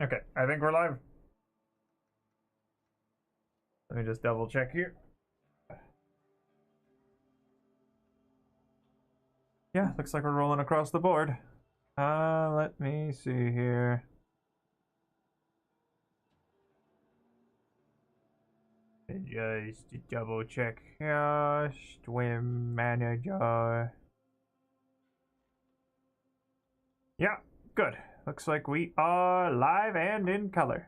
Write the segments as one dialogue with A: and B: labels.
A: Okay, I think we're live. Let me just double check here. Yeah, looks like we're rolling across the board. Let me see here. Just double check here. Stream manager. Yeah, good. Looks like we are live and in color.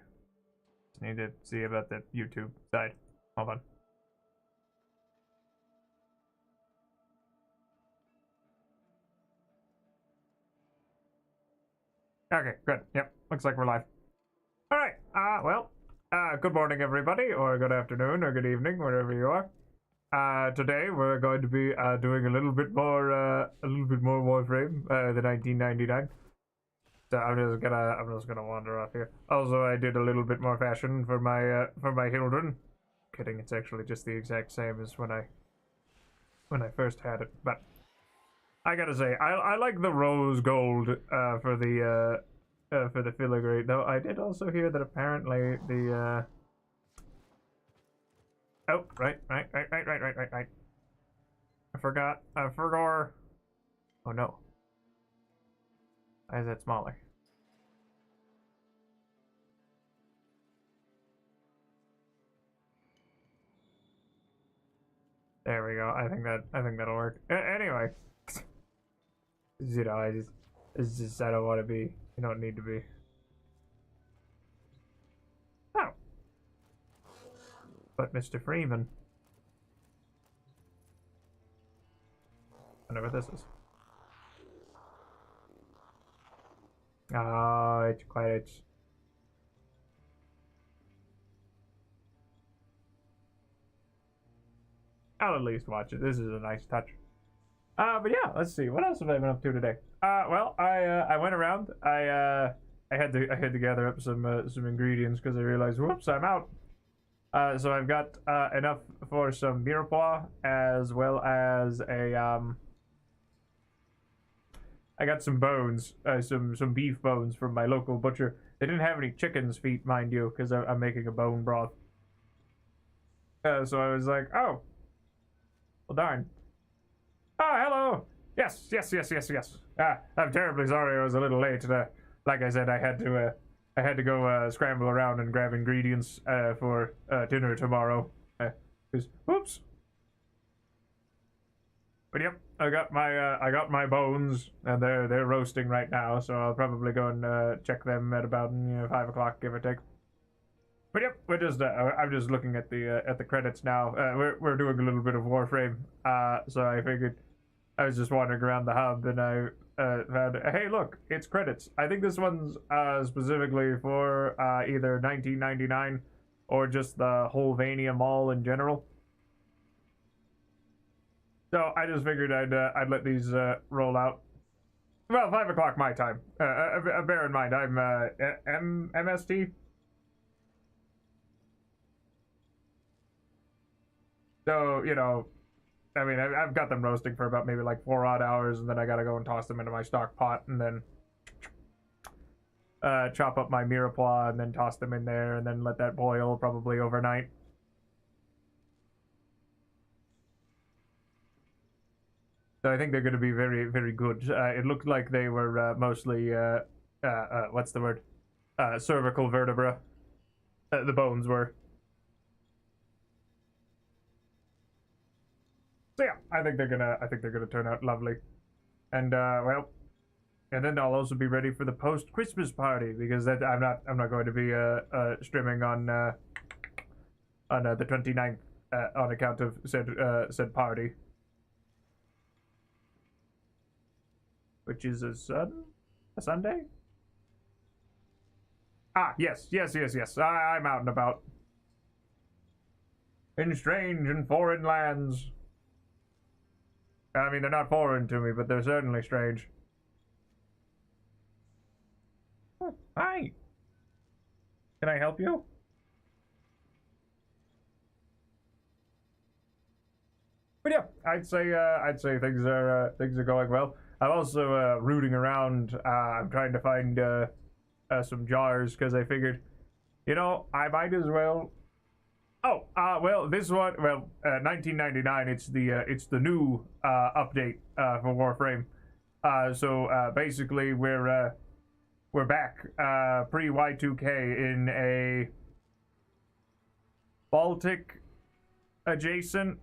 A: Just need to see about the YouTube side. Hold on. Okay, good. Yep, looks like we're live. All right. Good morning, everybody, or good afternoon, or good evening, wherever you are. Today we're going to be doing a little bit more Warframe, the 1999. So I'm just gonna wander off here. Also, I did a little bit more fashion for my children. Kidding, it's actually just the exact same as when I first had it. But I gotta say, I like the rose gold for the filigree. Though I did also hear that apparently the oh right. I forgot. Oh no. Why is that smaller? There we go. I think that'll work. Anyway, you know, it's just I don't want to be. You don't need to be. Oh, but Mr. Freeman. I know what this is. Oh, it's quite. I'll at least watch it. This is a nice touch. But yeah, let's see. What else have I been up to today? Well, I went around. I had to gather up some ingredients because I realized, whoops, I'm out. So I've got enough for some mirepoix as well as I got some bones, some beef bones from my local butcher. They didn't have any chicken's feet, mind you, because I'm making a bone broth. So I was like, oh, well, darn. Oh, hello. Yes. I'm terribly sorry I was a little late. Like I said, I had to go scramble around and grab ingredients for dinner tomorrow. Whoops. But yep, I got my bones, and they're roasting right now. So I'll probably go and check them at about 5 o'clock, give or take. But yep, we're just I'm just looking at the credits now. We're doing a little bit of Warframe. So I figured. I was just wandering around the hub and I found, hey, look, it's credits. I think this one's specifically for either 1999 or just the Höllvania Mall in general. So I just figured I'd let these roll out. Well, 5 o'clock my time. Bear in mind, I'm MST. So, I mean, I've got them roasting for about maybe like 4 odd hours, and then I gotta go and toss them into my stock pot, and then chop up my mirepoix, and then toss them in there, and then let that boil probably overnight. So I think they're going to be very, very good. It looked like they were mostly, what's the word? Cervical vertebra. The bones were. So yeah, I think they're gonna turn out lovely, and well, and then I'll also be ready for the post Christmas party because I'm not going to be streaming on the 29th on account of said party, which is a Sunday. Ah, yes. I'm out and about in strange and foreign lands. I mean, they're not foreign to me, but they're certainly strange. Oh, hi. Can I help you? But yeah, I'd say things are going well. I'm also rooting around. I'm trying to find some jars because I figured, you know, I might as well. Oh, well, this one, well, 1999. It's the new update for Warframe. So basically, we're back pre Y2K in a Baltic adjacent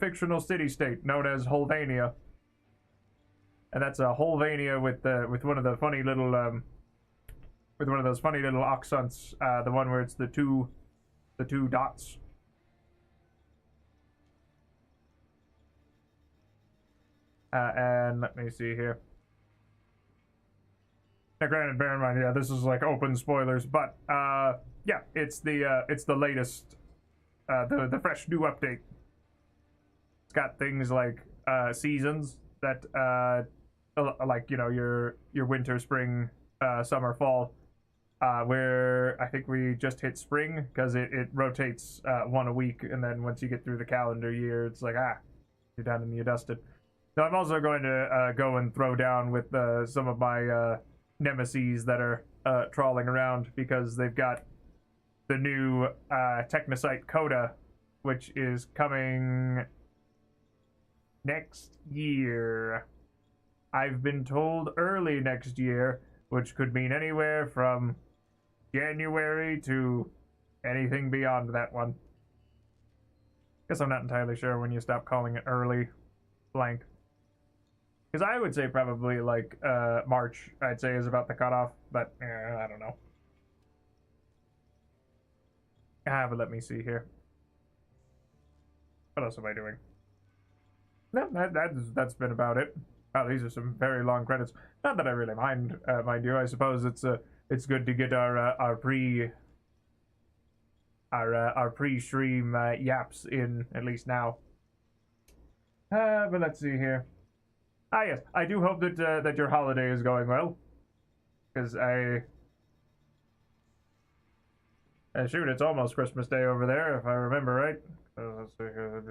A: fictional city-state known as Höllvania, and that's a Höllvania with one of the funny little with one of those funny little accents, the one where it's the two dots. And let me see here. Now, granted, bear in mind, yeah, this is like open spoilers, but yeah, it's the latest, the fresh new update. It's got things like seasons that like, you know, your winter, spring, summer, fall. Where I think we just hit spring because it rotates one a week, and then once you get through the calendar year, it's like, you're done and you're dusted. So I'm also going to go and throw down with some of my nemesis that are trawling around, because they've got the new Technocyte Coda, which is coming next year. I've been told early next year, which could mean anywhere from January to anything beyond that one. Guess I'm not entirely sure when you stop calling it early blank. Because I would say probably like March, I'd say, is about the cutoff, but I don't know. But let me see here. What else am I doing? No, that's been about it. Oh, these are some very long credits. Not that I really mind you. I suppose it's good to get our pre-stream yaps in, at least now. But let's see here. Yes, I do hope that that your holiday is going well, because shoot, it's almost Christmas Day over there, if I remember right. Let's see here.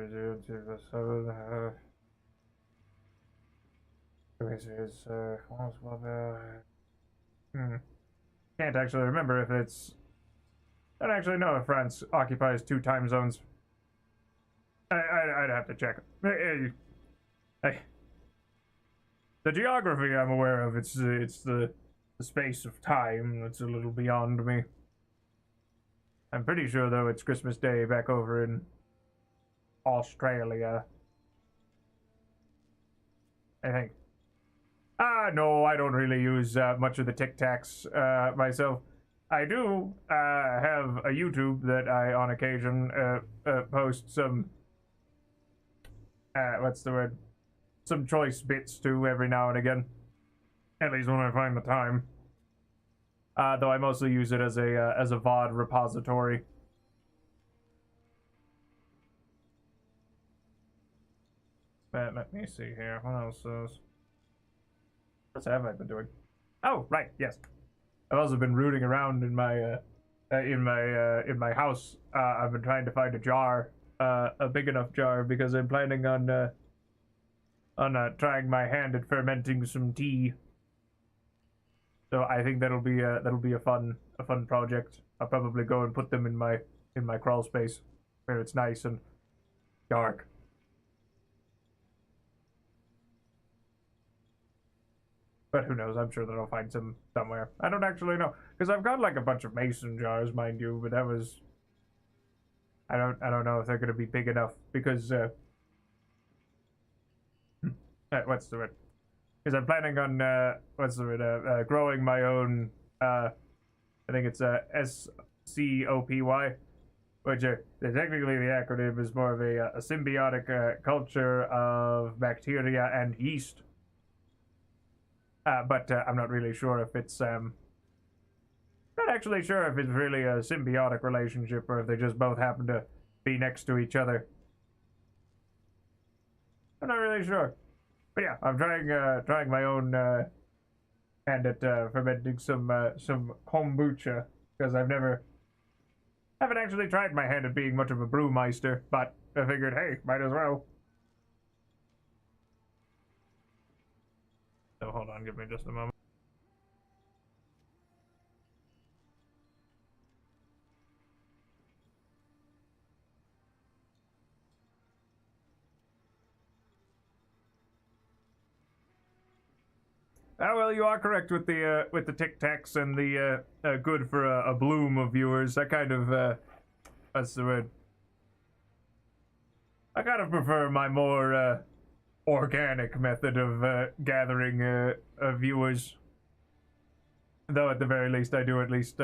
A: Can't actually remember if it's. I don't actually know if France occupies 2 time zones. I'd have to check. Hey, the geography I'm aware of. It's the space of time that's a little beyond me. I'm pretty sure though it's Christmas Day back over in Australia, I think. No, I don't really use much of the Tic Tacs myself. I do have a YouTube that I, on occasion, post some, what's the word? Some choice bits to every now and again. At least when I find the time. Though I mostly use it as a VOD repository. But let me see here. What else is... What have I been doing? Oh, right, yes. I've also been rooting around in my house. I've been trying to find a jar, a big enough jar, because I'm planning on trying my hand at fermenting some tea. So I think that'll be a fun project. I'll probably go and put them in my crawl space where it's nice and dark. But who knows? I'm sure that I'll find some somewhere. I don't actually know, because I've got like a bunch of mason jars, mind you. But that was, I don't know if they're gonna be big enough, because what's the word? Because I'm planning on what's the word? Growing my own. I think it's SCOPY, which technically the acronym is more of a symbiotic culture of bacteria and yeast. But I'm not really sure if it's not actually sure if it's really a symbiotic relationship, or if they just both happen to be next to each other. I'm not really sure. But yeah, I'm trying my own hand at fermenting some kombucha, because haven't actually tried my hand at being much of a brewmeister, but I figured, hey, might as well. So hold on, give me just a moment. well, you are correct with the Tic Tacs and the good for a bloom of viewers. I kind of what's the word? I kind of prefer my more organic method of gathering viewers. Though at the very least, I do at least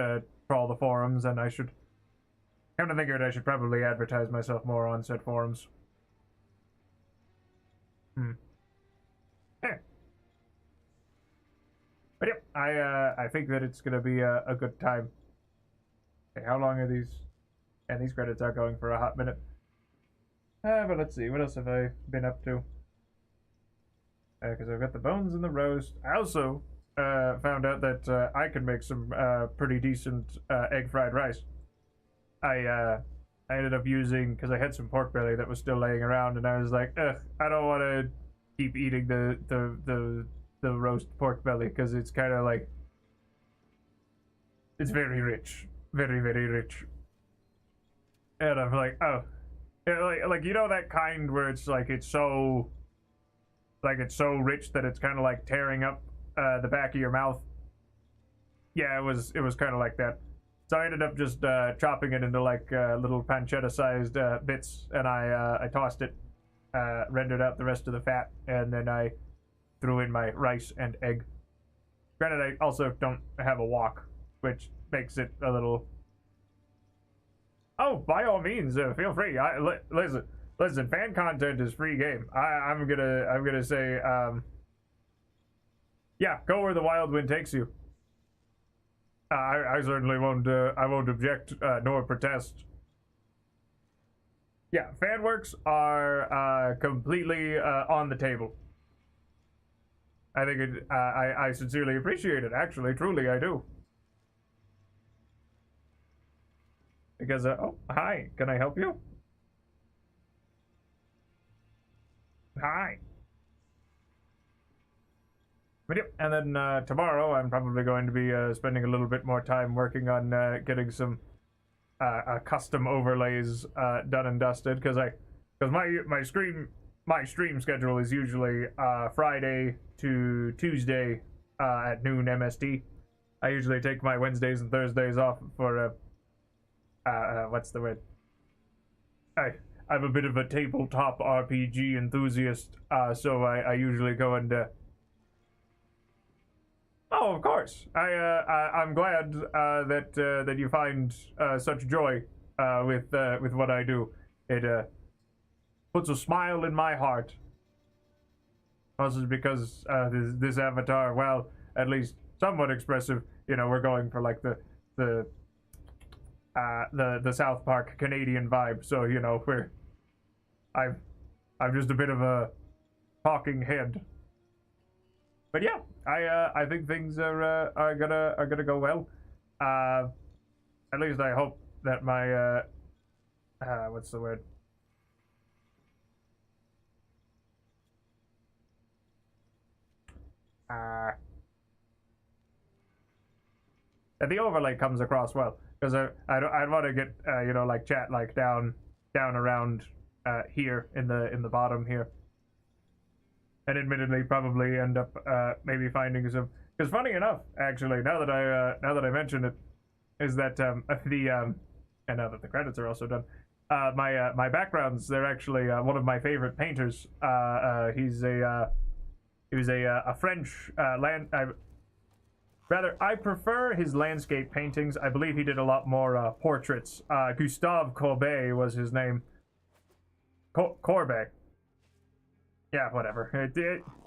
A: trawl the forums, and I should. Come to think of it, I should probably advertise myself more on said forums. Yeah. But yep, I think that it's gonna be a good time. Okay, how long are these? And these credits are going for a hot minute. But let's see, what else have I been up to? Because I've got the bones and the roast. I also found out that I can make some pretty decent egg fried rice. I ended up using, because I had some pork belly that was still laying around, and I was like, ugh, I don't want to keep eating the roast pork belly, because it's kind of like, it's very rich, very, very rich. And I'm like, oh, yeah, like you know that kind where it's like it's so rich that it's kind of like tearing up the back of your mouth. Yeah, it was kind of like that. So I ended up just chopping it into like little pancetta-sized bits, and I tossed it, rendered out the rest of the fat, and then I threw in my rice and egg. Granted, I also don't have a wok, which makes it a little. Oh, by all means, feel free. Listen. Fan content is free game. I'm gonna say, yeah, go where the wild wind takes you. I certainly won't. I won't object nor protest. Yeah, fan works are completely on the table. I think it. I sincerely appreciate it. Actually, truly, I do. Because oh, hi. Can I help you? Hi. But yep, and then tomorrow I'm probably going to be spending a little bit more time working on getting some custom overlays done and dusted, because my stream schedule is usually Friday to Tuesday at noon MST. I usually take my Wednesdays and Thursdays off for what's the word? I'm a bit of a tabletop RPG enthusiast, so I usually go and. Oh, of course. I'm glad that you find such joy with what I do. It puts a smile in my heart. Also because this avatar, well, at least somewhat expressive. You know, we're going for like the South Park Canadian vibe. So you know, I'm just a bit of a talking head. But yeah, I think things are gonna go well. At least I hope that my what's the word? That the overlay comes across well, because I'd want to get you know, like chat like down around here in the bottom here. And admittedly, probably end up maybe finding some. Because funny enough, actually, now that I mention it, is that and now that the credits are also done, my backgrounds, they're actually one of my favorite painters. He was a French rather, I prefer his landscape paintings. I believe he did a lot more portraits. Gustave Courbet was his name. Courbet. Yeah, whatever.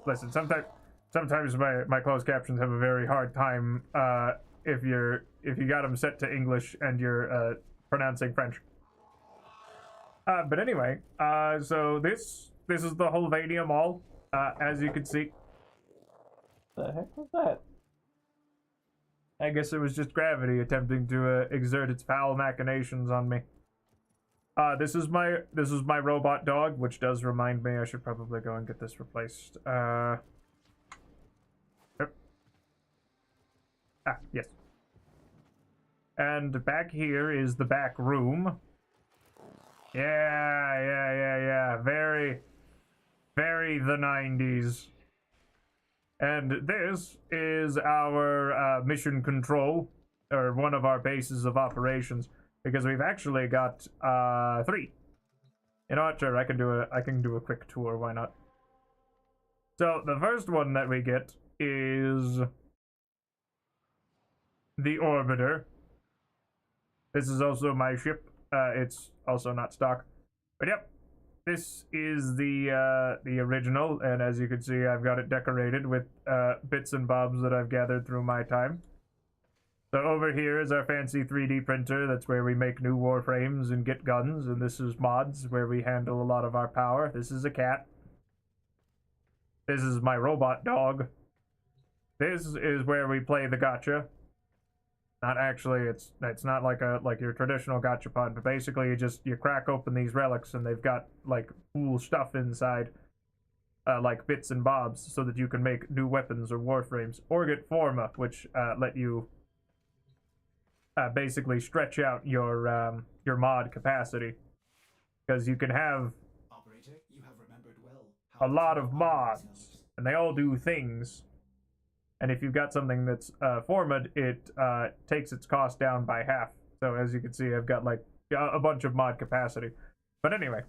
A: Listen, sometimes my closed captions have a very hard time if you got them set to English and you're pronouncing French. But anyway, so this is the Höllvania Mall, as you can see. The heck was that? I guess it was just gravity attempting to exert its foul machinations on me. This is my robot dog, which does remind me I should probably go and get this replaced. Yep. Ah, yes. And back here is the back room. Yeah. Very, very the 90s. And this is our mission control, or one of our bases of operations, because we've actually got 3. You know what? Sure, I can do a quick tour. Why not? So the first one that we get is the Orbiter. This is also my ship. It's also not stock, but yep, this is the original, and as you can see, I've got it decorated with bits and bobs that I've gathered through my time. So over here is our fancy 3D printer. That's where we make new Warframes and get guns, and this is mods, where we handle a lot of our power. This is a cat. This is my robot dog. This is where we play the gacha. Not actually, it's not like your traditional gachapon, but basically you crack open these relics and they've got like cool stuff inside, like bits and bobs, so that you can make new weapons or warframes, or get forma, which let you basically stretch out your mod capacity, because you can have
B: Operator, you have remembered well
A: a lot of mods, and they all do things. And if you've got something that's formed, it takes its cost down by half. So as you can see, I've got like a bunch of mod capacity. But anyway.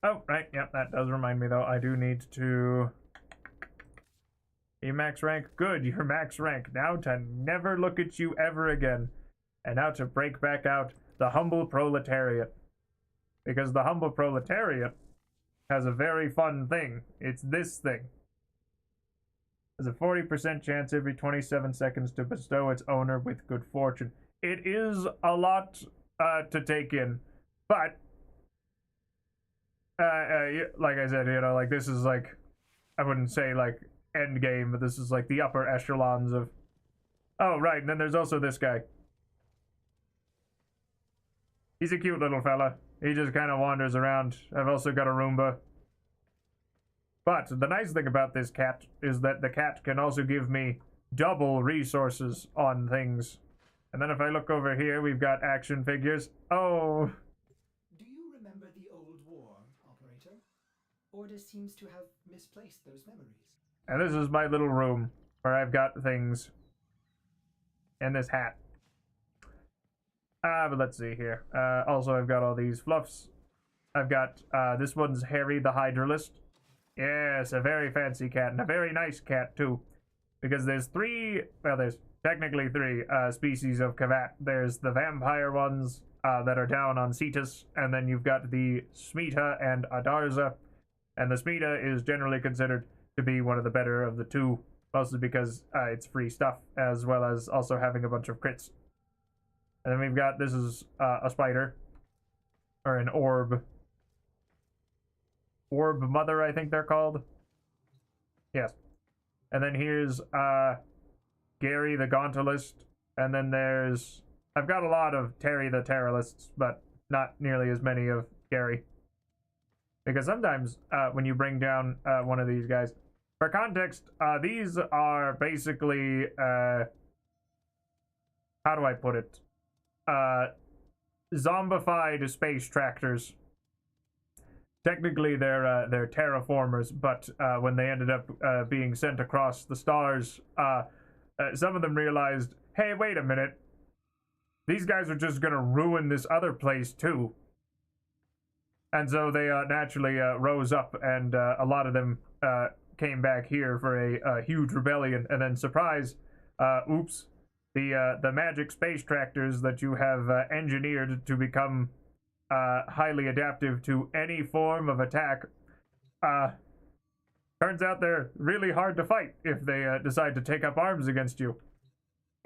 A: Oh, right. Yep, that does remind me, though. I do need to... You max rank? Good, you're max rank. Now to never look at you ever again. And now to break back out the humble proletariat. Because the humble proletariat has a very fun thing. It's this thing. Has a 40% chance every 27 seconds to bestow its owner with good fortune. It is a lot to take in, but like I said, you know, like this is like, I wouldn't say like end game, but this is like the upper echelons of. Oh right, and then there's also this guy. He's a cute little fella. He just kind of wanders around. I've also got a Roomba. But the nice thing about this cat is that the cat can also give me double resources on things. And then if I look over here, we've got action figures. Oh.
B: Do you remember the old war, Operator? Order seems to have misplaced those memories.
A: And this is my little room where I've got things. And this hat. But let's see here. Also, I've got all these fluffs. I've got, this one's Harry the Hydralist. Yes, a very fancy cat, and a very nice cat, too. Because there's there's technically 3 species of Kavat. There's the vampire ones that are down on Cetus, and then you've got the Smita and Adarza. And the Smita is generally considered to be one of the better of the 2, mostly because it's free stuff, as well as also having a bunch of crits. And then we've got, this is a spider, or an orb. Orb Mother, I think they're called. Yes. And then here's Gary the Gauntlist. And then there's... I've got a lot of Terry the Terrorists, but not nearly as many of Gary. Because sometimes when you bring down one of these guys... For context, these are basically... how do I put it? Zombified space tractors. Technically, they're terraformers, but when they ended up being sent across the stars, some of them realized, hey, wait a minute. These guys are just going to ruin this other place, too. And so they naturally rose up, and a lot of them came back here for a huge rebellion. And then, surprise, oops, the magic space tractors that you have engineered to become... highly adaptive to any form of attack. Turns out they're really hard to fight if they decide to take up arms against you.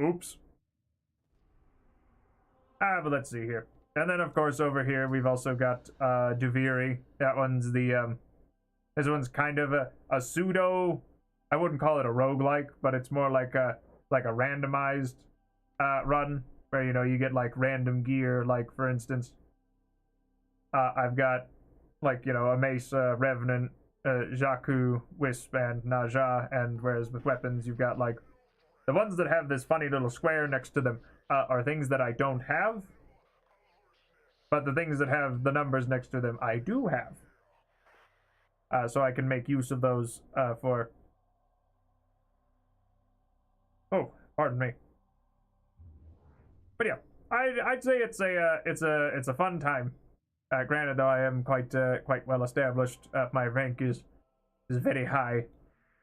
A: Oops. But let's see here. And then, of course, over here, we've also got Duviri. That one's the, this one's kind of a pseudo, I wouldn't call it a roguelike, but it's more like a randomized run, where, you know, you get, like, random gear, like, for instance, I've got, like, you know, a Mace, Revenant, Jakku, Wisp, and Naja, and whereas with weapons, you've got, like, the ones that have this funny little square next to them are things that I don't have, but the things that have the numbers next to them, I do have. So I can make use of those for Oh, pardon me. But yeah, I'd say it's a fun time. Granted, though, I am quite well established. My rank is very high.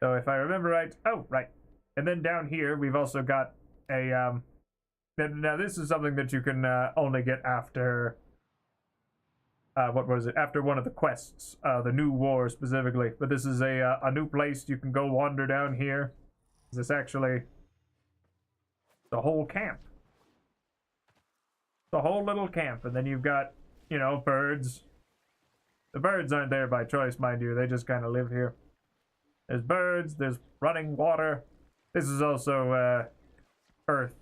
A: So if I remember right, oh right, and then down here we've also got a Now this is something that you can only get after what was it? After one of the quests, the new war specifically. But this is a new place you can go wander down here. Is this actually the whole camp? The whole little camp, and then you've got, you know, birds. The birds aren't there by choice, mind you. They just kind of live here. There's birds. There's running water. This is also Earth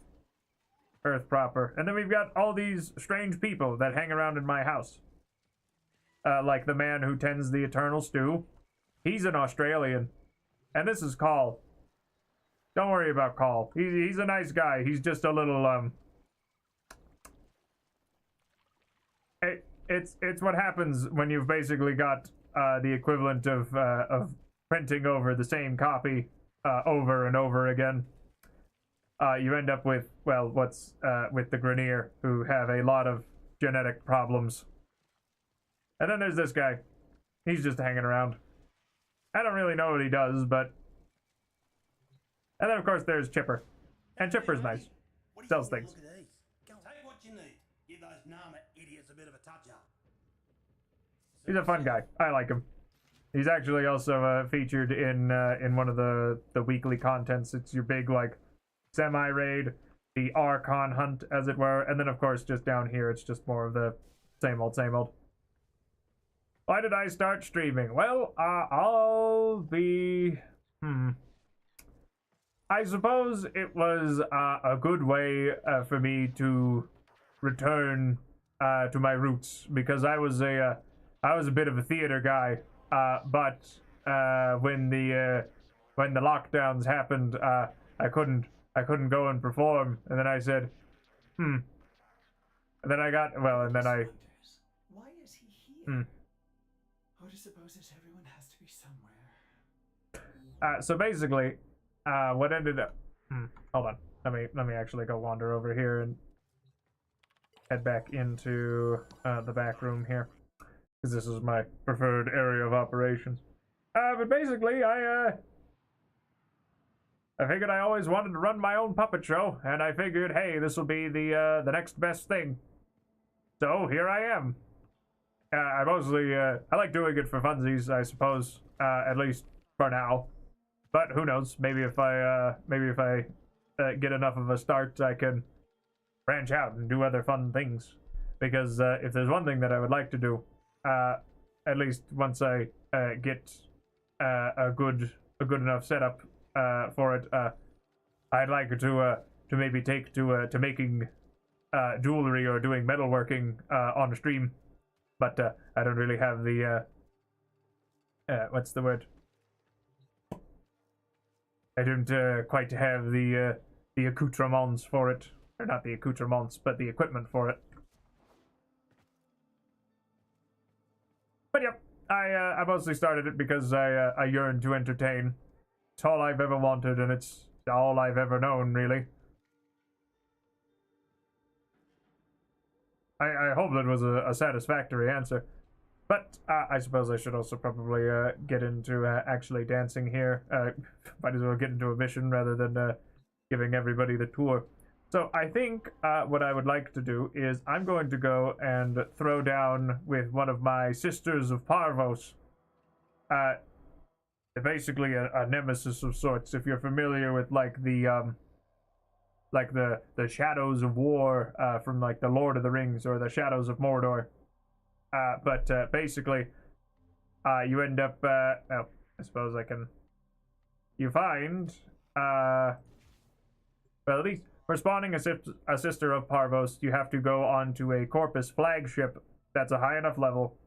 A: proper. And then we've got all these strange people that hang around in my house. Like the man who tends the eternal stew. He's an Australian. And this is Call. Don't worry about Call. He's a nice guy. He's just a little, It's what happens when you've basically got the equivalent of printing over the same copy over and over again. You end up with, well, with the Grenier, who have a lot of genetic problems. And then there's this guy. He's just hanging around. I don't really know what he does, but... And then, of course, there's Chipper. And Chipper's nice. Sells things.
C: Take what you need. Give those Nama idiots a bit of a touch-up.
A: He's a fun guy. I like him. He's actually also featured in one of the weekly contents. It's your big, like, semi-raid, the Archon hunt, as it were. And then, of course, just down here, it's just more of the same old, same old. Why did I start streaming? Well, I'll be... I suppose it was a good way for me to return to my roots, because I was a bit of a theater guy, but when the lockdowns happened, I couldn't go and perform, and then I said, and then I got, well, and then I...
B: Why is he here? Oda supposes everyone has to be somewhere.
A: So basically, what ended up... hold on. Let me actually go wander over here and head back into the back room here, because this is my preferred area of operations. But basically, I figured I always wanted to run my own puppet show, and I figured, hey, this will be the next best thing. So here I am. I mostly I like doing it for funsies, I suppose, at least for now. But who knows? Maybe if I get enough of a start, I can branch out and do other fun things. Because if there's one thing that I would like to do, at least once I get a good enough setup for it, I'd like to maybe take to making jewelry or doing metalworking on stream. But I don't really have the what's the word? I don't quite have the accoutrements for it, or not the accoutrements, but the equipment for it. But yep, I mostly started it because I yearn to entertain. It's all I've ever wanted, and it's all I've ever known, really. I hope that was a satisfactory answer. But I suppose I should also probably get into actually dancing here. Might as well get into a mission rather than giving everybody the tour. So I think what I would like to do is I'm going to go and throw down with one of my Sisters of Parvos. Basically a nemesis of sorts. If you're familiar with like the Shadows of War from like the Lord of the Rings or the Shadows of Mordor. But basically, you end up, well, I suppose I can, you find, well, at least for spawning a Sister of Parvos, you have to go onto a Corpus flagship that's a high enough level,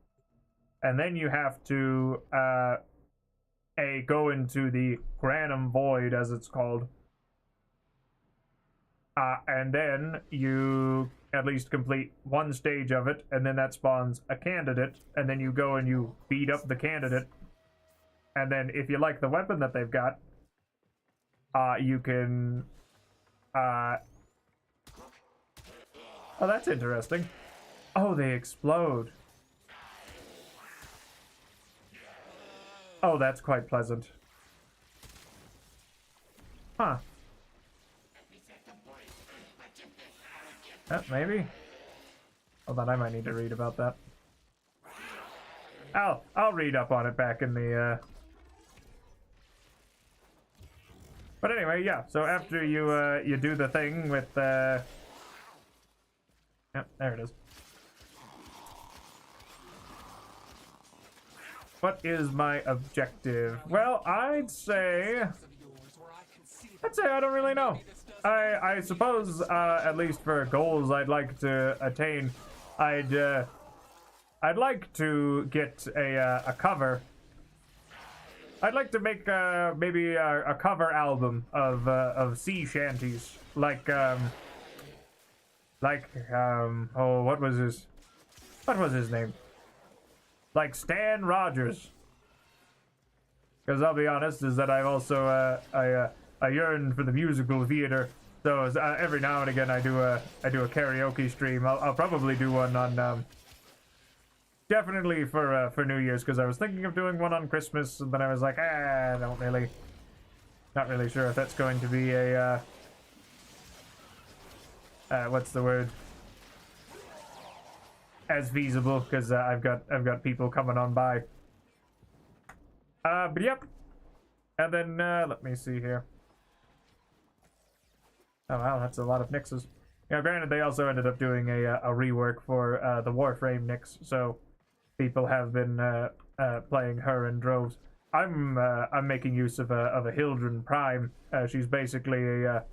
A: and then you have to, go into the Granum Void, as it's called, and then you at least complete one stage of it, and then that spawns a candidate, and then you go and you beat up the candidate, and then if you like the weapon that they've got, you can Oh, that's interesting. Oh, they explode. Oh, that's quite pleasant. Huh. Maybe? Hold on, I might need to read about that. I'll read up on it back in the, But anyway, yeah, so after you do the thing with, Yep, there it is. What is my objective? Well, I'd say I don't really know. I suppose, at least for goals I'd like to attain, I'd like to get a cover. I'd like to make maybe a cover album of sea shanties, like oh, what was his name? Like Stan Rogers. Because I'll be honest, is that I've also I yearn for the musical theater. So every now and again I do a karaoke stream. I'll probably do one on definitely for New Year's, because I was thinking of doing one on Christmas, and then I was like, not really sure if that's going to be a what's the word? As feasible, because I've got people coming on by. But yep. And then let me see here. Oh wow, that's a lot of Nixes. Yeah, granted, they also ended up doing a rework for the Warframe Nix, so people have been playing her in droves. I'm making use of a Hildren Prime. She's basically a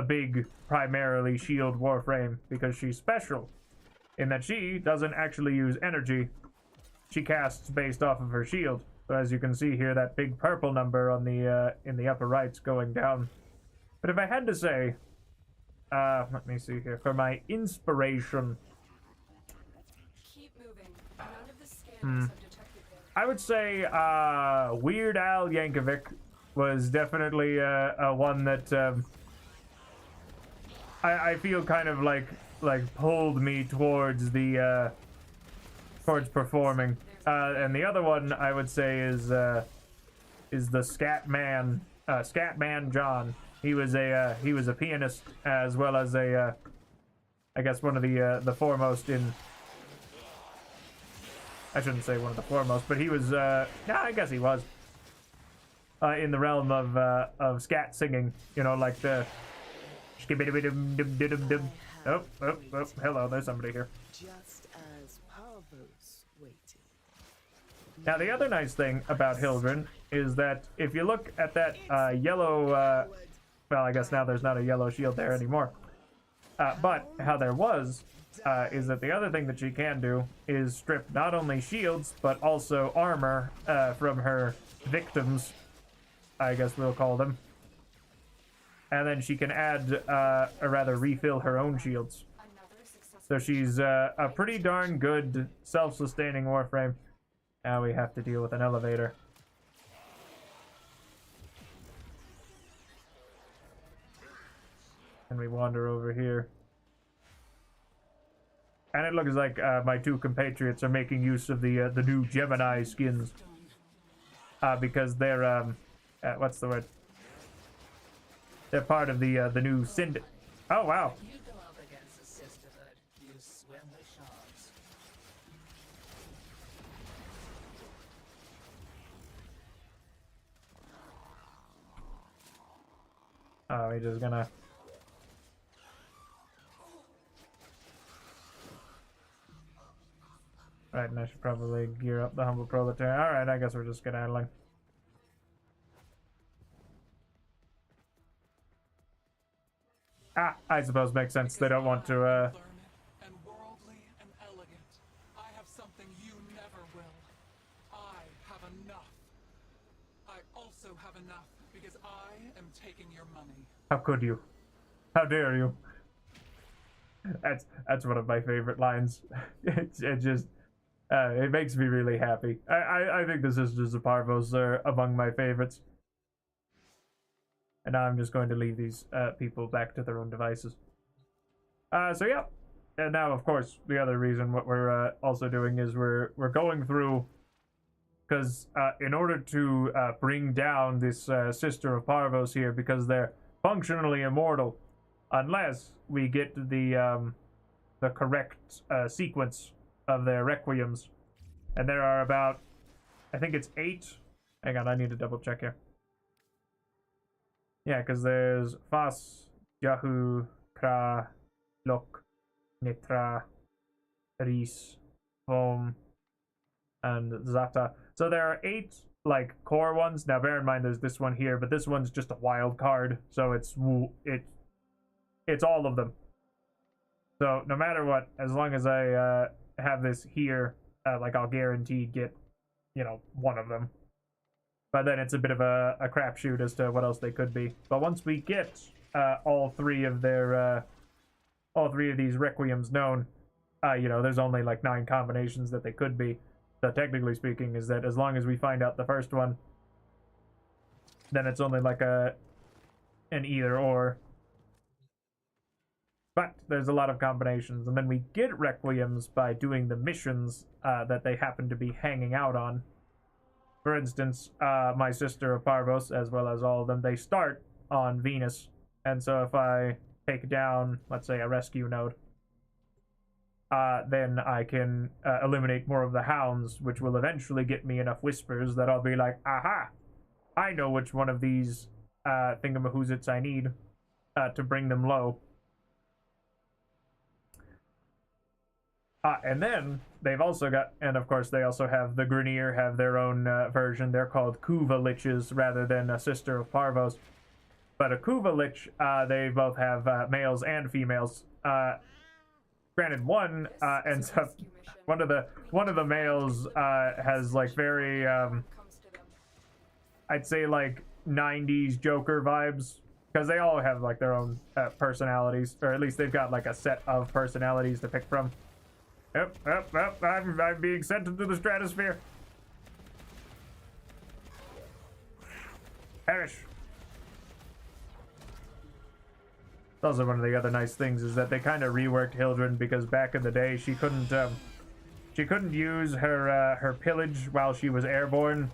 A: big, primarily shield Warframe, because she's special in that she doesn't actually use energy. She casts based off of her shield. So as you can see here, that big purple number on the in the upper right's going down. But if I had to say, let me see here, for my inspiration,
D: keep moving. None of the scanners have detected them.
A: I would say Weird Al Yankovic was definitely one that I feel kind of like pulled me towards the towards performing. And the other one I would say is the Scatman John. He was a pianist, as well as I guess one of the foremost in. I shouldn't say one of the foremost, but he was. I guess he was. In the realm of scat singing, like the. Oh, hello, there's somebody here.
E: Just as Parvos waited.
A: Now, the other nice thing about Hildren is that if you look at that yellow, well, I guess now there's not a yellow shield there anymore. But how there was, is that the other thing that she can do is strip not only shields, but also armor from her victims, I guess we'll call them. And then she can add, or rather refill her own shields. So she's a pretty darn good self-sustaining Warframe. Now we have to deal with an elevator. And we wander over here. And it looks like my two compatriots are making use of the new Gemini skins. Because they're, what's the word? They're part of the new Syndicate. Oh, wow.
F: You go up against the Sisterhood, you swim with sharks.
A: Oh, we're just gonna... Right, and I should probably gear up the Humble Proletarian. Alright, I guess we're just skedaddling. I suppose makes sense. They don't want to,
G: Learned and worldly and elegant. I have something you never will. I have enough. I also have enough because I am taking your money.
A: How could you? How dare you? That's one of my favorite lines. it just, it makes me really happy. I think the Sisters of Parvos are among my favorites. And now I'm just going to leave these people back to their own devices. So yeah. And now, of course, the other reason what we're also doing is we're going through, because in order to bring down this Sister of Parvos here, because they're functionally immortal, unless we get the correct sequence of their requiems, and there are about, I think it's 8. Hang on, I need to double check here. Yeah, because there's Fas, Yahu, Kra, Lok, Nitra, Ris, Vom, and Zata. So there are 8 like core ones. Now bear in mind there's this one here, but this one's just a wild card, so it's all of them. So no matter what, as long as I have this here, like I'll guaranteed get, one of them. But then it's a bit of a crapshoot as to what else they could be. But once we get all 3 of their all 3 of these requiems known, there's only like 9 combinations that they could be. So technically speaking, is that as long as we find out the first one, then it's only like an either or. But there's a lot of combinations, and then we get requiems by doing the missions that they happen to be hanging out on. For instance, my Sister of Parvos, as well as all of them, they start on Venus. And so if I take down, let's say, a rescue node, then I can eliminate more of the hounds, which will eventually get me enough whispers that I'll be like, aha, I know which one of these thingamahoozits I need to bring them low. And then they've also got, and of course they also have the Grineer, have their own version. They're called Kuva Liches rather than a Sister of Parvos. But a Kuva Lich, they both have males and females. Granted, one ends up, one of the males has like very, I'd say like 90s Joker vibes, because they all have like their own personalities, or at least they've got like a set of personalities to pick from. Yep, I'm being sent into the stratosphere. Perish. Also, one of the other nice things is that they kind of reworked Hildren, because back in the day she couldn't use her pillage while she was airborne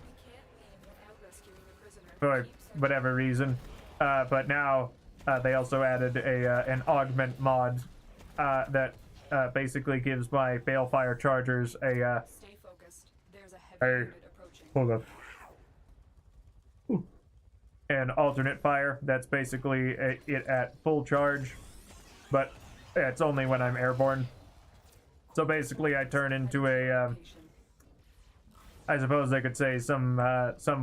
A: for whatever reason. But now they also added an augment mod that basically gives my balefire chargers a
D: Stay focused. There's a heavy unit approaching.
A: hold up. An alternate fire that's basically it at full charge, but it's only when I'm airborne. So basically I turn into a I suppose I could say some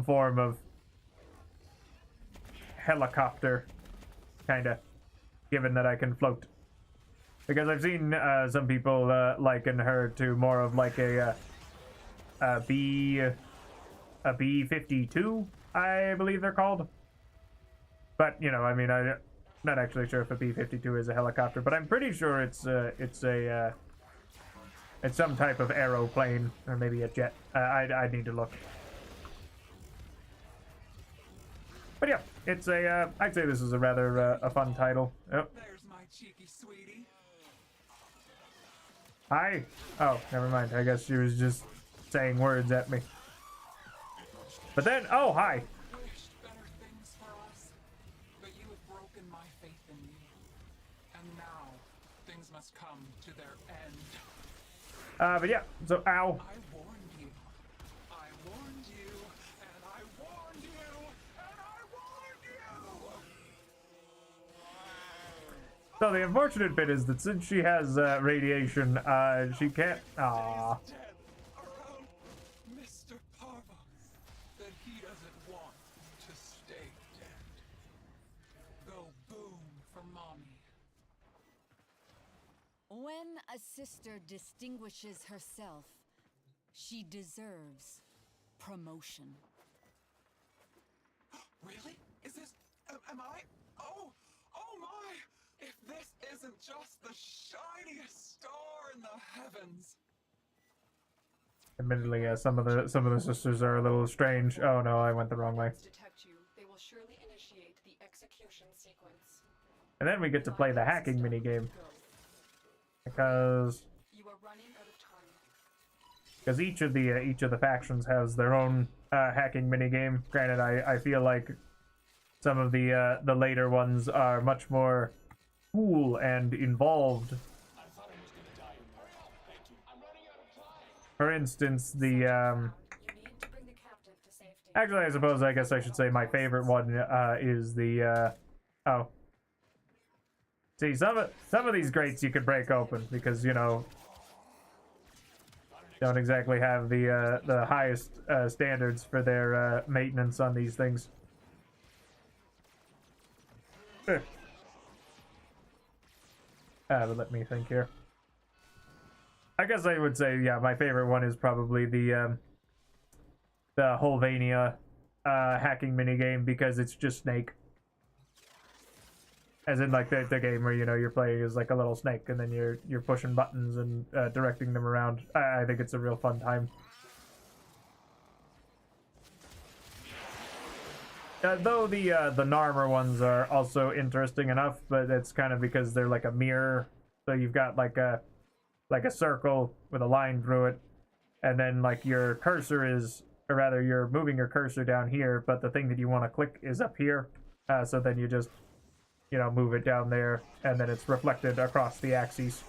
A: form of helicopter, kinda, given that I can float. Because I've seen some people liken her to more of like a B-52, I believe they're called. But I mean, I'm not actually sure if a B-52 is a helicopter, but I'm pretty sure it's some type of aeroplane, or maybe a jet. I need to look. But yeah, it's a I'd say this is a rather a fun title. Oh.
G: There's my cheeky sweetie.
A: Hi. Oh, never mind. I guess she was just saying words at me. But then, oh, hi.
G: Wished better things for us, but you have broken my faith in you, and now things must come to their end.
A: But yeah. So, ow.
G: I warned you. I warned you, and I warned you, and I warned you.
A: So the unfortunate bit is that since she has radiation, she can't. Aww.
G: Dead around Mr. Parvos, that he doesn't want to stay dead. Go boom for mommy.
H: When a sister distinguishes herself, she deserves promotion.
G: Really? Is this? Am I? Oh my! If this isn't just the shiniest star in the heavens.
A: Admittedly, some of the sisters are a little strange. Oh no, I went the wrong way.
D: Detect you. They will surely initiate the execution
A: And then we get to play the hacking minigame. Because
D: You are running out of time.
A: each of the factions has their own hacking minigame. Granted, I feel like some of the later ones are much more cool and involved. For instance, the
D: You need to bring the captive to safety.
A: actually, I guess I should say my favorite one is the oh. See, some of these grates you could break open because, you know, don't exactly have the highest standards for their maintenance on these things. But let me think here. I guess I would say, yeah, my favorite one is probably the Höllvania hacking minigame because it's just Snake. As in, like, the game where, you know, you're playing as, like, a little snake and then you're pushing buttons and directing them around. I think it's a real fun time. Though the Narmer ones are also interesting enough, but it's kind of because they're like a mirror. So you've got like a circle with a line through it, and then like your cursor is, or rather you're moving your cursor down here, but the thing that you want to click is up here. So then you just, you know, move it down there, and then it's reflected across the axes.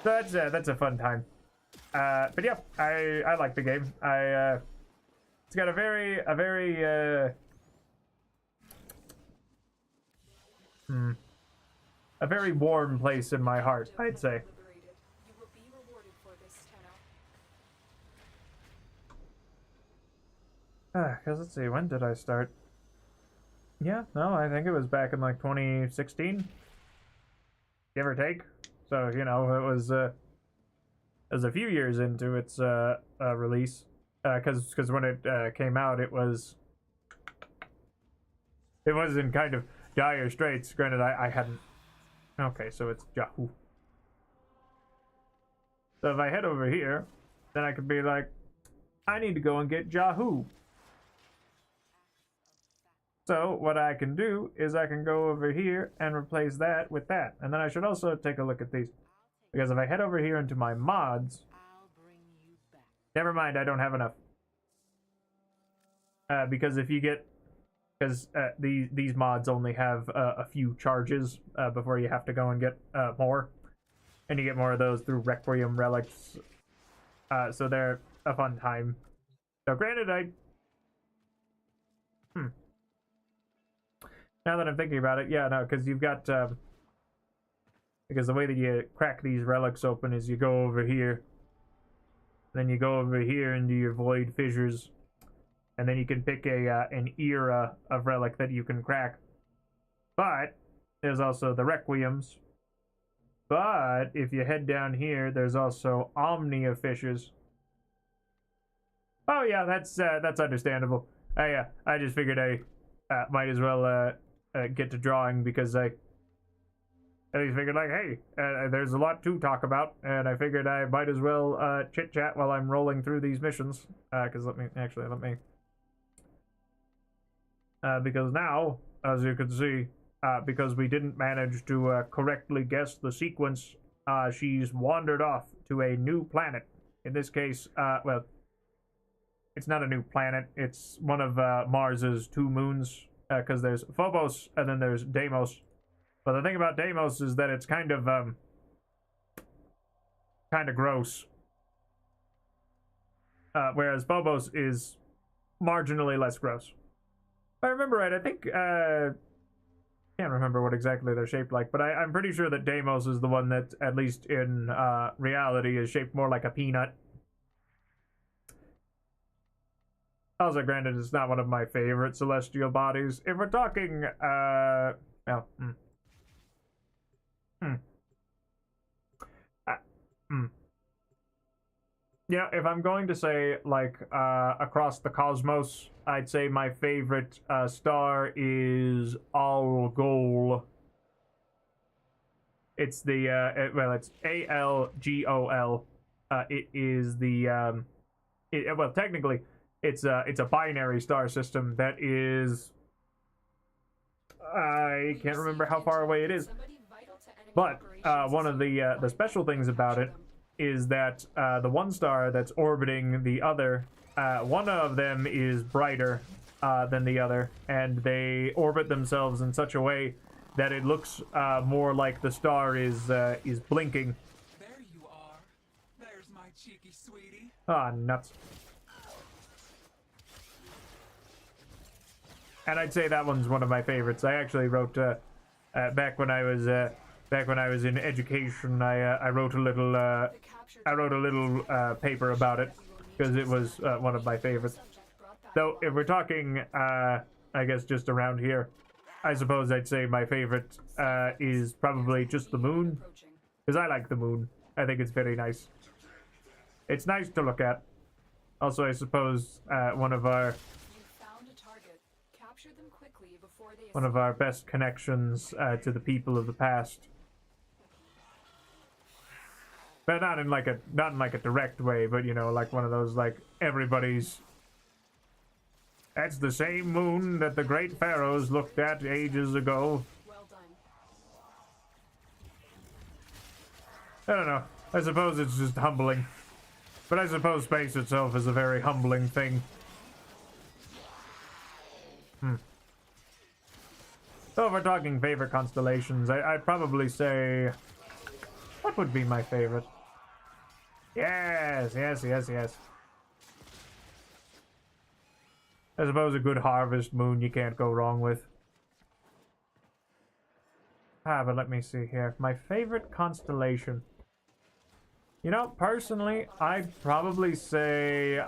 A: So that's a fun time. But yeah, I like the game. It's got a very warm place in my heart, I'd say.
D: Liberated. You will be rewarded for this, Tenno.
A: Because let's see, when did I start? Yeah, no, I think it was back in like 2016, give or take. So, you know, it was a few years into its release. Because when it came out, it was in kind of dire straits. Granted, I hadn't. Okay, so it's Yahoo. So if I head over here, then I could be like, I need to go and get Yahoo. So what I can do is I can go over here and replace that with that. And then I should also take a look at these. Because if I head over here into my mods, never mind, I don't have enough. Because if you get, these mods only have a few charges before you have to go and get more, and you get more of those through Requiem relics. So they're a fun time. So granted, now that I'm thinking about it, yeah, no, because you've got because the way that you crack these relics open is you go over here. Then you go over here into your void fissures, and then you can pick an era of relic that you can crack. But there's also the Requiems. But if you head down here, there's also Omnia fissures. Oh yeah, that's understandable. Yeah, I just figured I might as well get to drawing because I figured, like, hey, there's a lot to talk about, and I figured I might as well chit-chat while I'm rolling through these missions. Because let me... because now, as you can see, because we didn't manage to correctly guess the sequence, she's wandered off to a new planet. In this case, well, it's not a new planet. It's one of Mars's two moons, because there's Phobos and then there's Deimos. But the thing about Deimos is that it's kind of gross. Whereas Phobos is marginally less gross. If I remember right, I think, can't remember what exactly they're shaped like, but I'm pretty sure that Deimos is the one that, at least in reality, is shaped more like a peanut. Also, granted, it's not one of my favorite celestial bodies. If we're talking, Yeah, if I'm going to say, like, across the cosmos, I'd say my favorite star is Algol. It's the, well, it's Algol. It is the, well, technically, it's a binary star system that is, I I can't remember how far away it is. But one of the special things about it is that the one star that's orbiting the other, one of them is brighter than the other, and they orbit themselves in such a way that it looks more like the star is blinking.
G: There you are. There's my cheeky sweetie.
A: Ah, nuts. And I'd say that one's one of my favorites. I actually wrote back when I was in education. I wrote a little paper about it because it was one of my favorites. Though if we're talking, I guess just around here, I suppose I'd say my favorite is probably just the moon, because I like the moon. I think it's very nice. It's nice to look at. Also, I suppose one of our best connections to the people of the past, but not in like a direct way, but you know, like one of those like everybody's. That's the same moon that the great pharaohs looked at ages ago.
D: Well done.
A: I don't know. I suppose it's just humbling, but I suppose space itself is a very humbling thing. So if we're talking favorite constellations, I'd probably say... What would be my favorite? Yes. I suppose a good harvest moon you can't go wrong with. But let me see here. My favorite constellation. You know, personally, I'd probably say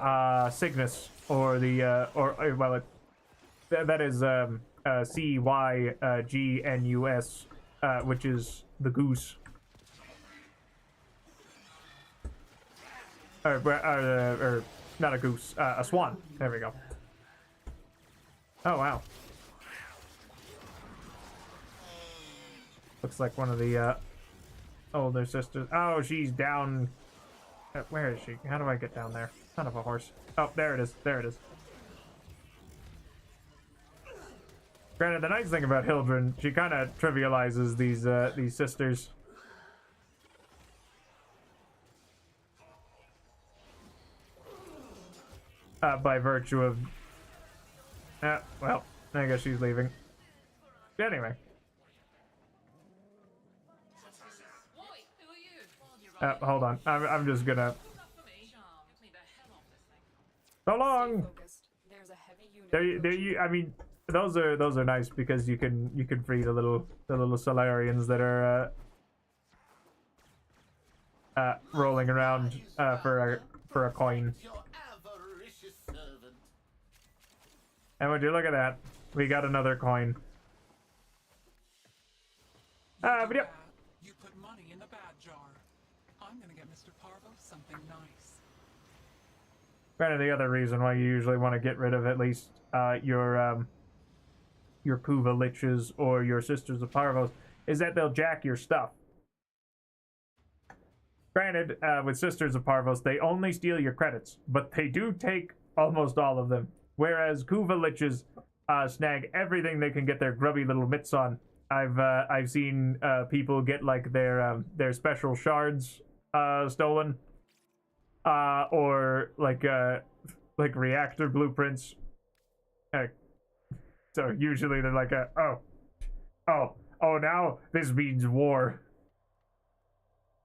A: Cygnus, or the that is Cygnus, which is the goose. Or not a goose, a swan. There we go. Oh wow. Looks like one of the older sisters. Oh, she's down. Where is she? How do I get down there? Son of a horse. Oh, there it is. There it is. Granted, the nice thing about Hildren, she kind of trivializes these sisters. By virtue of... well, I guess she's leaving. Anyway. Hold on. I'm just gonna... So long! I mean, those are nice because you can free the little Solarians that are rolling around for a coin. And would you look at that? We got another coin. But yep.
G: You put money in the bad jar. I'm gonna get Mr. Parvos something nice.
A: Granted, the other reason why you usually want to get rid of at least your Kuva Liches or your Sisters of Parvos is that they'll jack your stuff. Granted, with Sisters of Parvos, they only steal your credits, but they do take almost all of them. Whereas Kuva Liches snag everything they can get their grubby little mitts on. I've seen people get like their special shards stolen, or like reactor blueprints. So usually they're like oh now this means war.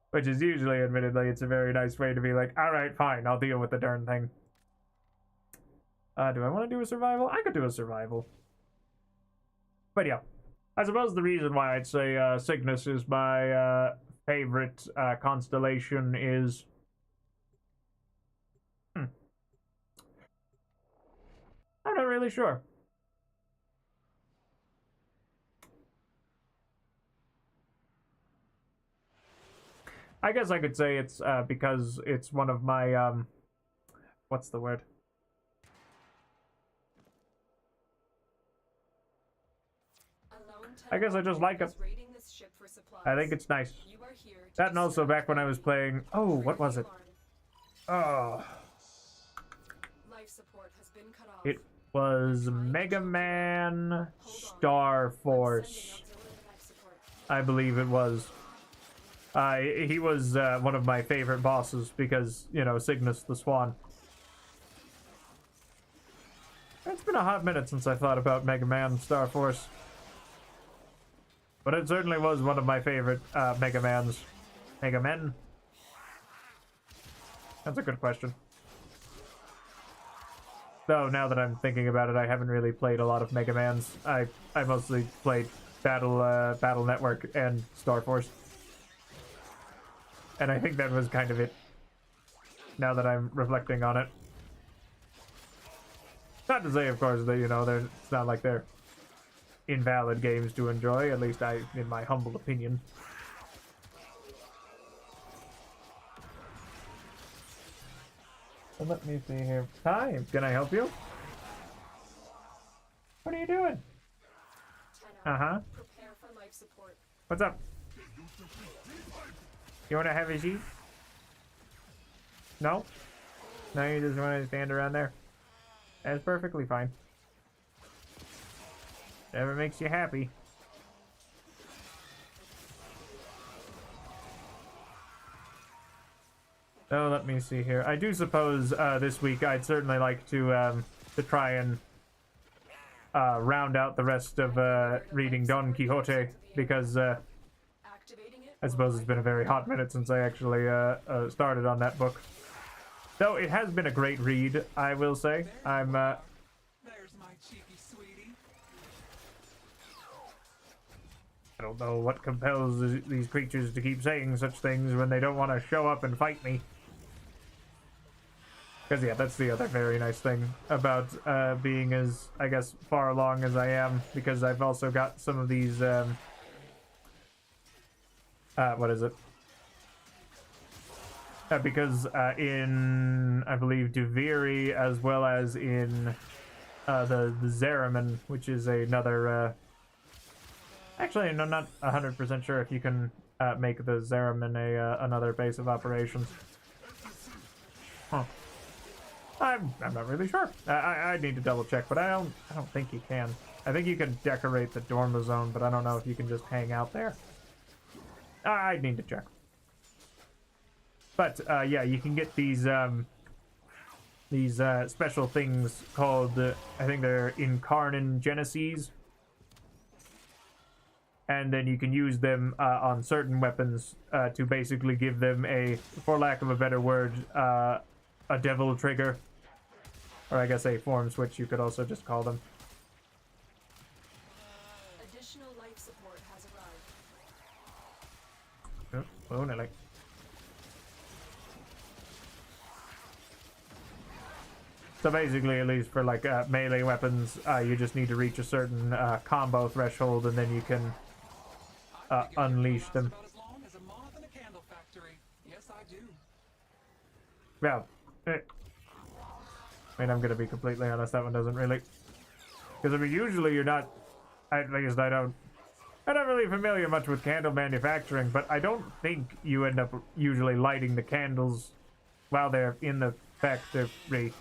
A: Which is usually, admittedly, it's a very nice way to be like, all right, fine, I'll deal with the darn thing. Do I want to do a survival? I could do a survival. But yeah, I suppose the reason why I'd say Cygnus is my favorite constellation is... I'm not really sure. I guess I could say it's because it's one of my what's the word? I guess I just like it. I think it's nice. That and also back when I was playing... Oh, what was it? Oh. was Mega Man Star Force. I believe it was. He was one of my favorite bosses because, you know, Cygnus the Swan. It's been a hot minute since I thought about Mega Man Star Force. But it certainly was one of my favorite Mega Mans. Mega Men? That's a good question. Though, now that I'm thinking about it, I haven't really played a lot of Mega Mans. I mostly played Battle Network and Star Force. And I think that was kind of it, now that I'm reflecting on it. Not to say, of course, that, you know, it's not like they're invalid games to enjoy, at least in my humble opinion. So let me see here. Hi, can I help you? What are you doing? Uh-huh.
D: Prepare for life support.
A: What's up? You want to have a seat? No? No, you just want to stand around there? That's perfectly fine. Whatever makes you happy. Oh, let me see here. I do suppose this week I'd certainly like to try and round out the rest of reading Don Quixote, because I suppose it's been a very hot minute since I actually started on that book. Though it has been a great read, I will say. I'm
G: There's my cheeky sweetie.
A: I don't know what compels these creatures to keep saying such things when they don't want to show up and fight me. Because, yeah, that's the other very nice thing about being as, I guess, far along as I am. Because I've also got some of these, what is it? Because in, I believe, Duviri, as well as in the Zeraman, which is another, actually, I'm not 100% sure if you can make the Zeraman another base of operations. Huh. I'm not really sure. I need to double check, but I don't think you can. I think you can decorate the Dorma Zone, but I don't know if you can just hang out there. I need to check. But yeah, you can get these special things called, I think they're Incarnon Geneses. And then you can use them on certain weapons to basically give them a, for lack of a better word, a devil trigger. Or I guess a form switch, you could also just call them.
D: Additional life support has arrived.
A: Oh, Nelly. So basically, at least for like melee weapons, you just need to reach a certain combo threshold, and then you can unleash them.
G: About as long as a moth in a candle factory. Yes, I do.
A: Well, I mean, I'm gonna be completely honest, that one doesn't really. Because I mean, usually you're not. At least I'm not really familiar much with candle manufacturing, but I don't think you end up usually lighting the candles while they're in the factory.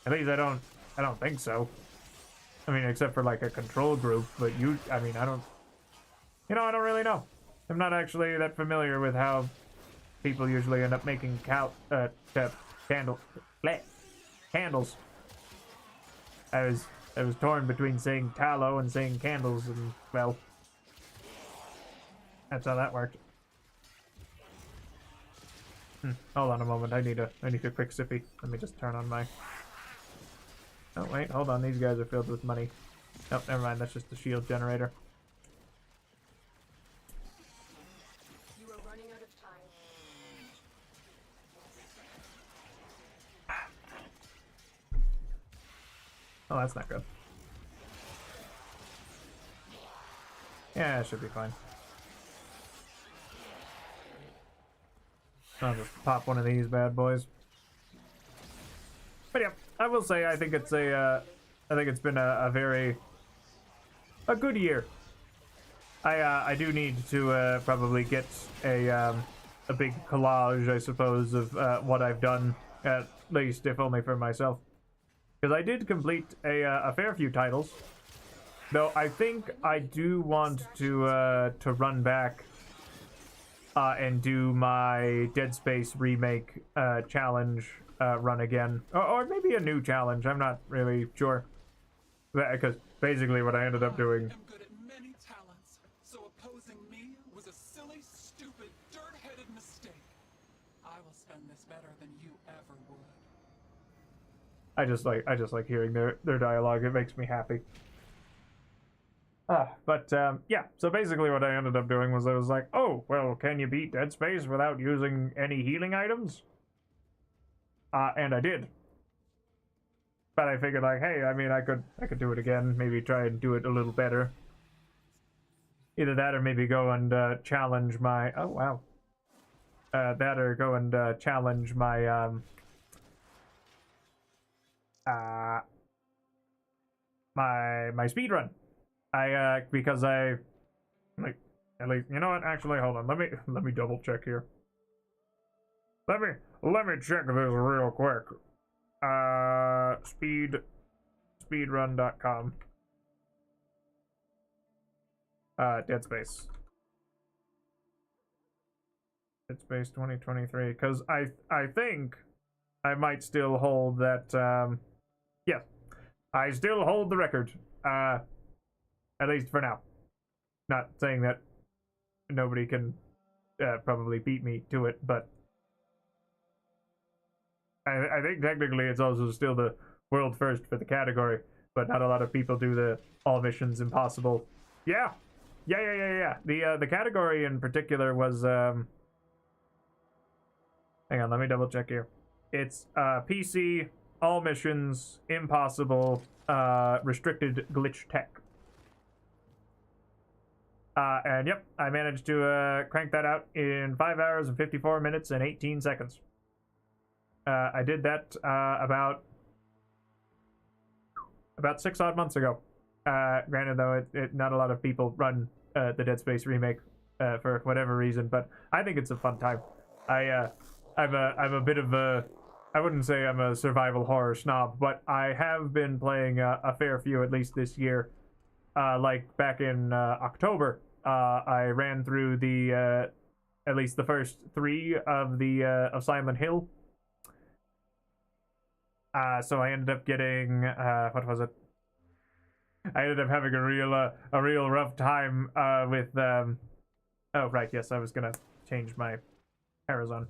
A: At least I don't think so. I mean, except for like a control group, but I mean, I don't really know. I'm not actually that familiar with how people usually end up making candles. I was torn between saying tallow and saying candles, and well, that's how that worked. Hold on a moment. I need a quick sippy. Let me just turn on my. Oh wait, hold on. These guys are filled with money. Oh, never mind. That's just the shield generator.
D: You are running out of time.
A: Oh, that's not good. Yeah, it should be fine. I'll just pop one of these bad boys. But yeah, I will say I think it's I think it's been a good year. I do need to probably get a big collage, I suppose, of what I've done, at least if only for myself. because I did complete a fair few titles. Though I think I do want to run back and do my Dead Space remake challenge run again, or maybe a new challenge. I'm not really sure, because basically what I ended up doing.
G: I am good at many talents, so opposing me was a silly, stupid, dirt-headed mistake. I will spend this better than you ever would.
A: I just like hearing their dialogue. It makes me happy. But yeah, so basically what I ended up doing was I was like, oh, well, can you beat Dead Space without using any healing items? And I did. But I figured, like, hey, I mean, I could do it again, maybe try and do it a little better. Either that or maybe go and challenge my, oh wow. That or go and challenge my my speed run. Because I, like, at least, you know what, actually, hold on, let me double check here. Let me check this real quick. Speedrun.com. Dead Space 2023, because I think I might still hold that, yes, I still hold the record, at least for now. Not saying that nobody can probably beat me to it, but I think technically it's also still the world first for the category, but not a lot of people do the all missions impossible. Yeah. The category in particular was hang on, let me double check here. It's PC, all missions, impossible, restricted glitch tech. And yep, I managed to crank that out in 5 hours and 54 minutes and 18 seconds. I did that about 6 odd months ago. Granted, though, it not a lot of people run the Dead Space remake for whatever reason, but I think it's a fun time. I'm a bit of a, I wouldn't say I'm a survival horror snob, but I have been playing a fair few, at least this year. Like back in October, I ran through the at least the first 3 of the of Silent Hill. So I ended up getting what was it? I ended up having a real rough time with oh right, yes, I was gonna change my Horizon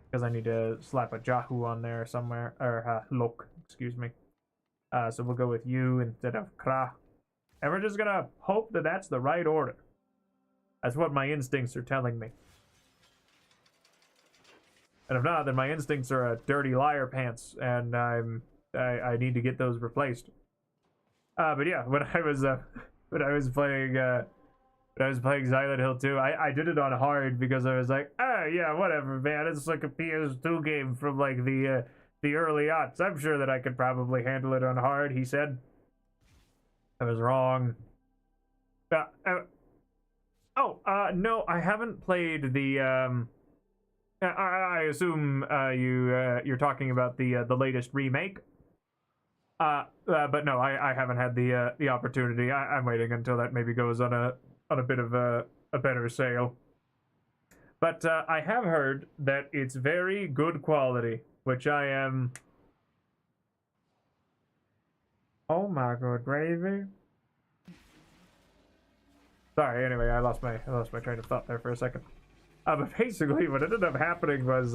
A: because I need to slap a Jahu on there somewhere, or Lok, excuse me. So we'll go with you instead of Kra, and we're just gonna hope that that's the right order. That's what my instincts are telling me. And if not, then my instincts are a dirty liar pants, and I need to get those replaced. But yeah, when I was playing Silent Hill 2, I did it on hard because I was like, yeah, whatever, man. It's like a PS2 game from like the early aughts. I'm sure that I could probably handle it on hard. He said. I was wrong. No, I haven't played the I assume you're talking about the latest remake. But no, I haven't had the opportunity. I'm waiting until that maybe goes on a bit of a better sale. But I have heard that it's very good quality, which I am. Oh my god, gravy. Sorry. Anyway, I lost my train of thought there for a second. But basically, what ended up happening was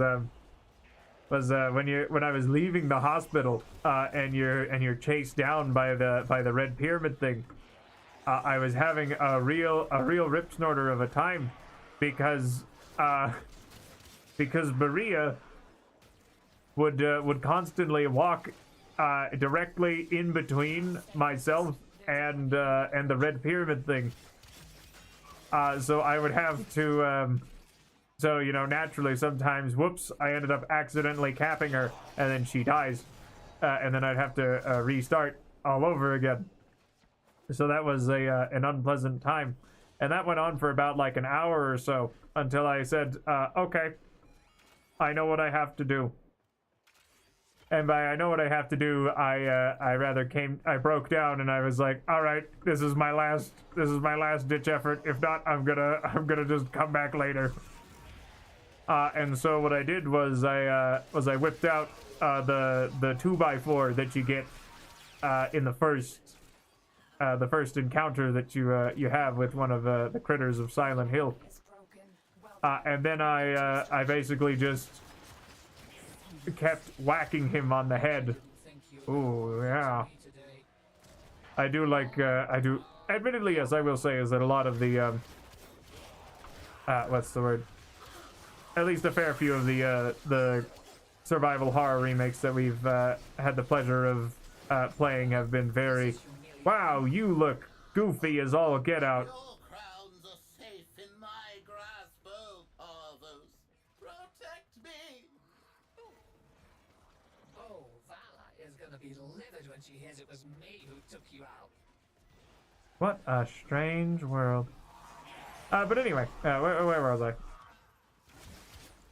A: when I was leaving the hospital, and you're chased down by the red pyramid thing. I was having a real rip snorter of a time, because Maria would constantly walk directly in between myself and the red pyramid thing. So I would have to. So, you know, naturally, sometimes, whoops, I ended up accidentally capping her, and then she dies. And then I'd have to restart all over again. So that was an unpleasant time. And that went on for about like an hour or so, until I said, okay, I know what I have to do. And by I know what I have to do, I broke down and I was like, all right, this is my last ditch effort. If not, I'm gonna just come back later. And so what I did was I whipped out the 2x4 that you get in the first encounter that you have with one of the critters of Silent Hill. And then I basically just kept whacking him on the head. Ooh, yeah. I do like, admittedly, yes, I will say, is that a lot of the, what's the word? At least a fair few of the survival horror remakes that we've had the pleasure of playing have been very, wow, you look goofy as all get out.
I: Your crowns are safe in my grasp, oh Parvos. Protect me!
F: Oh, Vala is gonna be livid when she hears it was me who took you out.
A: What a strange world. But anyway, where was I?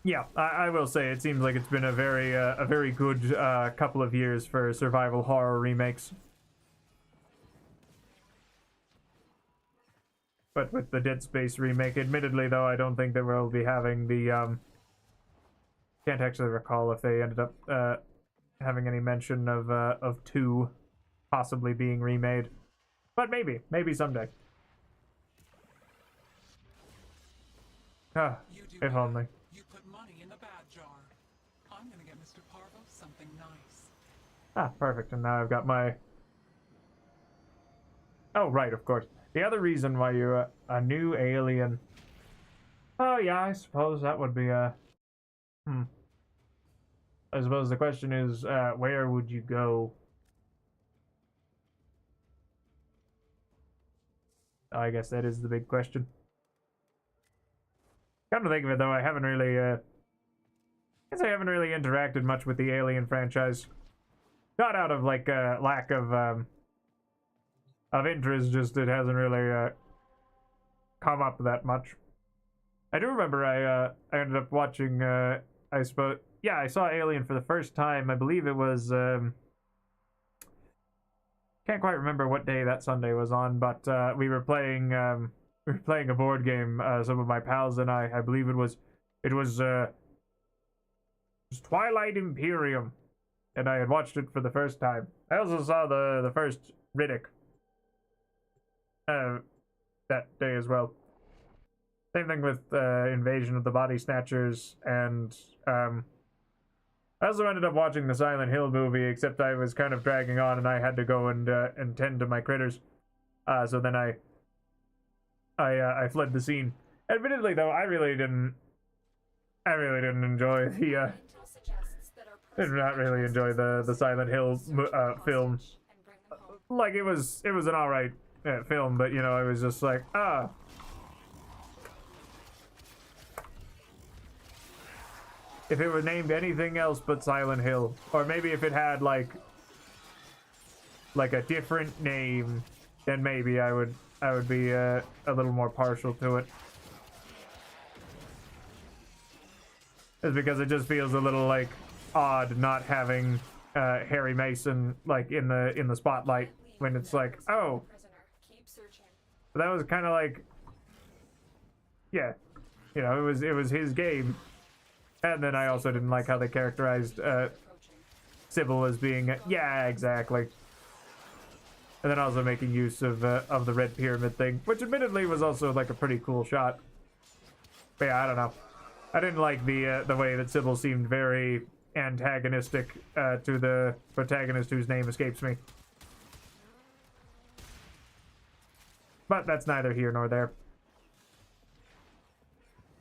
A: Yeah, I will say it seems like it's been a very good couple of years for survival horror remakes. But with the Dead Space remake, admittedly though, I don't think that we'll be having the can't actually recall if they ended up having any mention of 2 possibly being remade. But maybe someday. If only.
G: You put money in the bad jar. I'm gonna get Mr. Parvos something nice.
A: Perfect. And now I've got my... Oh, right, of course. The other reason why you're a new alien... Oh, yeah, I suppose that would be I suppose the question is, where would you go? I guess that is the big question. Come to think of it, though, I haven't really, guess I haven't really interacted much with the Alien franchise. Not out of, like, lack of interest, just it hasn't really, come up that much. I do remember I ended up watching, I suppose, yeah, I saw Alien for the first time. I believe it was, can't quite remember what day that Sunday was on, but, we were playing a board game, some of my pals and I believe it was Twilight Imperium, and I had watched it for the first time. I also saw the first Riddick that day as well. Same thing with Invasion of the Body Snatchers, and I also ended up watching the Silent Hill movie, except I was kind of dragging on and I had to go and tend to my critters. So then I fled the scene. Admittedly, though, I really didn't enjoy the did not really enjoy the Silent Hill film. Like it was an alright film, but you know, I was just like, if it were named anything else but Silent Hill, or maybe if it had like a different name, then maybe I would be a little more partial to it. It's because it just feels a little like odd not having Harry Mason like in the spotlight when it's like, oh, but that was kind of like, yeah, you know, it was his game. And then I also didn't like how they characterized Sybil as being, yeah, exactly. And then also making use of the red pyramid thing, which admittedly was also like a pretty cool shot. But yeah, I don't know. I didn't like the way that Sybil seemed very antagonistic to the protagonist whose name escapes me. But that's neither here nor there.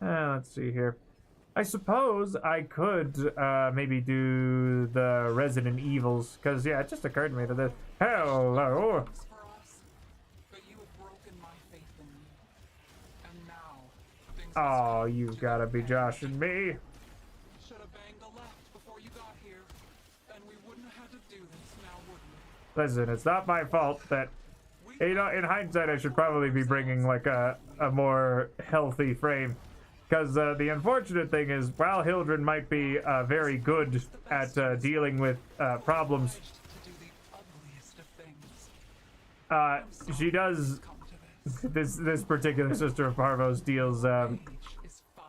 A: Let's see here. I suppose I could maybe do the Resident Evils, because yeah, it just occurred to me that this... Hello! Oh, you gotta be joshing me.
G: Should have banged a left before you got here, and we wouldn't have had to do this now, wouldn't we?
A: Listen, it's not my fault that, you know, in hindsight, I should probably be bringing like a more healthy frame. Because the unfortunate thing is, while Hildren might be very good at dealing with problems,
G: To do the ugliest of things.
A: she does.
G: Come to this.
A: This particular Sister of Parvos deals.
G: Rage is fire,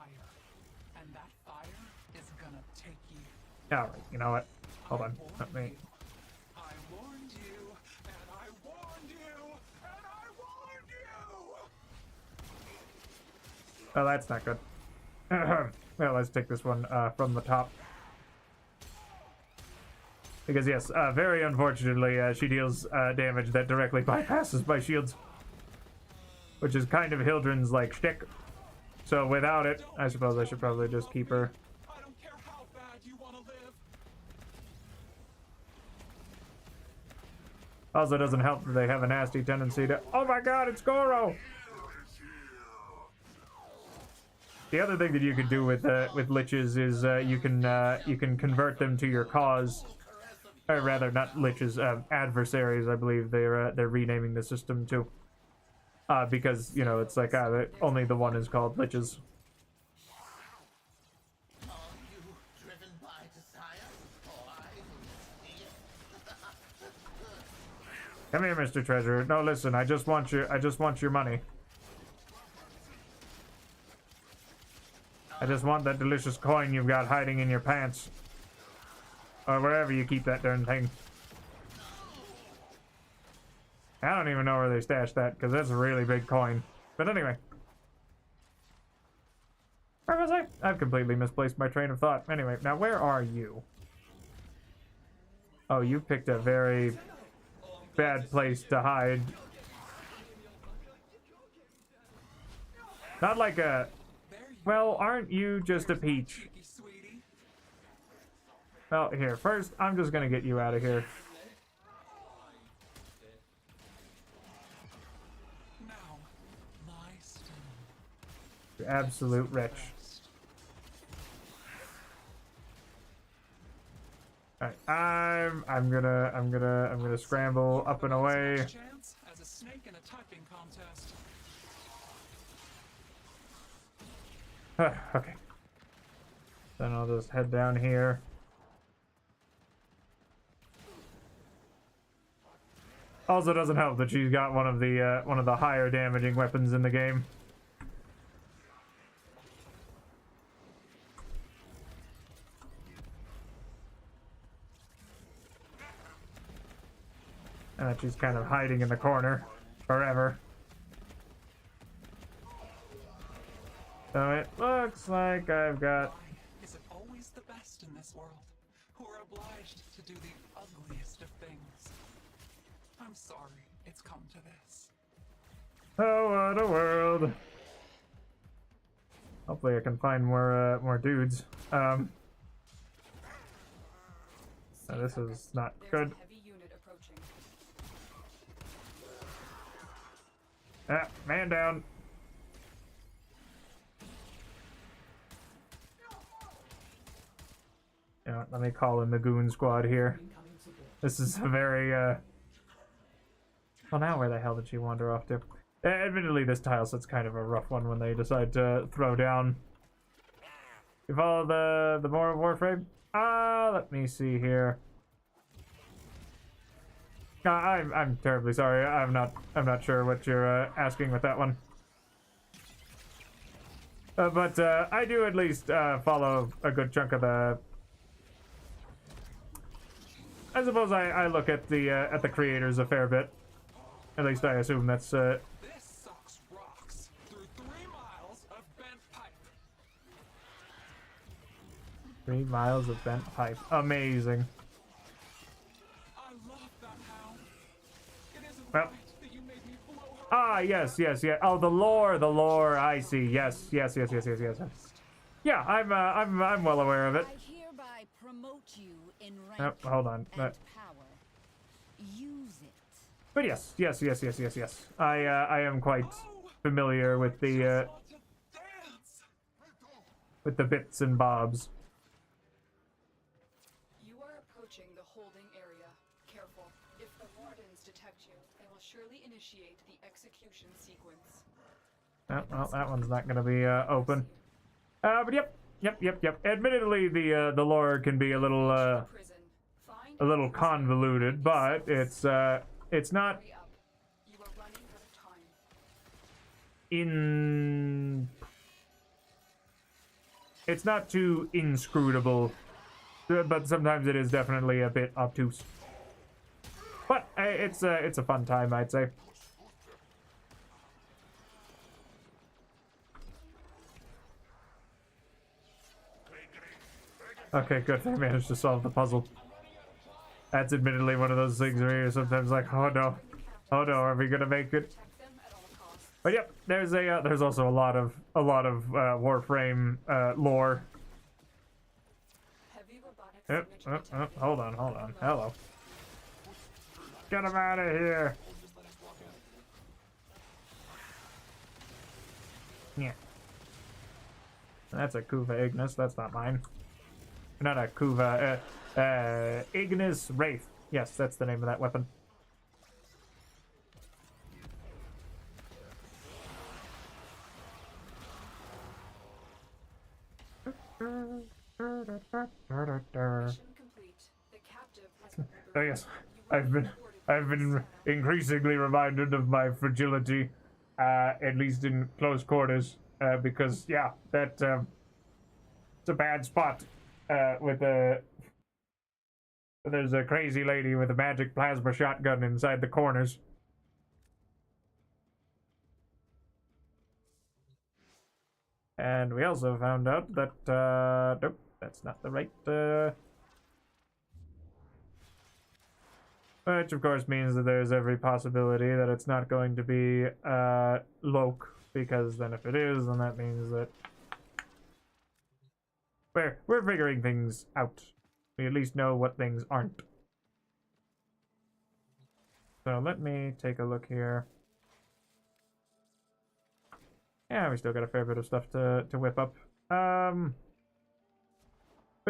G: and that fire is gonna take you.
A: All right, you know what? Hold on. Let me.
G: I warned you, and I warned you, and I warned you!
A: Oh, that's not good. Well, let's take this one from the top. Because yes, very unfortunately, she deals damage that directly bypasses my shields, which is kind of Hildren's like shtick. So without it, I suppose I should probably just keep her.
G: I don't care how bad you want to live.
A: Also, doesn't help that they have a nasty tendency to. Oh my God, it's Goro! The other thing that you can do with liches is you can convert them to your cause, or rather, not liches, adversaries. I believe they're renaming the system to, because you know it's like only the one is called liches.
I: Are you driven by desire? Or I see it?
A: Come here, Mr. Treasurer. No, listen. I just want your money. I just want that delicious coin you've got hiding in your pants. Or wherever you keep that darn thing. I don't even know where they stashed that, because that's a really big coin. But anyway. Where was I? I've completely misplaced my train of thought. Anyway, now where are you? Oh, you picked a very bad place to hide. Not like a... Well, aren't you just a peach?
G: Cheeky sweetie.
A: Well, here, first, I'm just gonna get you out of here.
G: Now, lie still.
A: You absolute wretch. Alright, I'm gonna scramble up and away.
G: Chance as a snake in a typing contest.
A: Okay. Then I'll just head down here. Also doesn't help that she's got one of the higher damaging weapons in the game. And that she's kind of hiding in the corner forever. So it looks like I've got...
G: Is it always the best in this world who are obliged to do the ugliest of things? I'm sorry it's come to this.
A: Oh, what a world. Hopefully I can find more dudes. So this is not good.
D: Heavy unit approaching.
A: Ah, man down. You know, let me call in the goon squad here. This is a very, Well, now where the hell did she wander off to? Admittedly, this tile set's kind of a rough one when they decide to throw down. You follow the more Warframe? Let me see here. I'm terribly sorry. I'm not sure what you're asking with that one. But I do at least follow a good chunk of the. I suppose I look at the creators a fair bit. At least I assume that's.
G: This sucks rocks through 3 miles of bent pipe.
A: 3 miles of bent pipe. Amazing.
G: I love that hound. It isn't
A: Well.
G: right that you made me blow her.
A: Ah, yes. Oh, the lore. I see. Yes. Yeah, I'm well aware of it.
H: I hereby promote you in rank
A: Oh, hold on.
H: and power. Use it.
A: But yes. I am quite familiar with the
G: Want to dance.
A: bits and bobs.
D: You are approaching the holding area. Careful. If the wardens detect you, they will surely initiate the execution sequence.
A: Oh, well, that one's not gonna be open. But yep. Admittedly, the lore can be a little
D: Prison. Find
A: a little
D: and
A: convoluted, but it's not
D: hurry up. You are running out of time.
A: it's not too inscrutable, but sometimes it is definitely a bit obtuse. But it's a fun time, I'd say. Okay, good. I managed to solve the puzzle. That's admittedly one of those things where you're sometimes like, oh no, are we gonna make it?
D: Protect them at all costs.
A: But yep, there's also a lot of Warframe lore.
D: Heavy robotics
A: Yep,
D: signature detected.
A: hold on. Hello. Get him out of here. Yeah. That's a Kuva Ignis. That's not mine. Not a Kuva. Ignis Wraith. Yes, that's the name of that weapon.
D: Mission complete. The captive has been
A: Oh
D: liberated.
A: yes,
D: You will
A: I've
D: be
A: been
D: rewarded for this
A: increasingly reminded of my fragility, at least in close quarters, because yeah, it's a bad spot, there's a crazy lady with a magic plasma shotgun inside the corners. And we also found out that, nope, that's not the right, which of course means that there's every possibility that it's not going to be, Loke, because then if it is, then that means that we're figuring things out. We at least know what things aren't. So let me take a look here. Yeah, we still got a fair bit of stuff to whip up. But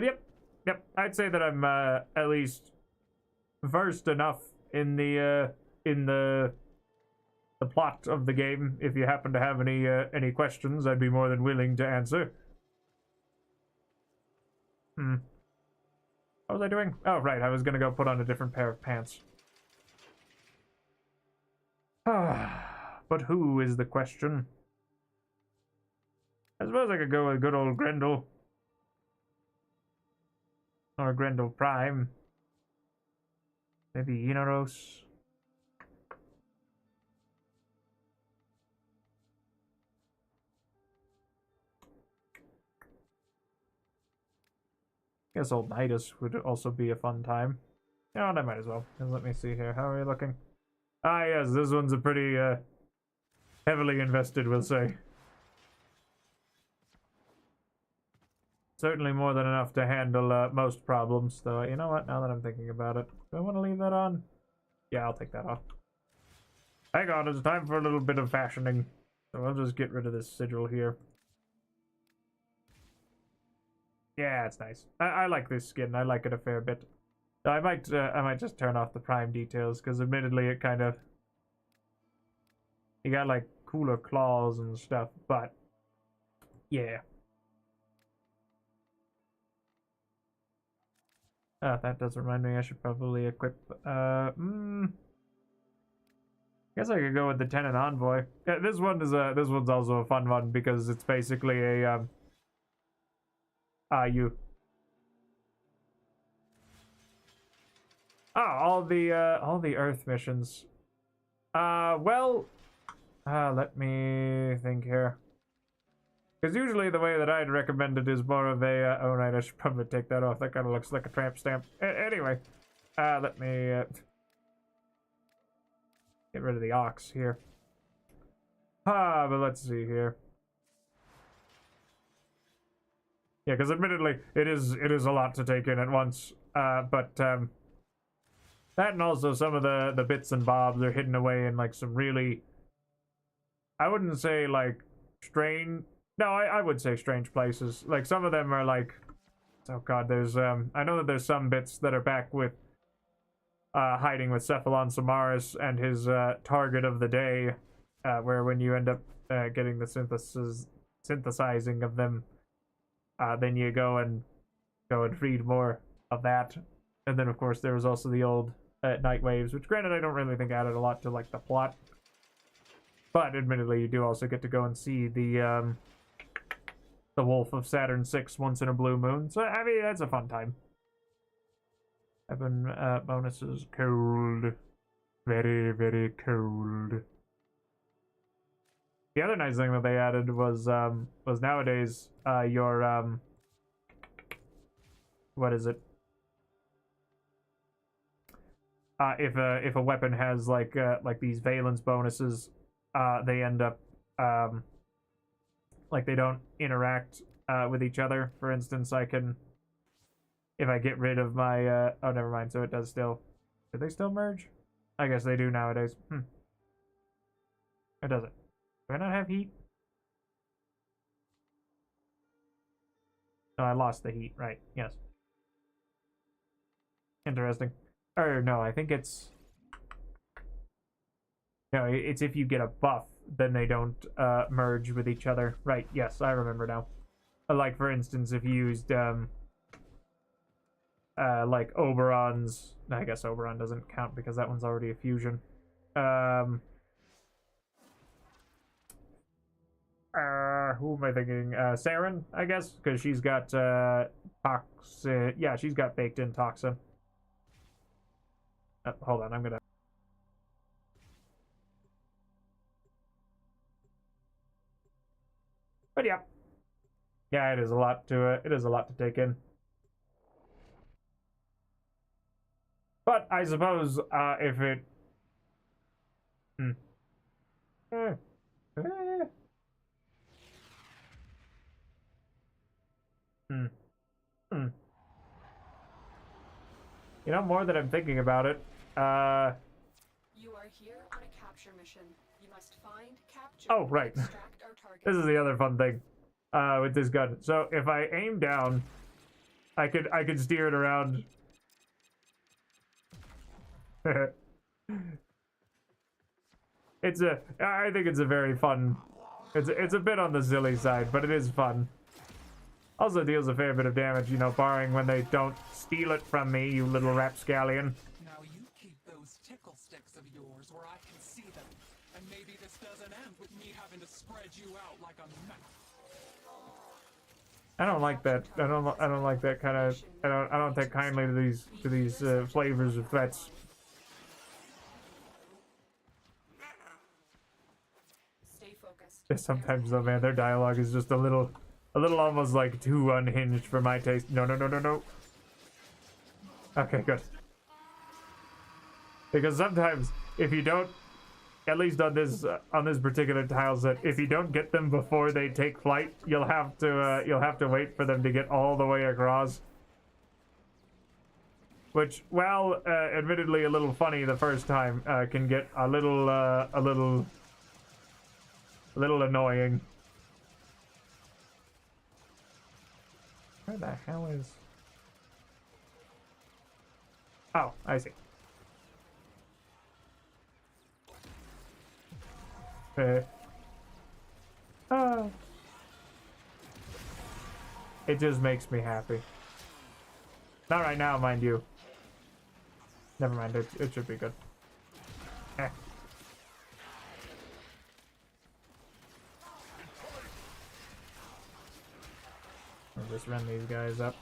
A: yep, I'd say that I'm at least versed enough in the plot of the game. If you happen to have any questions, I'd be more than willing to answer. What was I doing? Oh, right, I was gonna go put on a different pair of pants. But who is the question? I suppose I could go with good old Grendel. Or Grendel Prime. Maybe Inaros. Guess old Nidus would also be a fun time. Oh, I might as well. Let me see here. How are we looking? Ah, yes, this one's a pretty heavily invested, we'll say. Certainly more than enough to handle most problems, though. You know what? Now that I'm thinking about it, do I want to leave that on? Yeah, I'll take that off. Hang on, it's time for a little bit of fashioning. So I'll just get rid of this sigil here. Yeah, it's nice. I like this skin. I like it a fair bit. I might just turn off the prime details, because admittedly it kind of... You got like cooler claws and stuff, but... Yeah. Oh, that does remind me I should probably equip, guess I could go with the Tenant Envoy. Yeah, this one's also a fun one because it's basically a, you. Oh, all the Earth missions. Well, let me think here. Because usually the way that I'd recommend it is more of a, oh right, I should probably take that off. That kind of looks like a tramp stamp. Anyway, let me, get rid of the ox here. But let's see here. Yeah, because admittedly, it is a lot to take in at once. But that and also some of the bits and bobs are hidden away in like some really, I wouldn't say like strange. No, I would say strange places. Like, some of them are like... Oh god, there's, I know that there's some bits that are back with, hiding with Cephalon Samaris and his, target of the day, where when you end up, getting the synthesizing of them, then you go and read more of that. And then of course there was also the old Night Waves, which granted I don't really think added a lot to like the plot, but admittedly you do also get to go and see the Wolf of Saturn 6 once in a blue moon. So I mean that's a fun time. Weapon bonuses cold, very very cold. The other nice thing that they added was nowadays your what is it? If a weapon has like these valence bonuses, they end up like they don't interact with each other. For instance, I can, if I get rid of my oh never mind. So it does still. Do they still merge? I guess they do nowadays. Or does it? Do I not have heat? No, I lost the heat. Right. Yes. Interesting. Or no, I think it's... No, it's if you get a buff, then they don't merge with each other. Right, yes, I remember now. Like, for instance, if you used, like, Oberon's... I guess Oberon doesn't count because that one's already a fusion. Who am I thinking? Saren, I guess? Because she's got, toxin... Yeah, she's got baked-in toxin. Hold on, I'm gonna... But yeah. Yeah, it is a lot to take in. But I suppose, if it... You know, more that I'm thinking about it,
D: You are here on a capture mission. You must find, capture,
A: oh, right.
D: extract our target.
A: This is the other fun thing with this gun. So if I aim down, I could steer it around. I think it's a very fun. It's a bit on the silly side, but it is fun. Also deals a fair bit of damage, you know, barring when they don't steal it from me, you little rapscallion.
G: Now you keep those tickle sticks of yours where I can see them, and maybe this doesn't end with me having to spread you out like a map.
A: I don't like that. I don't like that kind of. I don't take kindly to these flavors of threats.
D: Stay focused.
A: Sometimes though, man, their dialogue is just a little almost like too unhinged for my taste. No. Okay, good. Because sometimes if you don't, at least on this particular tile set, if you don't get them before they take flight, you'll have to wait for them to get all the way across. Which, while admittedly a little funny the first time, can get a little annoying. Where the hell is... Oh, I see. Oh. It just makes me happy. Not right now, mind you. Never mind, it should be good. Eh. I'll just run these guys up.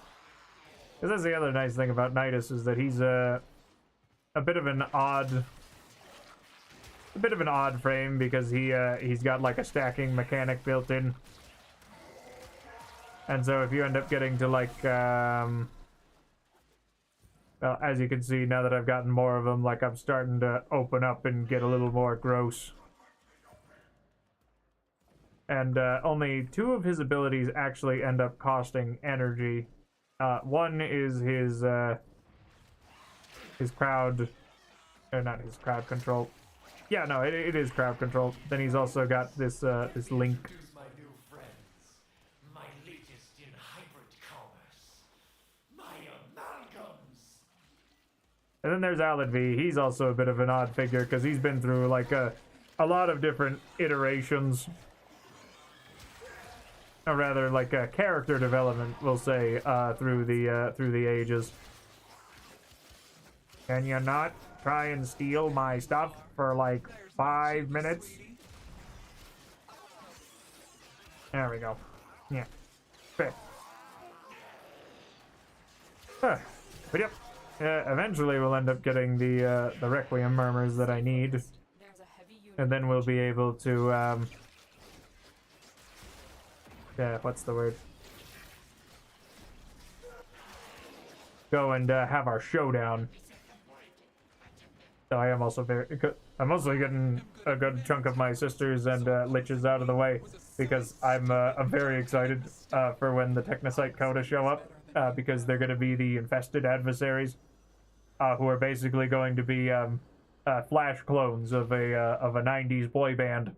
A: Because that's the other nice thing about Nidus, is that he's a bit of an odd frame, because he's got like a stacking mechanic built in. And so if you end up getting to like well, as you can see, now that I've gotten more of them, like I'm starting to open up and get a little more gross. And only 2 of his abilities actually end up costing energy. One is his crowd, or not his crowd control. Yeah, no, it is crowd control. Then he's also got this this link.
J: My new friends, my latest in hybrid commerce, my amalgams.
A: And then there's Alan V. He's also a bit of an odd figure because he's been through like a lot of different iterations or rather like character development, we'll say, through the ages. Can you not try and steal my stuff for like 5 minutes? There we go. Yeah. Fair. But yep. Eventually we'll end up getting the Requiem Murmurs that I need. And then we'll be able to, yeah, what's the word? Go and have our showdown. So I am also I'm also getting a good chunk of my sisters and liches out of the way because I'm very excited for when the Technocyte Coda show up because they're going to be the infested adversaries who are basically going to be flash clones of a 90s boy band,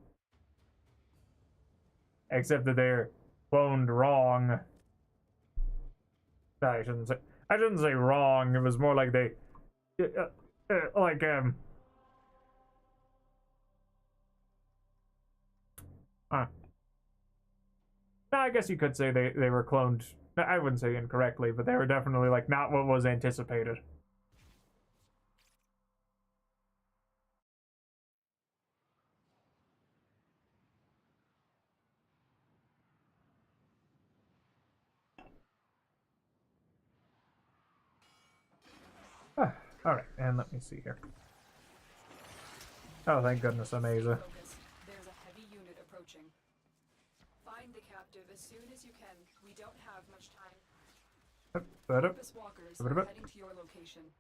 A: except that they're cloned wrong. I shouldn't say wrong. It was more like they like no, I guess you could say they were cloned. I wouldn't say incorrectly, but they were definitely like not what was anticipated. Alright, and let me see here. Oh, thank goodness I'm Aza.
D: There's a heavy unit approaching. Find the captive as soon as you can. We don't have much time. Purpose walkers are heading to your location.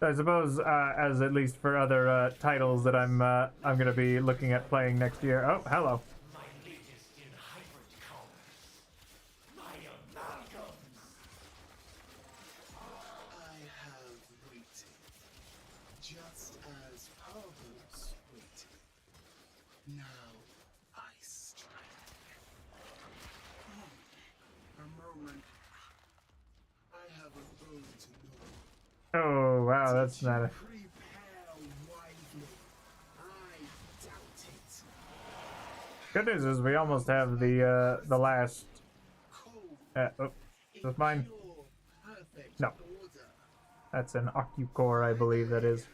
D: I suppose, as at least for other titles that I'm gonna be looking at playing next year. Oh, hello.
J: My latest in hybrid commerce. My amalgams.
K: I have waited, just as Parvos waited. Now I strike. A moment. I have a bow to know.
A: Oh wow, that's not a. Good news is we almost have the last. Oh, is this mine? No, that's an Occucore, I believe that is.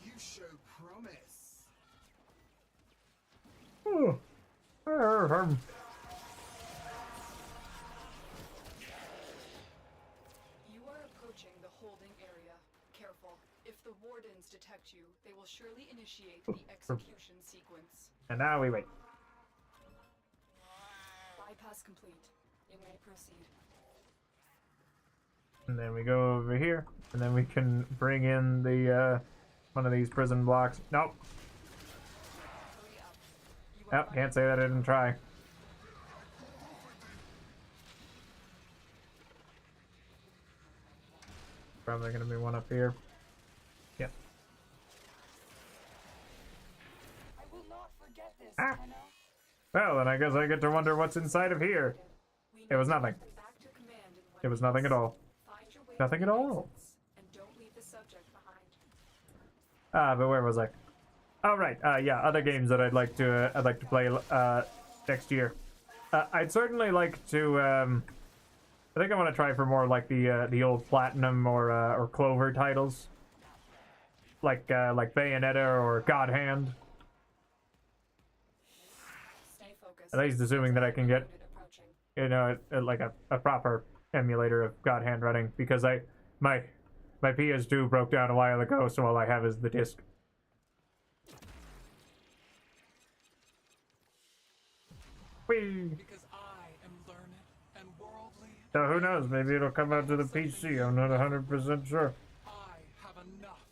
K: You show promise.
A: Oh.
D: If the wardens detect you, they will surely initiate the execution sequence.
A: And now we wait.
D: Bypass complete. You may proceed.
A: And then we go over here, and then we can bring in the one of these prison blocks. Nope. Nope, can't say that I didn't try. Probably gonna be one up here. Yep.
D: I will not forget this,
A: ah. Well, then I guess I get to wonder what's inside of here. It was nothing. It was nothing at all. Nothing at all. But where was I? Oh right, yeah, other games that I'd like to play next year. I'd certainly like to. I think I want to try for more like the old Platinum or Clover titles, like Bayonetta or God Hand. At least assuming that I can get, you know, like a proper emulator of God Hand running, because my PS2 broke down a while ago, so all I have is the disc. Whee! So who knows, maybe it'll come out to the PC, I'm not 100% sure.
G: I have enough.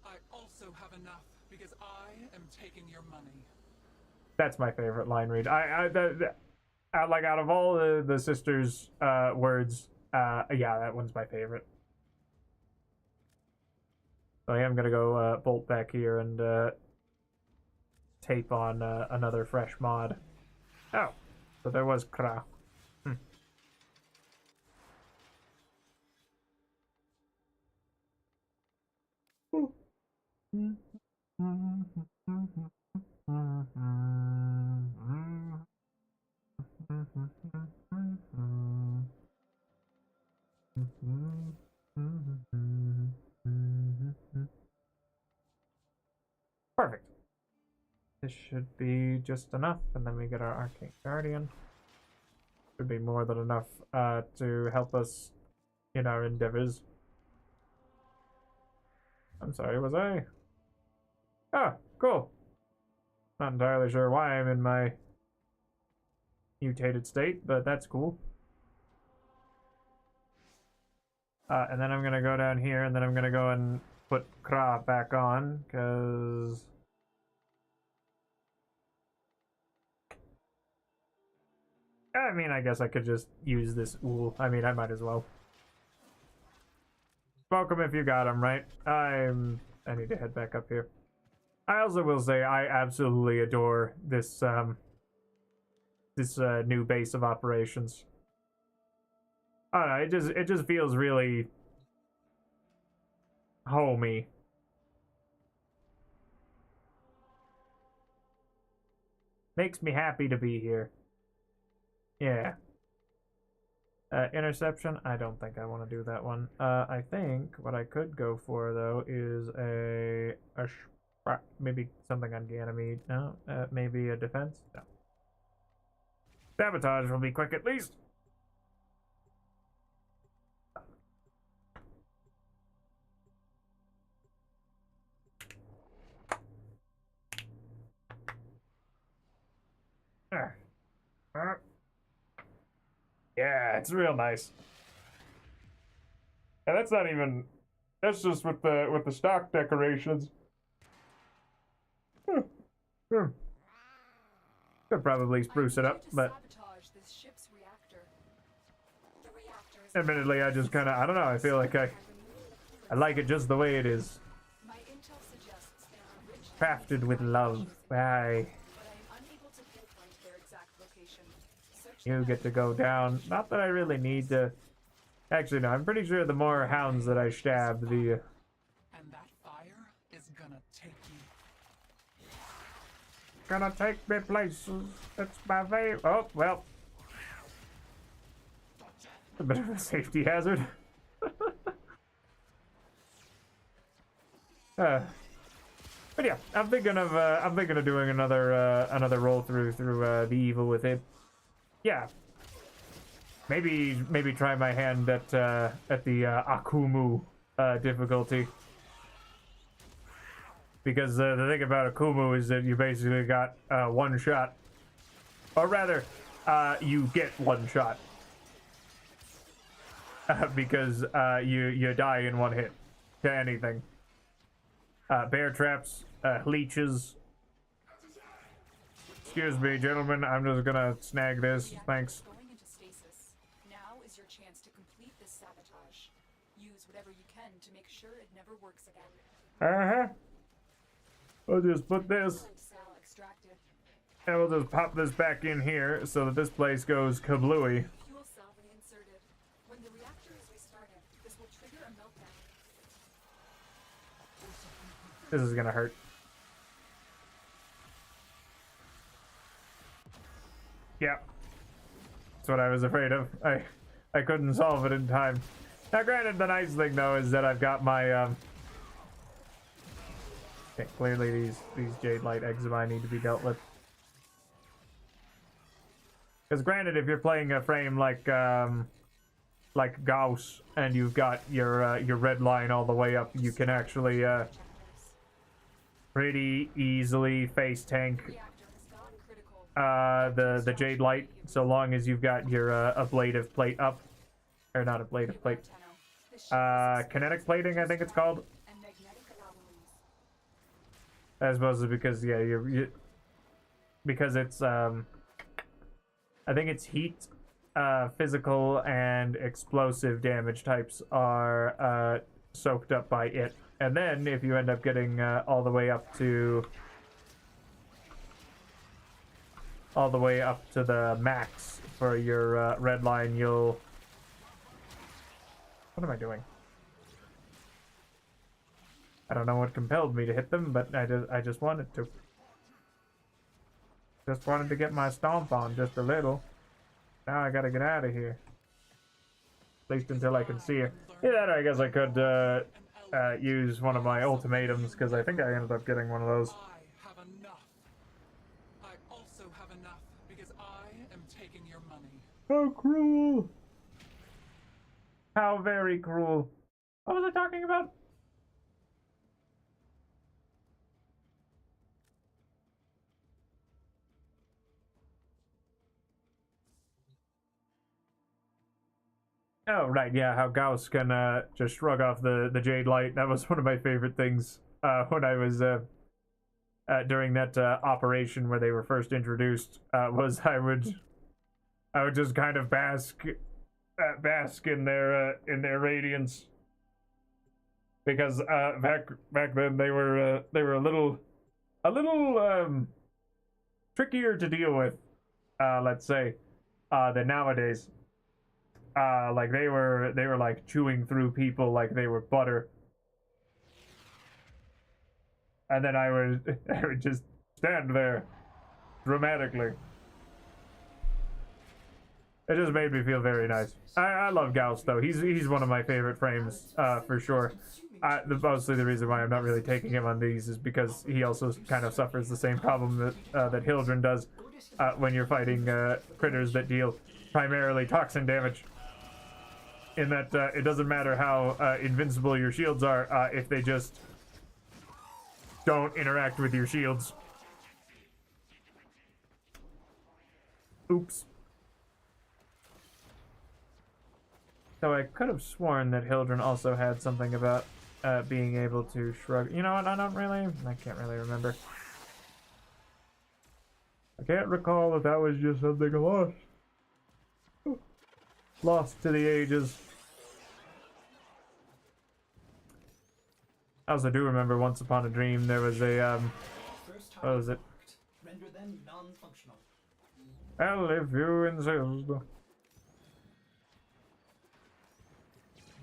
G: I also have enough because I am taking your money.
A: That's my favorite line read. Like out of all the sisters' words, yeah, that one's my favorite. So I am gonna go bolt back here and tape on another fresh mod. Oh, so there was Kra. Perfect. This should be just enough, and then we get our Arcane Guardian. Should be more than enough to help us in our endeavors. I'm sorry, was I? Ah, cool. Not entirely sure why I'm in my mutated state, but that's cool. And then I'm gonna go down here, and then I'm gonna go and put Kra back on, because... I mean, I guess I could just use this wool. I mean, I might as well. Welcome if you got him, right? I need to head back up here. I also will say I absolutely adore this new base of operations. I don't know, it just feels really homey. Makes me happy to be here. Yeah. Interception, I don't think I want to do that one. I think what I could go for, though, is maybe something on Ganymede. No? Maybe a defense? No. Sabotage will be quick at least. Yeah, it's real nice. And that's not even... That's just with the stock decorations. Could probably spruce it up, but... Admittedly, I just kind of... I don't know, I feel like I like it just the way it is. Crafted with love. Bye. You get to go down. Not that I really need to... Actually, no, I'm pretty sure the more hounds that I stab, the...
G: And that fire is gonna take you.
A: Gonna take me places. It's my favorite. Oh, well. A bit of a safety hazard. But yeah, I'm thinking of doing another roll through the evil with it. Yeah, maybe try my hand at the Akumu difficulty, because the thing about Akumu is that you basically got one shot, or rather, you get one shot, because you die in one hit to anything. Bear traps, leeches. Excuse me, gentlemen. I'm just gonna snag this. Thanks.
D: Going into stasis. Now is your chance to complete this sabotage. Use whatever you can to make sure it never works again.
A: We'll just put this, and we'll just pop this back in here so that this place goes kablooey.
D: Fuel cell reinserted. When the reactor is restarted, this will trigger a meltdown.
A: This is gonna hurt. Yeah, that's what I was afraid of. I couldn't solve it in time. Now, granted, the nice thing though is that I've got my okay, clearly these jade light eczema need to be dealt with. Because granted, if you're playing a frame like Gauss and you've got your red line all the way up, you can actually pretty easily face tank the jade light, so long as you've got your ablative plate up, or not ablative plate, kinetic plating, I think it's called. I suppose it's because because it's I think it's heat, physical, and explosive damage types are soaked up by it, and then if you end up getting all the way up to the max for your red line, you'll... What am I doing? I don't know what compelled me to hit them, but I just wanted to. Just wanted to get my stomp on just a little. Now I gotta get out of here. At least until I can see her. Yeah, I guess I could use one of my ultimatums, because I think I ended up getting one of those.
G: I have enough. I also have enough because I am taking your money.
A: How cruel! How very cruel. What was I talking about? Oh, right, yeah, how Gauss can just shrug off the Jade Light. That was one of my favorite things when I was during that operation where they were first introduced, was I would just kind of bask in their radiance. Because back then they were a little trickier to deal with, let's say, than nowadays. Like they were like chewing through people like they were butter. And then I would just stand there dramatically. It just made me feel very nice. I love Gauss though. He's one of my favorite frames, for sure. Mostly the reason why I'm not really taking him on these is because he also kind of suffers the same problem that Hildren does when you're fighting critters that deal primarily toxin damage. In that it doesn't matter how invincible your shields are if they just don't interact with your shields. Oops. So I could have sworn that Hildren also had something about being able to shrug. You know what? I can't really remember. I can't recall if that was just something lost. Lost to the ages. I also do remember Once Upon a Dream there was a what was it?
B: Render them non-functional.
A: Well, if you insist.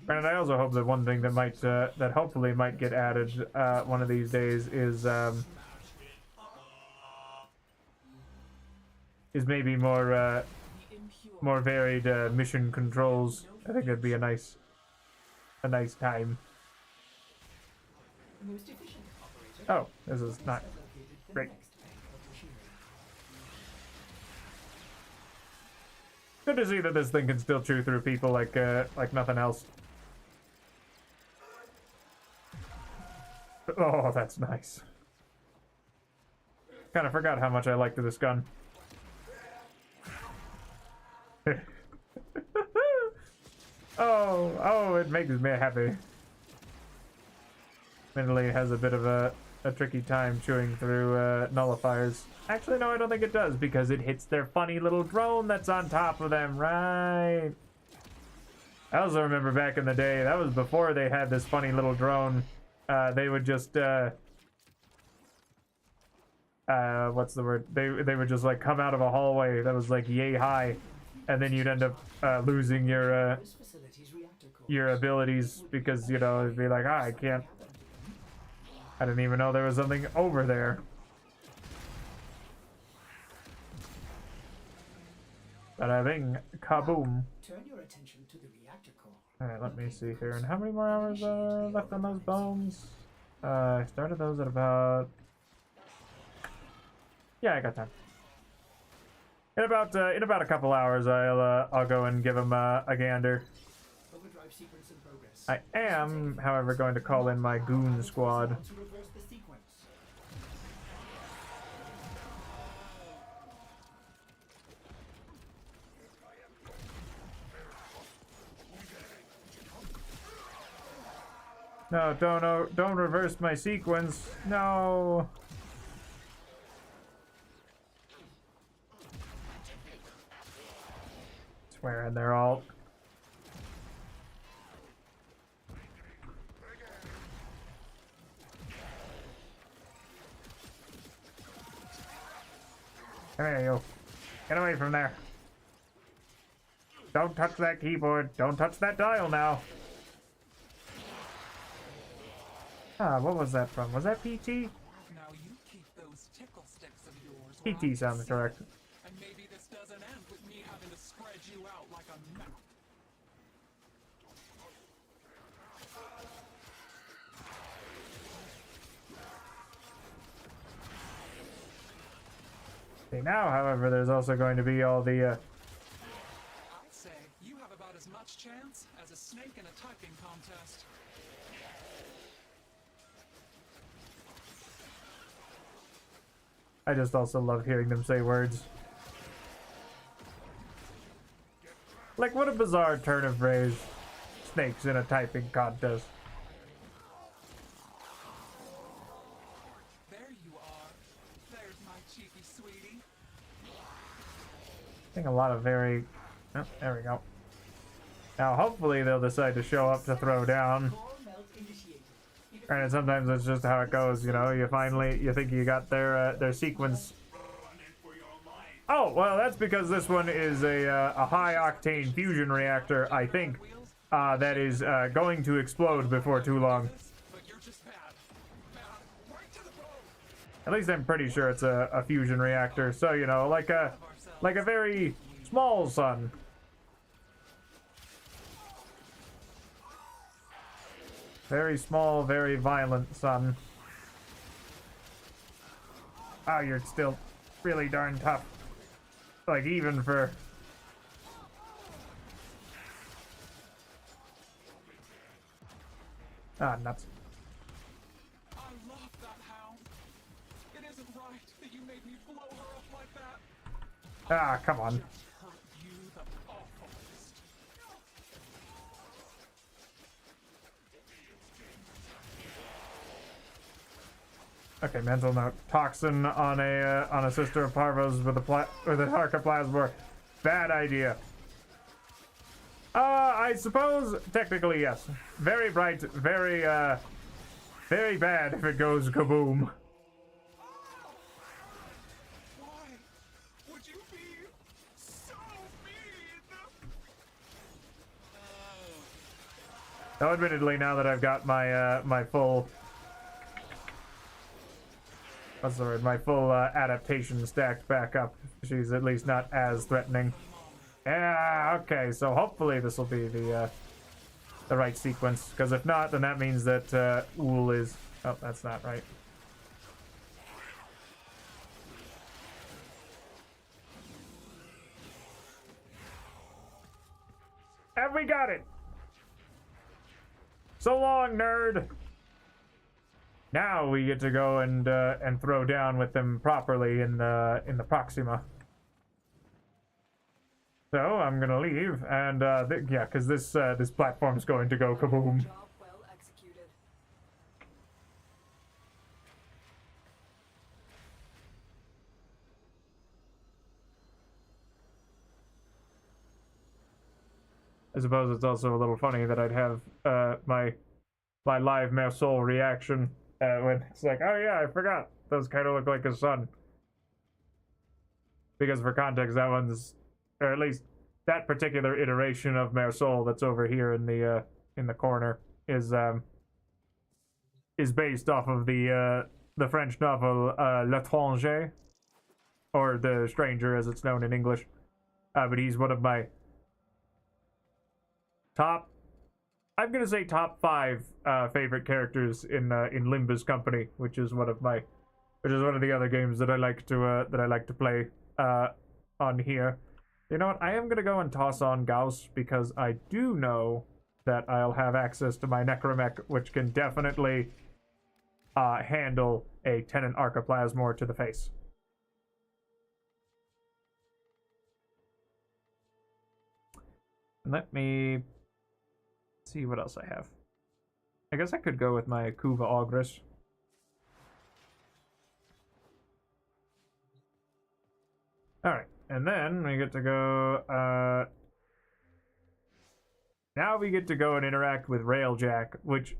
A: And I also hope that one thing that might that hopefully might get added one of these days is maybe more varied mission controls. I think that'd be a nice time. Oh, this is not great. Good to see that this thing can still chew through people like nothing else. Oh, that's nice. Kind of forgot how much I liked this gun. oh, it makes me happy. Admittedly, it has a bit of a tricky time chewing through nullifiers. Actually, no, I don't think it does, because it hits their funny little drone that's on top of them, right? I also remember back in the day, that was before they had this funny little drone. They would just, what's the word? They would just, like, come out of a hallway that was, like, yay high, and then you'd end up losing your abilities, because, you know, it'd be like, I can't. I didn't even know there was something over there. Bada bing, kaboom.
B: Turn your attention to the reactor core.
A: Alright, let me see here. And how many more hours are left on those bones? I started those at about... Yeah, I got time. In about a couple hours, I'll go and give them a gander.
B: Overdrive sequence in progress.
A: I am, however, going to call in my goon squad.
B: To reverse the sequence.
A: No, don't reverse my sequence. No. Swearing they're all. Come here, you. Get away from there. Don't touch that keyboard. Don't touch that dial now. Ah, what was that from? Was that PT?
G: Now you keep those tickle sticks of yours where I
A: PT
G: can
A: sounds
G: see
A: correct.
G: them. And maybe this doesn't end with me having to spread you out like a map.
A: Okay, now, however, there's also going to be all the,
G: I'd say you have about as much chance as a snake in a typing contest.
A: I just also love hearing them say words. Like, what a bizarre turn of phrase. Snakes in a typing contest.
G: There you are. There's my cheeky sweetie.
A: I think a lot of very... Oh, there we go. Now, hopefully they'll decide to show up to throw down. And sometimes that's just how it goes, you know. You think you got their sequence. Oh, well, that's because this one is a high-octane fusion reactor, I think, that is going to explode before too long. At least I'm pretty sure it's a fusion reactor. So, you know, like a very small sun. Very small, very violent sun. Oh, you're still really darn tough. Like, even for... Ah, nuts.
G: I love that hound. It isn't right that you made me blow her up like that.
A: Ah, come on.
G: Hurt you the awfulest.
A: Okay, mental note. Toxin on a Sister of Parvos with a Archiplasmor. Bad idea. I suppose technically yes. Very bright, very bad if it goes kaboom.
G: Why would you be so mean?
A: Now, admittedly, now that I've got my my full what's the word? My full adaptation stacked back up, she's at least not as threatening. Yeah, okay, so hopefully this will be the right sequence, because if not, then that means that Ool is... Oh, that's not right. And we got it! So long, nerd! Now we get to go and throw down with them properly in the Proxima. So I'm gonna leave, and yeah, because this platform's going to go kaboom.
D: Job well executed.
A: I suppose it's also a little funny that I'd have my live Mersol reaction when it's like, oh yeah, I forgot. Those kind of look like a sun. Because for context, that one's, or at least that particular iteration of Mersol that's over here in the corner is based off of the French novel L'Étranger, or The Stranger as it's known in English. But he's one of my top, I'm gonna say top 5 favorite characters in Limba's Company, which is one of the other games that I like to play on here. You know what? I am gonna go and toss on Gauss because I do know that I'll have access to my Necromech, which can definitely handle a Tenant Archiplasmor to the face. Let me see what else I have. I guess I could go with my Kuva Augris. Alright, and then we get to go, now we get to go and interact with Railjack, which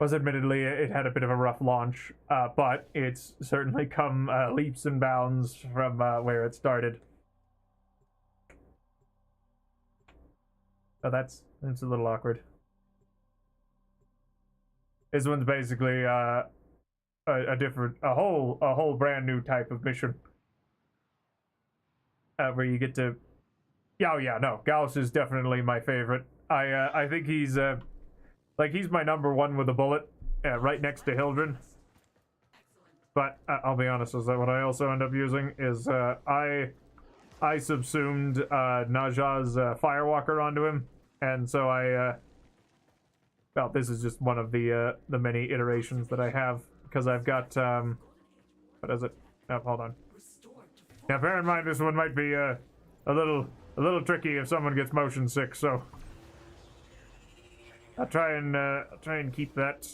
A: was admittedly, it had a bit of a rough launch, but it's certainly come leaps and bounds from where it started. Oh, that's a little awkward. This one's basically a whole brand new type of mission. Where you get to, no, Gauss is definitely my favorite. I think he's he's my number one with a bullet, right next to Hildren. But I'll be honest, is that what I also end up using is I subsumed Naja's Firewalker onto him, and so well, this is just one of the many iterations that I have, because I've got what is it? Oh, hold on. Yeah, bear in mind this one might be a little tricky if someone gets motion sick, so I'll try and keep that.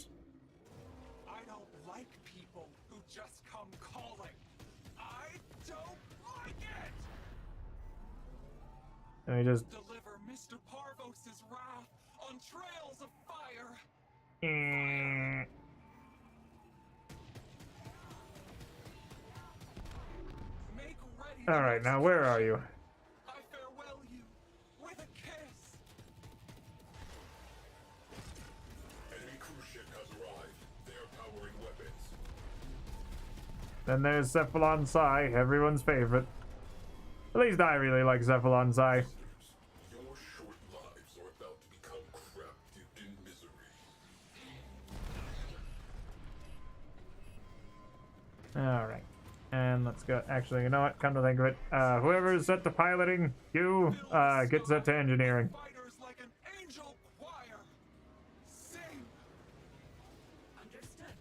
G: I don't like people who just come calling. I don't like it.
A: Let me just
G: deliver Mr. Parvos' wrath on trails of fire.
A: All right, now where are you?
G: I farewell you with a kiss.
K: Enemy cruise ship has arrived. They're powering weapons.
A: Then there's Cephalon Psi, everyone's favorite. At least I really like Cephalon Psi.
K: Your short lives are about to become crap dipped in misery.
A: All right. And let's go. Actually, you know what? Come to think of it, whoever's set to piloting, you get set to engineering.
G: Fighters like an angel choir. Sing.
F: Understood.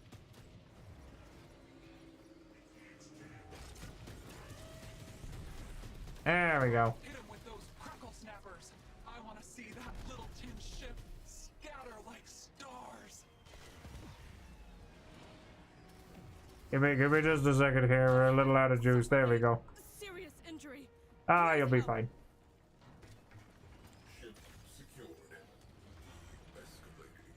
A: There we go.
G: Hit him with those crackle snappers. I want to see that little tin ship scatter like stars.
A: Give me just a second here. We're a little out of juice. There we go.
H: Serious injury.
A: Ah, you'll be fine.
K: Ship secured. Escalating.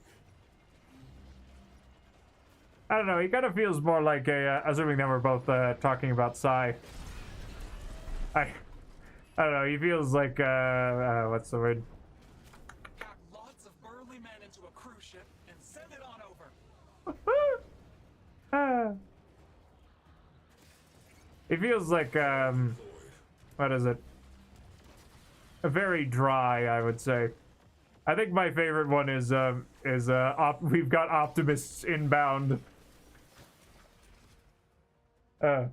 A: I don't know. He kind of feels more like a. Assuming that we're both talking about Psi. I don't know. He feels like what's the word?
G: Pack lots of burly men into a cruise ship and send it on over.
A: He feels like what is it? A very dry, I would say. I think my favorite one is we've got Optimists inbound.
H: This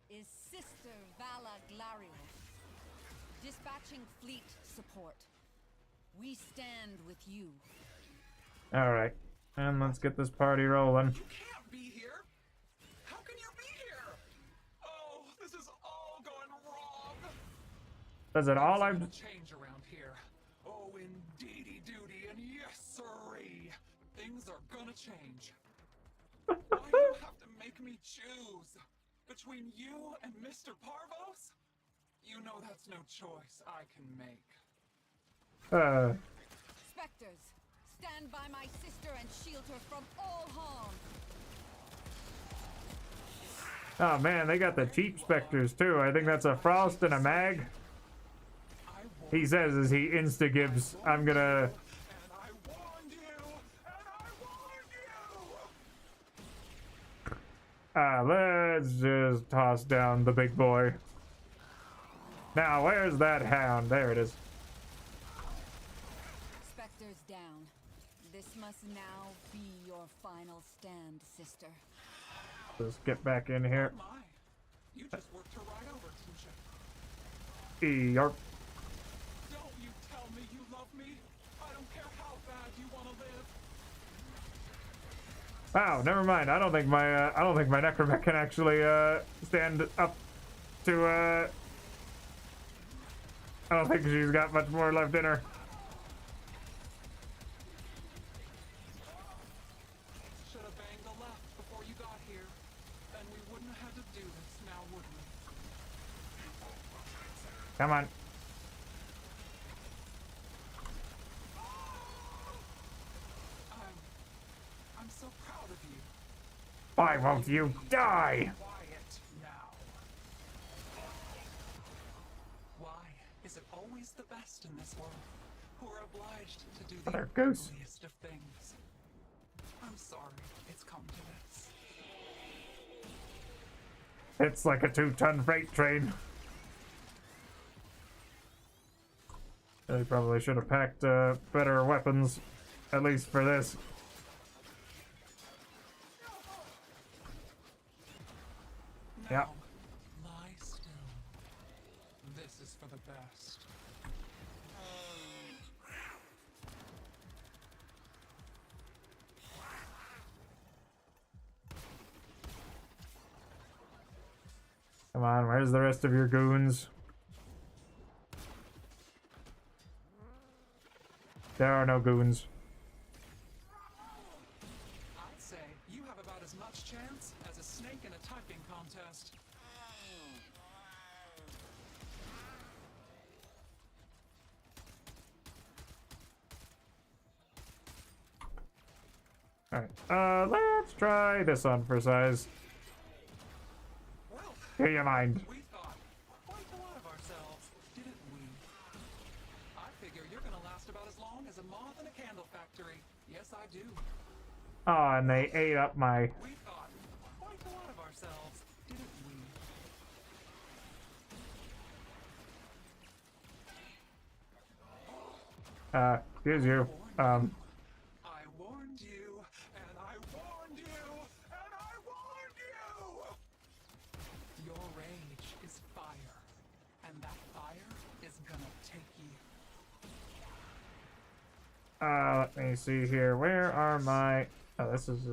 H: is Sister Vala Glarios, dispatching fleet support. We stand with you.
A: All right, and let's get this party rolling.
G: You can't be here. How can you be here? Oh, this is all going wrong.
A: Does it all?
G: Things are gonna change around here. Oh, indeedy doody, and yes sirree. Things are gonna change. Why do you have to make me choose between you and Mr. Parvos? You know that's no choice I can make.
H: Spectres, stand by my sister and shield her from all harm.
A: Oh man, they got the cheap Spectres too. I think that's a Frost and a Mag. He says as he insta-gives, I'm gonna... let's just toss down the big boy. Now, where's that hound? There it is.
H: Spectres down. This must now be your final stand, sister.
A: Let's get back in here.
G: My, you just worked her right over, Tisha.
A: Yarp.
G: Don't you tell me you love me. I don't care how bad you want to live.
A: Wow, never mind. I don't think my Necromech can actually stand up to I don't think she's got much more left in her.
G: Should have banged a left before you got here. Then we wouldn't have had to do this now, would we?
A: Come on.
G: I'm so proud of you.
A: Why won't you die?
G: Quiet now. Why is it always the best in this world? who are obliged to do
A: What
G: the
A: a goose.
G: ugliest of things. I'm sorry it's come to this.
A: It's like a 2-ton freight train. They probably should have packed better weapons, at least for this.
G: Now,
A: Yeah.
G: lie still. This is for the best.
A: Come on, where's the rest of your goons? There are no goons.
G: I'd say you have about as much chance as a snake in a typing contest.
A: Alright, let's try this on for size.
G: Well,
A: Do you mind?
G: we thought quite a lot of ourselves, didn't we? I figure you're gonna last about as long as a moth in a candle factory. Yes, I do.
A: Oh, and they ate up my...
G: We thought quite a lot of ourselves, didn't we?
A: Excuse you.
G: I warned you, and I warned you, and I warned you! Your rage is fire, and that fire is gonna take you.
A: Let me see here. Where are my... Oh, this is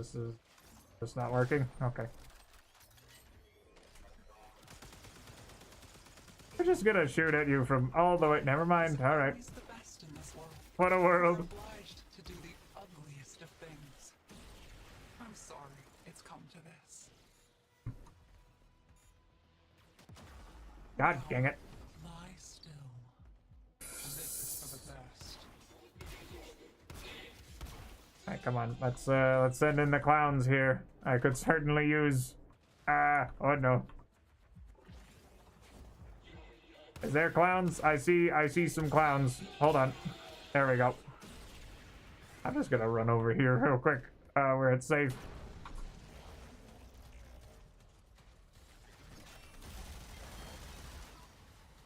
A: just not working? Okay. We're just gonna shoot at you from all the way... Never mind. Alright.
G: Always the best in this world.
A: What a
G: We're
A: world.
G: obliged to do the ugliest of things. I'm sorry it's come to this.
A: God dang it.
G: Lie still. This is for the best.
A: Alright, come on. Let's send in the clowns here. I could certainly use... oh no. Is there clowns? I see some clowns. Hold on. There we go. I'm just gonna run over here real quick, where it's safe.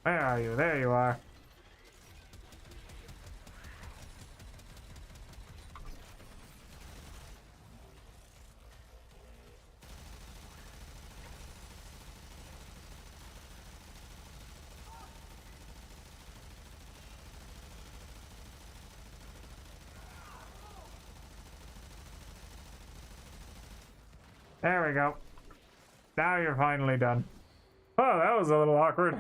A: Where are you? There you are. There we go. Now you're finally done. Oh, that was a little awkward.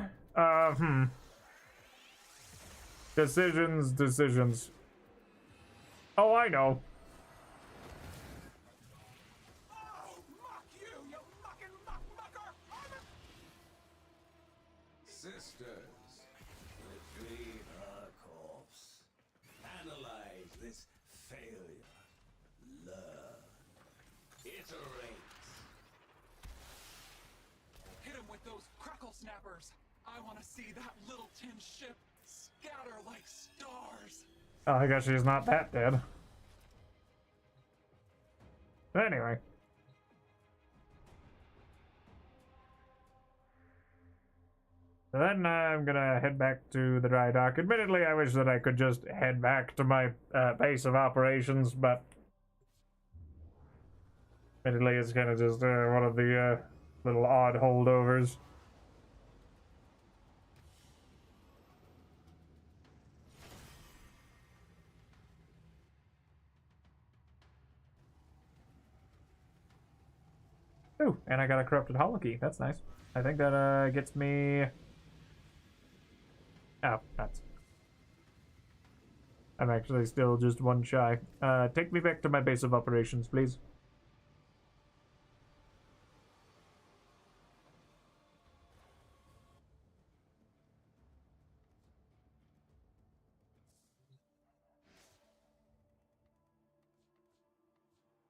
A: Decisions. Oh, I know.
G: Muck you mucking mucker!
J: Sisters, retrieve her corpse. Analyze this failure. Learn. Iterate.
G: Hit him with those crackle snappers. I want to see that little tin ship scatter like stars.
A: Oh, I guess she's not that dead. But anyway. So then I'm gonna head back to the dry dock. Admittedly, I wish that I could just head back to my base of operations, but admittedly it's kind of just one of the little odd holdovers. Ooh, and I got a corrupted hollow key. That's nice. I think that gets me... Oh, nuts. I'm actually still just one shy. Take me back to my base of operations, please.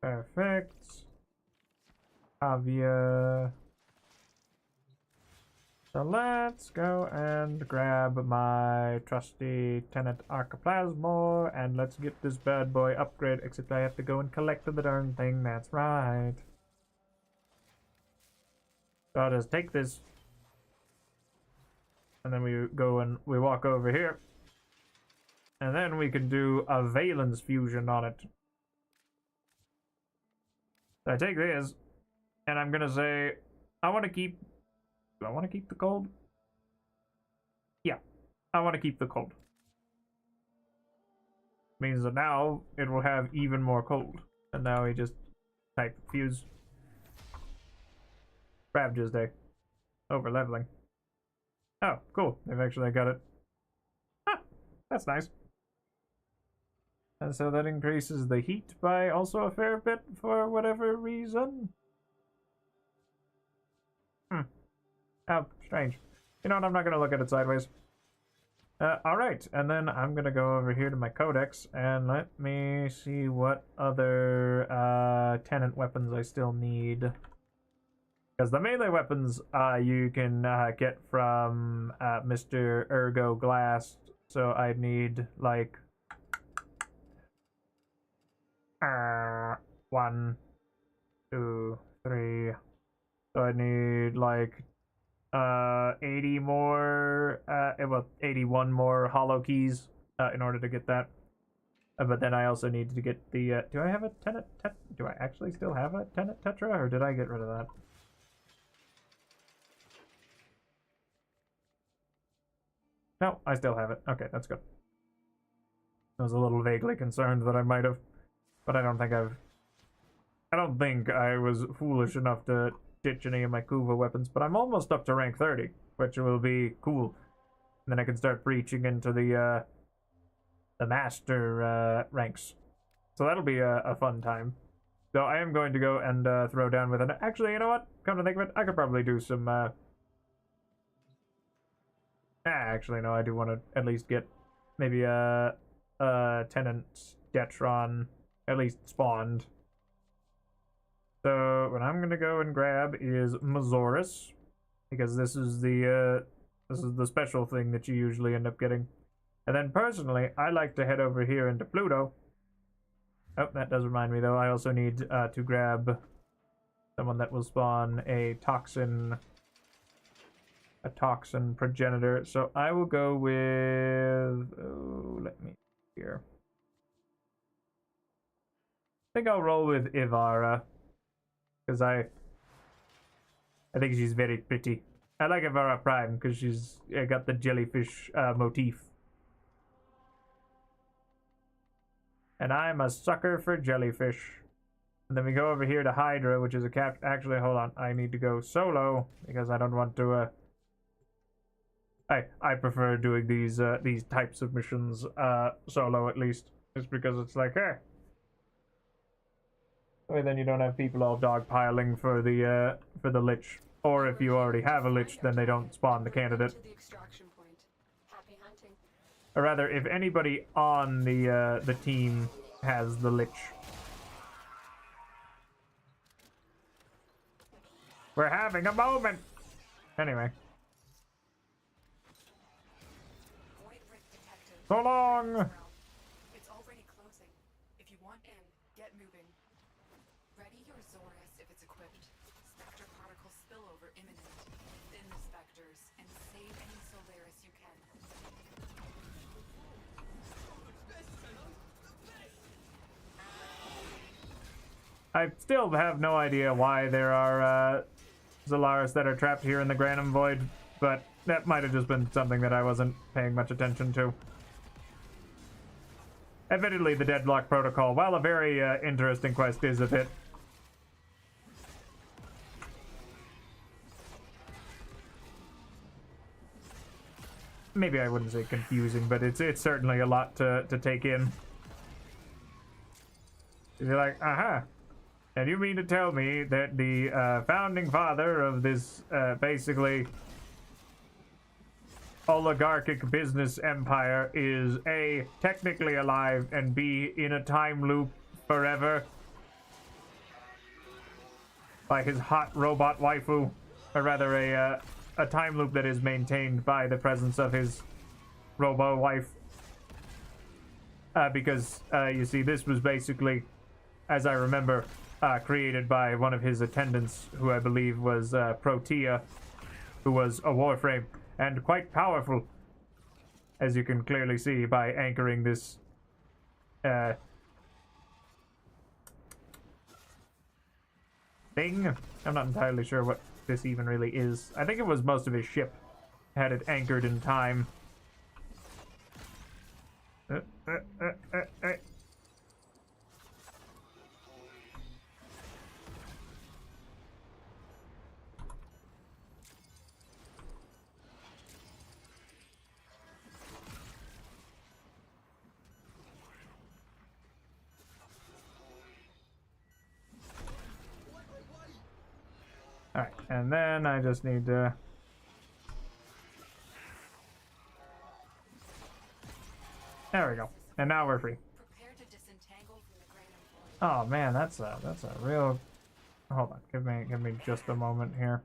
A: Perfect. Avia. So let's go and grab my trusty Tenant Archiplasmor, and let's get this bad boy upgrade, except I have to go and collect the darn thing, that's right. So I'll just take this, and then we go and we walk over here, and then we can do a Valence fusion on it. So I take this, and I'm gonna say, I want to keep... Do I want to keep the cold? Yeah, I want to keep the cold. Means that now it will have even more cold. And now we just type fuse. Ravages Day. Over leveling. Oh, cool. They've actually got it. Ah, that's nice. And so that increases the heat by also a fair bit for whatever reason. Oh, strange. You know what, I'm not going to look at it sideways. Alright, and then I'm going to go over here to my codex, and let me see what other tenant weapons I still need. Because the melee weapons you can get from Mr. Ergo Glass, so I need, like... 1, 2, 3... So I need, like... 80 more, well, 81 more hollow keys, in order to get that. But then I also need to get the, do I have a tenant, do I actually still have a tenant tetra, or did I get rid of that? No, I still have it. Okay, that's good. I was a little vaguely concerned that I might have, but I don't think I was foolish enough to ditch any of my Kuva weapons, but I'm almost up to rank 30, which will be cool. And then I can start breaching into the master ranks. So that'll be a fun time. So I am going to go and throw down with an... Actually, you know what? Come to think of it, I could probably do some... Actually, no, I do want to at least get maybe a Tenant Detron at least spawned. So what I'm gonna go and grab is Mazoris, because this is the special thing that you usually end up getting. And then personally, I like to head over here into Pluto. Oh, that does remind me though, I also need to grab someone that will spawn a toxin progenitor. So I will go with, oh, let me here. I think I'll roll with Ivara. Because I think she's very pretty. I like Ivara Prime because she's got the jellyfish motif. And I'm a sucker for jellyfish. And then we go over here to Hydra, which is a cap. Actually, hold on. I need to go solo because I don't want to. I prefer doing these types of missions solo at least, just because it's like, hey. Then you don't have people all dogpiling for the Lich. Or if you already have a Lich, then they don't spawn the candidate. Or rather, if anybody on the team has the Lich. We're having a moment! Anyway. So long!
D: It's already closing. If you want in, get moving. Ready your Zorus if it's equipped. Spectre particle spillover imminent. Thin the specters and save any Solaris you can.
A: I still have no idea why there are Zolaris that are trapped here in the Granum Void, but that might have just been something that I wasn't paying much attention to. Admittedly, the Deadlock Protocol, while a very interesting quest, is a bit... Maybe I wouldn't say confusing, but it's certainly a lot to take in. You're like, aha. And you mean to tell me that the founding father of this basically oligarchic business empire is A, technically alive, and B, in a time loop forever by his hot robot waifu, or rather a a time loop that is maintained by the presence of his robo wife. Because you see, this was basically, as I remember, created by one of his attendants, who I believe was Protea, who was a Warframe, and quite powerful, as you can clearly see by anchoring this thing. I'm not entirely sure what this even really is. I think it was most of his ship had it anchored in time. Alright, and then I just need to... There we go. And now we're free. Oh man, that's a real... Hold on, give me just a moment here.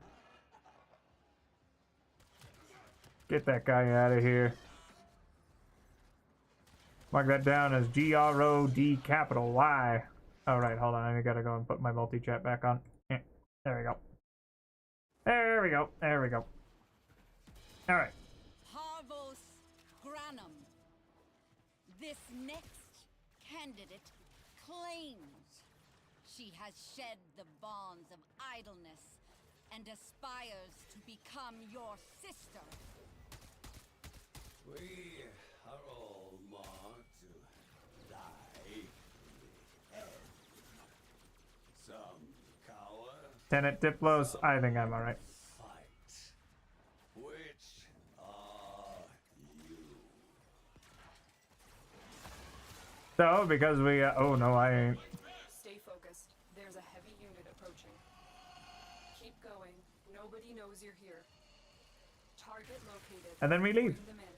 A: Get that guy out of here. Mark that down as GROD capital Y. Alright, hold on, I gotta go and put my multi-chat back on. There we go. There we go. There we go. All right.
H: Parvos Granum. This next candidate claims she has shed the bonds of idleness and aspires to become your sister.
J: We are all marked to die in the end. Some cower.
A: Tenant Diplos, I think I'm alright.
J: Which are you?
A: So, because we, oh no, I ain't.
D: Stay focused. There's a heavy unit approaching. Keep going. Nobody knows you're here. Target located.
A: And then we leave.
D: Bring them in.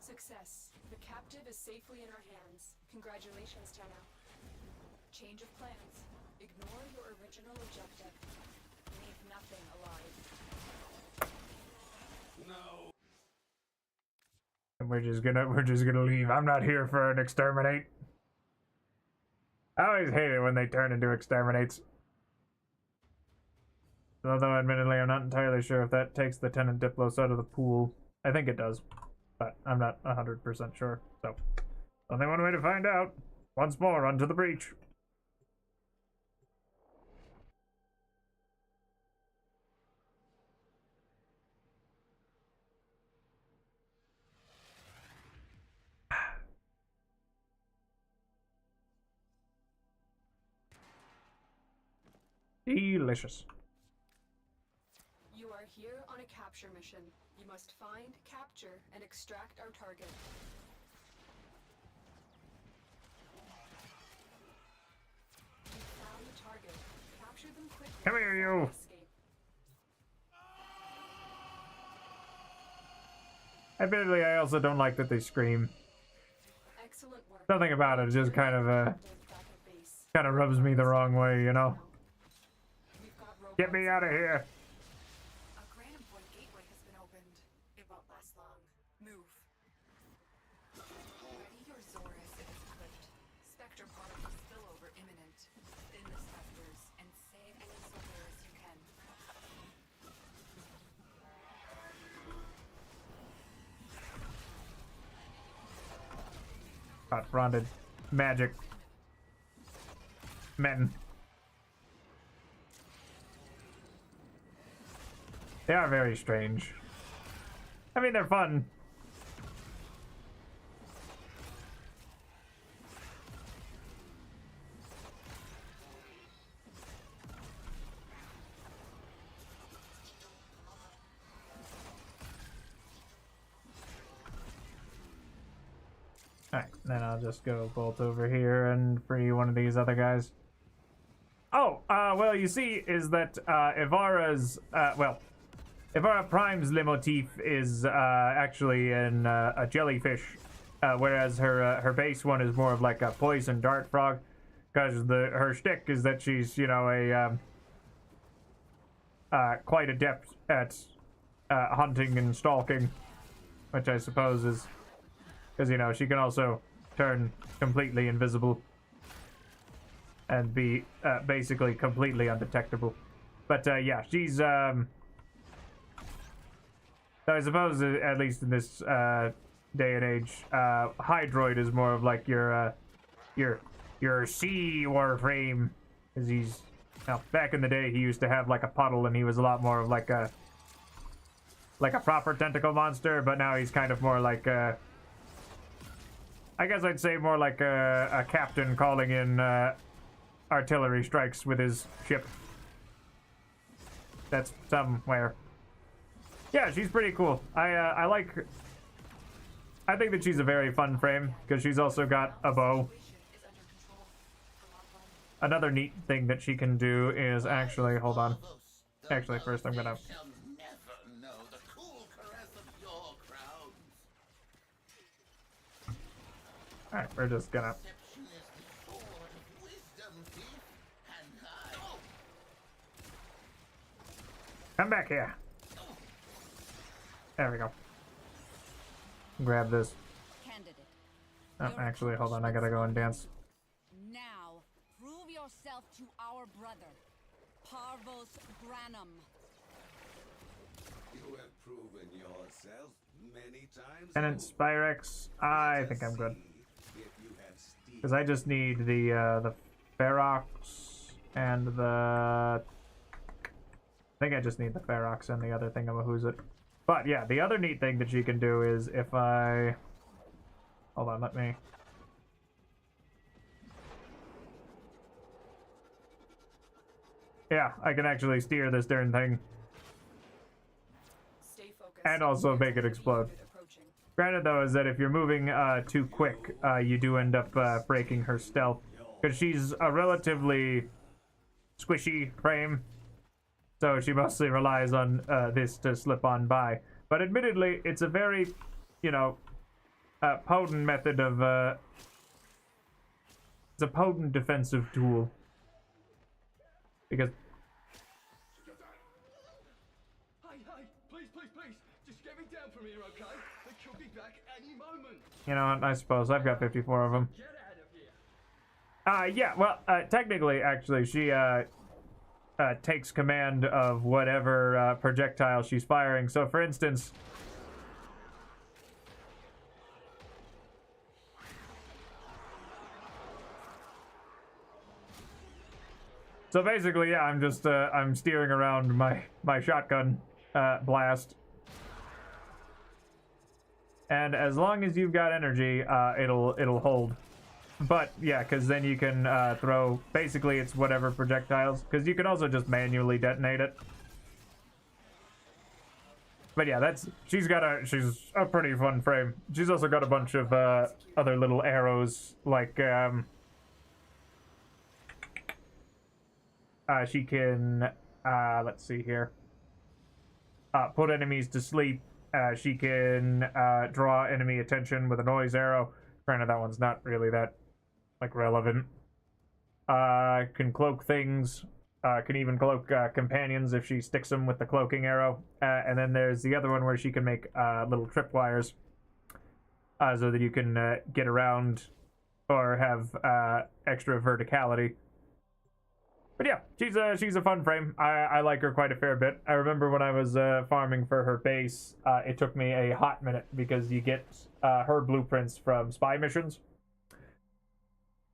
D: Success. The captive is safely in our hands. Congratulations, Tenna. Change of plans. Ignore your original objective. Leave nothing alive.
J: No.
A: And we're just gonna leave. I'm not here for an exterminate. I always hate it when they turn into exterminates. Although admittedly I'm not entirely sure if that takes the Tenant Diplos out of the pool. I think it does, but I'm not 100% sure. So only one way to find out. Once more, onto the breach. Delicious.
D: You are here on a capture mission. You must find, capture, and extract our target. You found the target. Capture them quickly.
A: Come here, you.
D: Escape.
A: Admittedly, I also don't like that they scream.
D: Excellent work.
A: Something about it just kind of rubs me the wrong way, you know? Get me out of here.
D: A Granum Point gateway has been opened. It won't last long. Move. Ready your Zorus if it's equipped. Spectre particle spillover imminent. Thin the specters and save any Zorus you can.
A: Hot-fronted magic men. They are very strange. I mean, they're fun. Alright, then I'll just go bolt over here and free one of these other guys. Oh, well, you see, is that, Ivara's, Ivara Prime's leitmotif is, actually in, a jellyfish, whereas her base one is more of like a poison dart frog, because her shtick is that she's, you know, quite adept at hunting and stalking, which I suppose is because, you know, she can also turn completely invisible and be basically completely undetectable. But yeah, she's I suppose at least in this day and age, Hydroid is more of like your sea Warframe, because he's, now back in the day he used to have like a puddle and he was a lot more of like a proper tentacle monster, but now he's kind of more like I guess I'd say more like a captain calling in artillery strikes with his ship. That's somewhere. Yeah, she's pretty cool. I think that she's a very fun frame because she's also got a bow. Another neat thing that she can do is actually, hold on. Actually, first I'm gonna. Alright, we're just gonna. Come back here. There we go. Grab this. Oh, actually, hold on. I gotta go and dance.
H: Now, prove yourself to our brother, Parvos Granum.
J: You have proven yourself many times.
A: Tenant Spyrex. I think I'm good. Because I just need the Ferox and the. I think I just need the Ferox and the other thingamahoosit. But yeah, the other neat thing that you can do is if I... Hold on, let me... Yeah, I can actually steer this darn thing. And also make it explode. Granted though is that if you're moving too quick, you do end up breaking her stealth. Because she's a relatively squishy frame. So she mostly relies on this to slip on by. But admittedly, it's a very, you know, potent method of... it's a potent defensive tool. Because...
L: Hey, please, just get me down from here, okay? They could be back any moment.
A: You know what, I suppose. I've got 54 of them.
L: Get out of here.
A: Yeah, well, technically, actually, she, takes command of whatever projectile she's firing. So, for instance, so basically, yeah, I'm just I'm steering around my shotgun blast, and as long as you've got energy, it'll hold. But yeah, because then you can throw, basically it's whatever projectiles, because you can also just manually detonate it. But yeah, she's a pretty fun frame. She's also got a bunch of other little arrows, like she can let's see here, put enemies to sleep. She can draw enemy attention with a noise arrow. Granted, that one's not really that like relevant. Can cloak things, can even cloak companions if she sticks them with the cloaking arrow. And then there's the other one where she can make little tripwires so that you can get around or have extra verticality. But yeah, she's a fun frame. I like her quite a fair bit. I remember when I was farming for her base, it took me a hot minute because you get her blueprints from spy missions.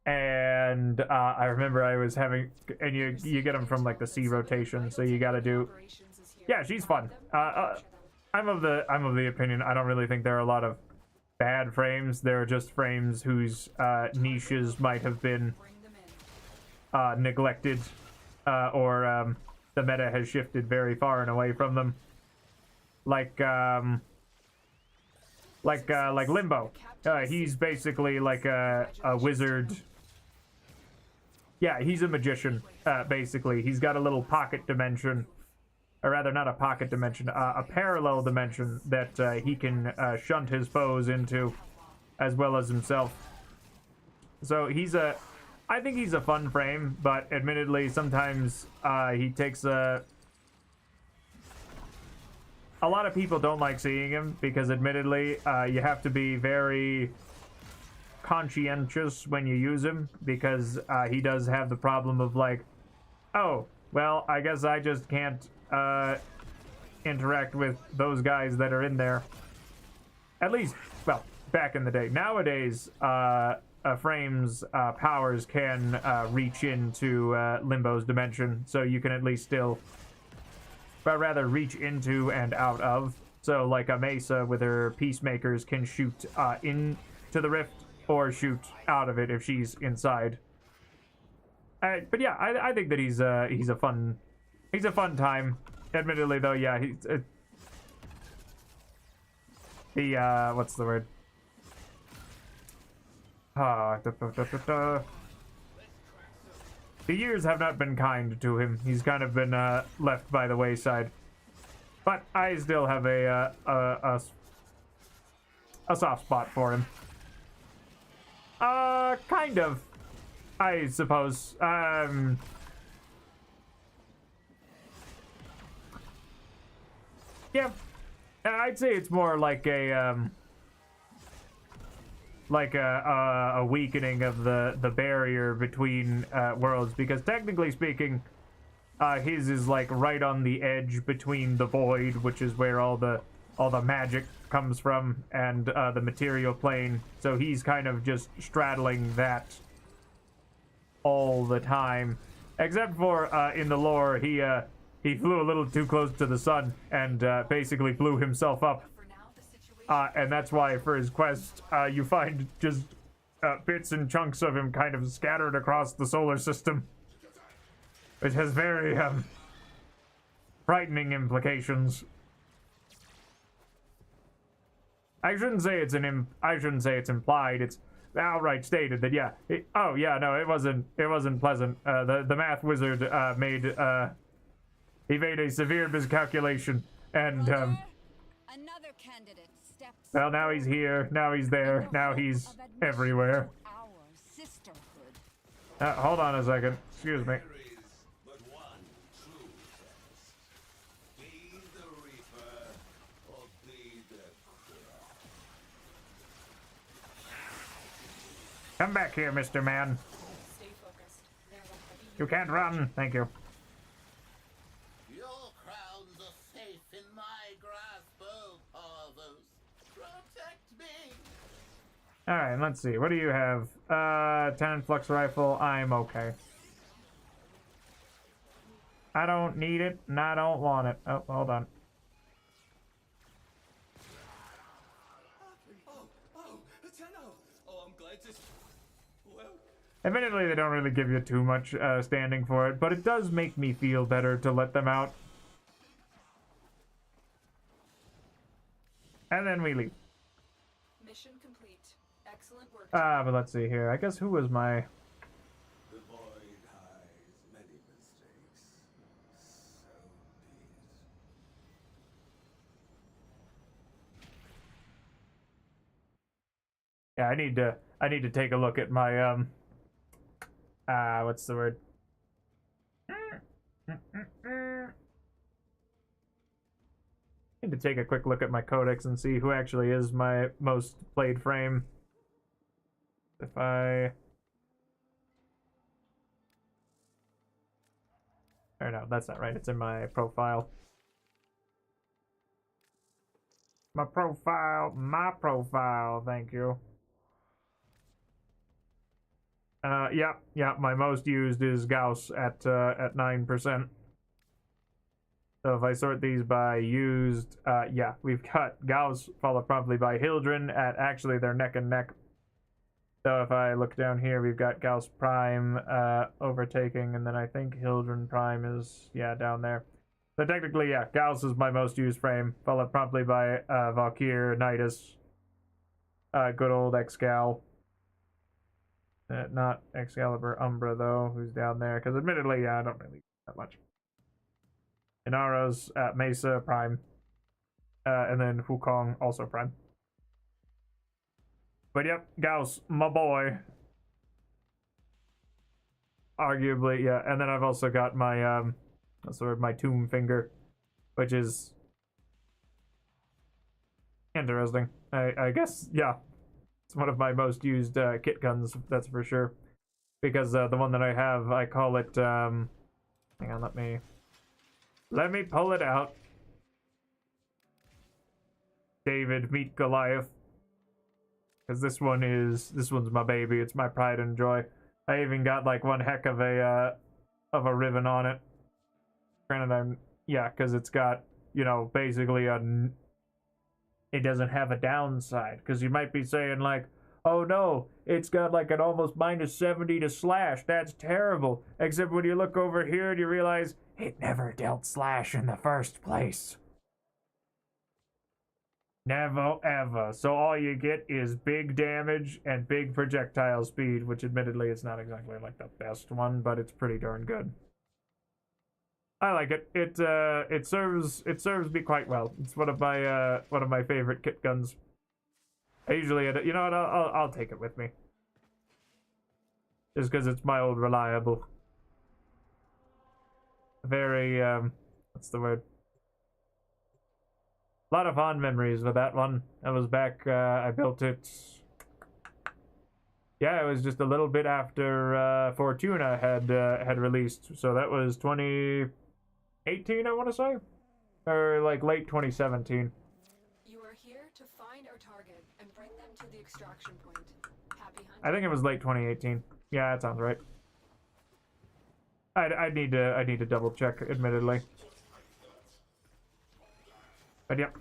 A: And I remember I was having, and you get them from like the C rotation, so you gotta do. Yeah, she's fun. I'm of the opinion I don't really think there are a lot of bad frames. There are just frames whose niches might have been neglected, or the meta has shifted very far and away from them. Like Limbo. He's basically like a wizard. Yeah, he's a magician, basically. He's got a little pocket dimension, or rather not a pocket dimension, a parallel dimension that he can shunt his foes into, as well as himself. So I think he's a fun frame, but admittedly, sometimes he takes a a lot of people don't like seeing him because, admittedly, you have to be very conscientious when you use him because he does have the problem of like, oh, well, I guess I just can't interact with those guys that are in there. At least, well, back in the day. Nowadays, Frame's powers can reach into Limbo's dimension, so you can at least still, but rather reach into and out of. So, like a Mesa with her peacemakers can shoot into the rift or shoot out of it if she's inside. But yeah, I think that he's a fun time. Admittedly, though, yeah, he's what's the word? The years have not been kind to him. He's kind of been left by the wayside. But I still have a soft spot for him. Kind of, I suppose. Yeah, I'd say it's more like a weakening of the barrier between worlds, because technically speaking, his is like right on the edge between the void, which is where all the magic comes from, and the material plane. So he's kind of just straddling that all the time, except for in the lore he flew a little too close to the sun and basically blew himself up. And that's why for his quest, you find just bits and chunks of him kind of scattered across the solar system, which has very frightening implications. I shouldn't say it's implied. It's outright stated that it wasn't pleasant. The math wizard made a severe miscalculation, and
H: Another candidate steps.
A: well, now he's here, now he's there, now he's everywhere.
H: Our sisterhood.
A: Hold on a second. Excuse me.
J: There is but one true test. Be the Reaper or be the Crow.
A: Come back here, Mr. Man.
D: Stay focused. There's a heavy
A: You can't run. Thank you.
I: Your crowns are safe in my grasp, oh Parvos. Protect me!
A: Alright, let's see. What do you have? 10 flux rifle. I'm okay. I don't need it, and I don't want it. Oh, hold on.
L: Oh, I'm glad to... Well...
A: Admittedly, they don't really give you too much standing for it, but it does make me feel better to let them out. And then we leave.
D: mission complete. Excellent work.
A: But let's see here. I guess who was my...
J: The void hides many mistakes. So be it.
A: Yeah, I need to take a look at my what's the word? Need to take a quick look at my codex and see who actually is my most played frame. If I... Or no, that's not right. It's in my profile. My profile, thank you. Yeah, my most used is Gauss at 9%. So if I sort these by used, yeah, we've got Gauss followed promptly by Hildren at, actually they're neck and neck. So if I look down here, we've got Gauss Prime overtaking, and then I think Hildren Prime is, yeah, down there. So technically, yeah, Gauss is my most used frame, followed promptly by Valkyr, Nidus, good old Excal. Not Excalibur Umbra, though, who's down there, because admittedly, yeah, I don't really that much. Inaros, Mesa, Prime, and then Wukong, also Prime. But yep, Gauss, my boy. Arguably, yeah, and then I've also got my, my Tomb Finger, which is Interesting. I guess, yeah. It's one of my most used kit guns, that's for sure. Because the one that I have, I call it, hang on, let me pull it out. David meet Goliath. Because this one's my baby. It's my pride and joy. I even got like one heck of a ribbon on it. Granted, because it's got, you know, basically it doesn't have a downside. Because you might be saying like, oh no, it's got like an almost -70 to slash. That's terrible. Except when you look over here and you realize it never dealt slash in the first place. Never ever. So all you get is big damage and big projectile speed, which admittedly is not exactly like the best one, but it's pretty darn good. I like it. It serves me quite well. It's one of my favorite kit guns. I usually, you know what? I'll take it with me, just because it's my old reliable. Very what's the word? A lot of fond memories with that one. That was back, I built it, yeah, it was just a little bit after Fortuna had released, so that was 2018, I want to say, or like late 2017.
D: You are here to find our target and bring them to the extraction point. Happy hunting.
A: I think it was late 2018. Yeah, that sounds right. I need to double check, admittedly. But yep.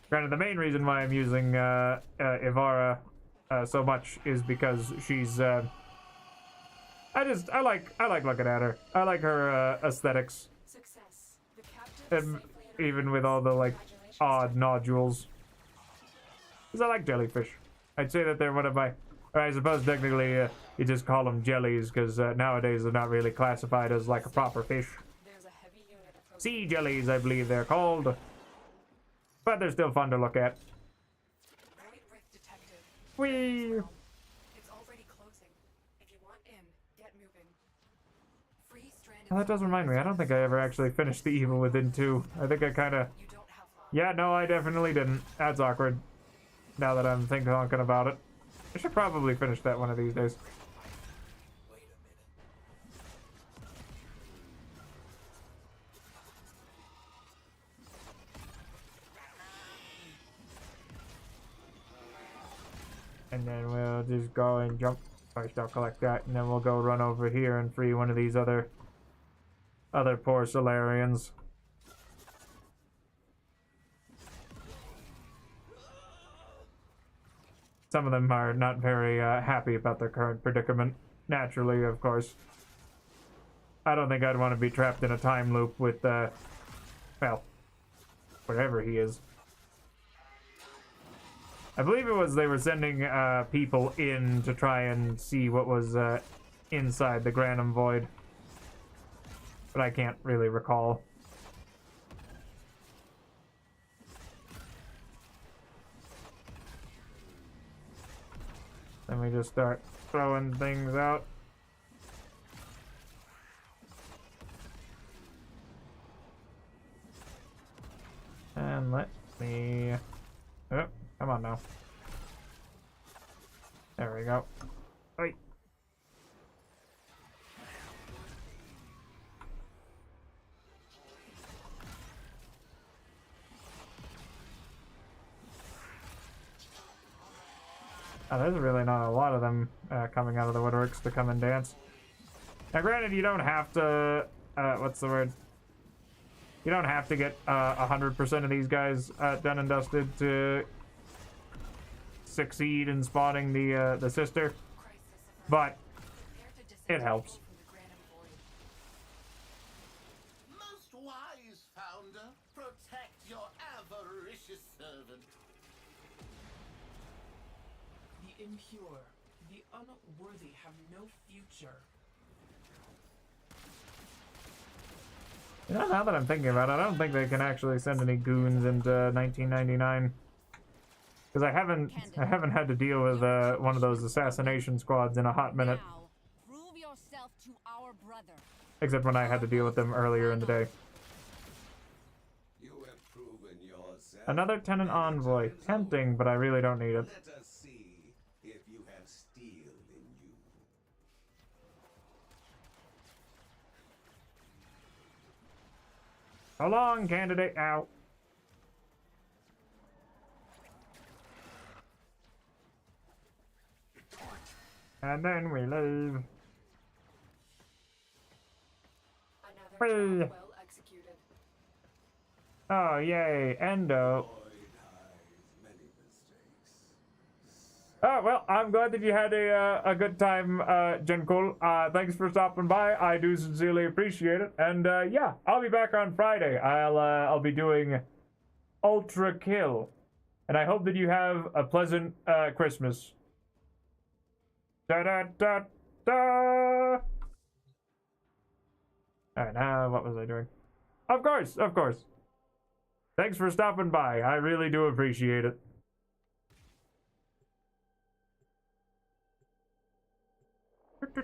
A: Granted, the main reason why I'm using Ivara so much is because she's I like looking at her. I like her aesthetics. And even with all the like odd nodules. Because I like jellyfish. I'd say that they're one of my, or I suppose technically you just call them jellies, because nowadays they're not really classified as like a proper fish. Sea jellies, I believe they're called. But they're still fun to look at. Whee!
D: It's already closing. If you want in, get moving. Free stranded.
A: Oh, that does remind me, I don't think I ever actually finished the Evil Within 2. I think I kinda... Yeah, no, I definitely didn't. That's awkward. Now that I'm thinking about it. I should probably finish that one of these days. And then we'll just go and jump. First I'll collect that, and then we'll go run over here and free one of these other poor Solarians. Some of them are not very happy about their current predicament. Naturally, of course. I don't think I'd want to be trapped in a time loop with, well, wherever he is. I believe it was they were sending people in to try and see what was inside the Granum Void. But I can't really recall. Then we just start throwing things out. And let me... Oh, come on now. There we go. Wait. Oh, there's really not a lot of them coming out of the woodworks to come and dance. Now, granted, you don't have to... what's the word? You don't have to get 100% of these guys done and dusted to succeed in spawning the sister, but it helps.
I: Most wise founder, protect your avaricious servant.
F: The impure, the unworthy have no future.
A: You know, now that I'm thinking about it, I don't think they can actually send any goons into 1999. Because I haven't had to deal with one of those assassination squads in a hot minute.
H: Prove yourself to our brother.
A: Except when I had to deal with them earlier in the day.
J: You have proven yourself.
A: Another tenant envoy. Tempting, but I really don't need it.
J: Let us see if you have steel in you.
A: So long, candidate. Out. And then we leave.
D: Another
A: Whee!
D: job well executed.
A: Oh, yay. Endo. Oh, well, I'm glad that you had a good time, Jenkul. Thanks for stopping by. I do sincerely appreciate it. And, yeah, I'll be back on Friday. I'll be doing Ultra Kill. And I hope that you have a pleasant, Christmas. Da-da-da-da! Alright, now what was I doing? Of course, of course. Thanks for stopping by. I really do appreciate it.
D: You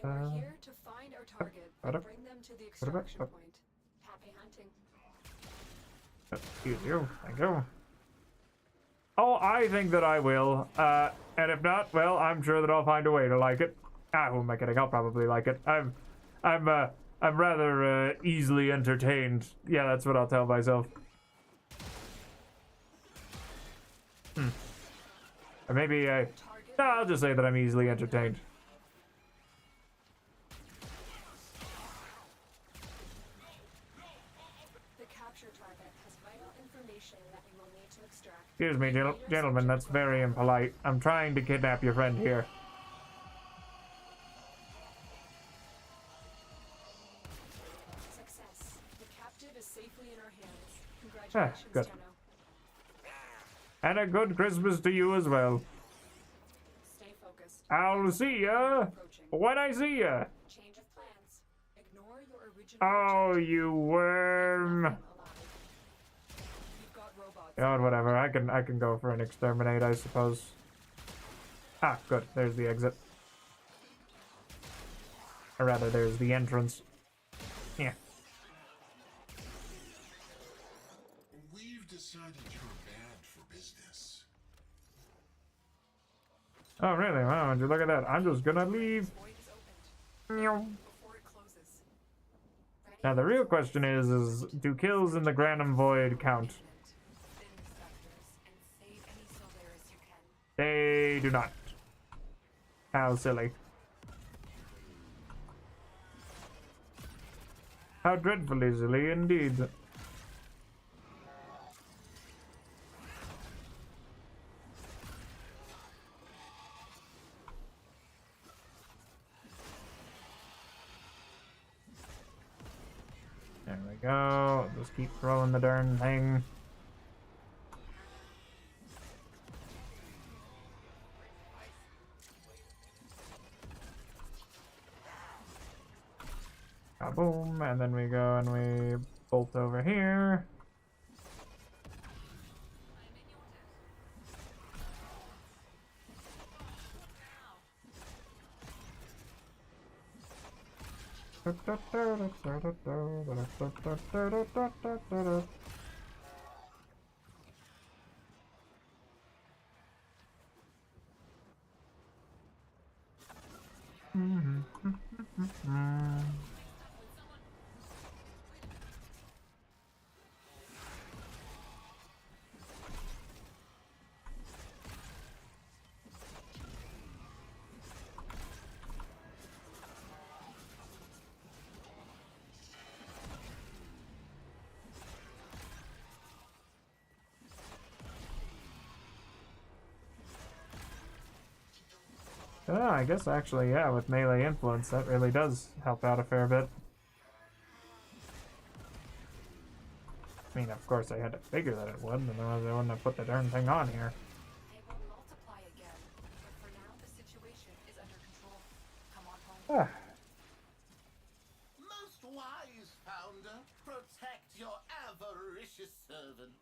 D: are here to find our target and bring them to the extraction point. Happy hunting.
A: Excuse you. Thank you. Oh, I think that I will. And if not, well, I'm sure that I'll find a way to like it. Who am I kidding? I'll probably like it. I'm rather easily entertained. Yeah, that's what I'll tell myself. Or maybe no, I'll just say that I'm easily entertained.
D: The capture target has vital information that we will need to extract.
A: Excuse me, gentlemen, that's very impolite. I'm trying to kidnap your friend here.
D: Success. The captive is safely in our hands. Congratulations,
A: Good.
D: Tenno.
A: And a good Christmas to you as well.
D: Stay focused.
A: I'll see ya when I see ya.
D: Change of plans. Ignore your original
A: Oh, you worm.
D: You've got robots.
A: God, whatever. I can go for an exterminate, I suppose. Ah, good. There's the exit. Or rather, there's the entrance. Yeah.
K: We've decided you're bad for business.
A: Oh, really? Wow, would you look at that? I'm just gonna leave.
D: Void is opened. Before it closes.
A: Now, the real question is do kills in the Granum Void count?
D: Thin the sectors and save any Soldaris you can.
A: They do not. How silly. How dreadfully silly indeed. There we go. Just keep throwing the darn thing. Boom, and then we go and we bolt over here. Oh, I guess actually, yeah, with melee influence, that really does help out a fair bit. I mean, of course, I had to figure that it would, otherwise I wouldn't have put the darn thing on here.
D: They will multiply again, but for now the situation is under control. Come on home.
I: Most wise founder, protect your avaricious servant.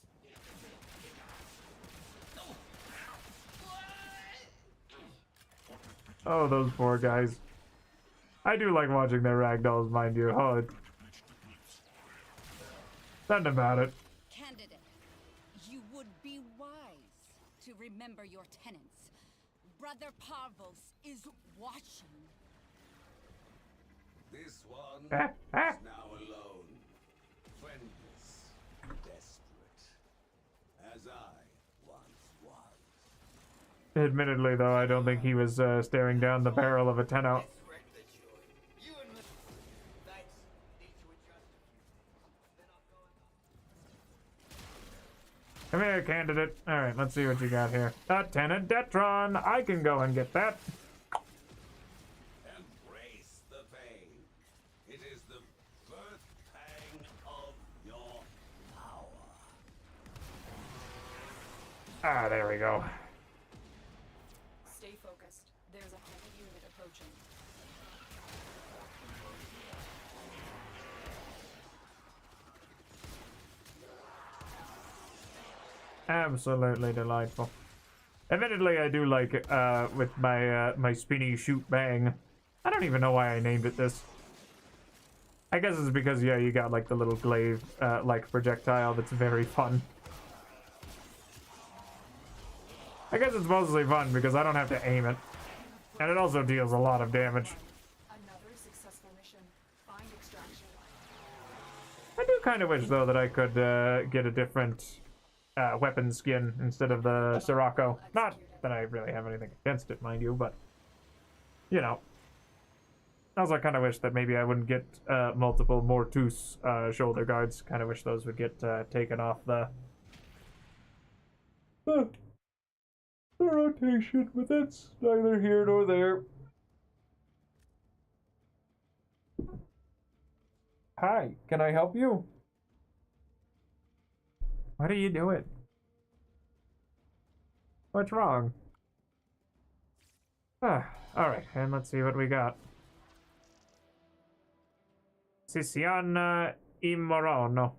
A: Oh, those poor guys. I do like watching their ragdolls, mind you. Oh, nothing about it.
H: Candidate, you would be wise to remember your tenants. Brother Parvos is watching.
J: This one is now alone, friendless, desperate, as I once was.
A: Admittedly, though, I don't think he was staring down the barrel of a 10-out. Come here, candidate. Alright, let's see what you got here. A tenant Detron! I can go and get that.
J: Embrace the pain. It is the birth pang of your power.
A: Ah, there we go.
D: Stay focused. There's a heavy unit approaching.
A: Absolutely delightful. Admittedly, I do like it with my my spinny shoot bang. I don't even know why I named it this. I guess it's because, yeah, you got like the little glaive like projectile that's very fun. I guess it's mostly fun because I don't have to aim it. And it also deals a lot of damage.
D: Another successful mission. Find extraction.
A: I do kind of wish, though, that I could get a different weapon skin instead of the Sirocco. Not that I really have anything against it, mind you, but, you know. I also kind of wish that maybe I wouldn't get multiple Mortus shoulder guards. Kind of wish those would get taken off the rotation, but that's neither here nor there. Hi, can I help you? What are you doing? What's wrong? Alright, and let's see what we got. Siciana Imorano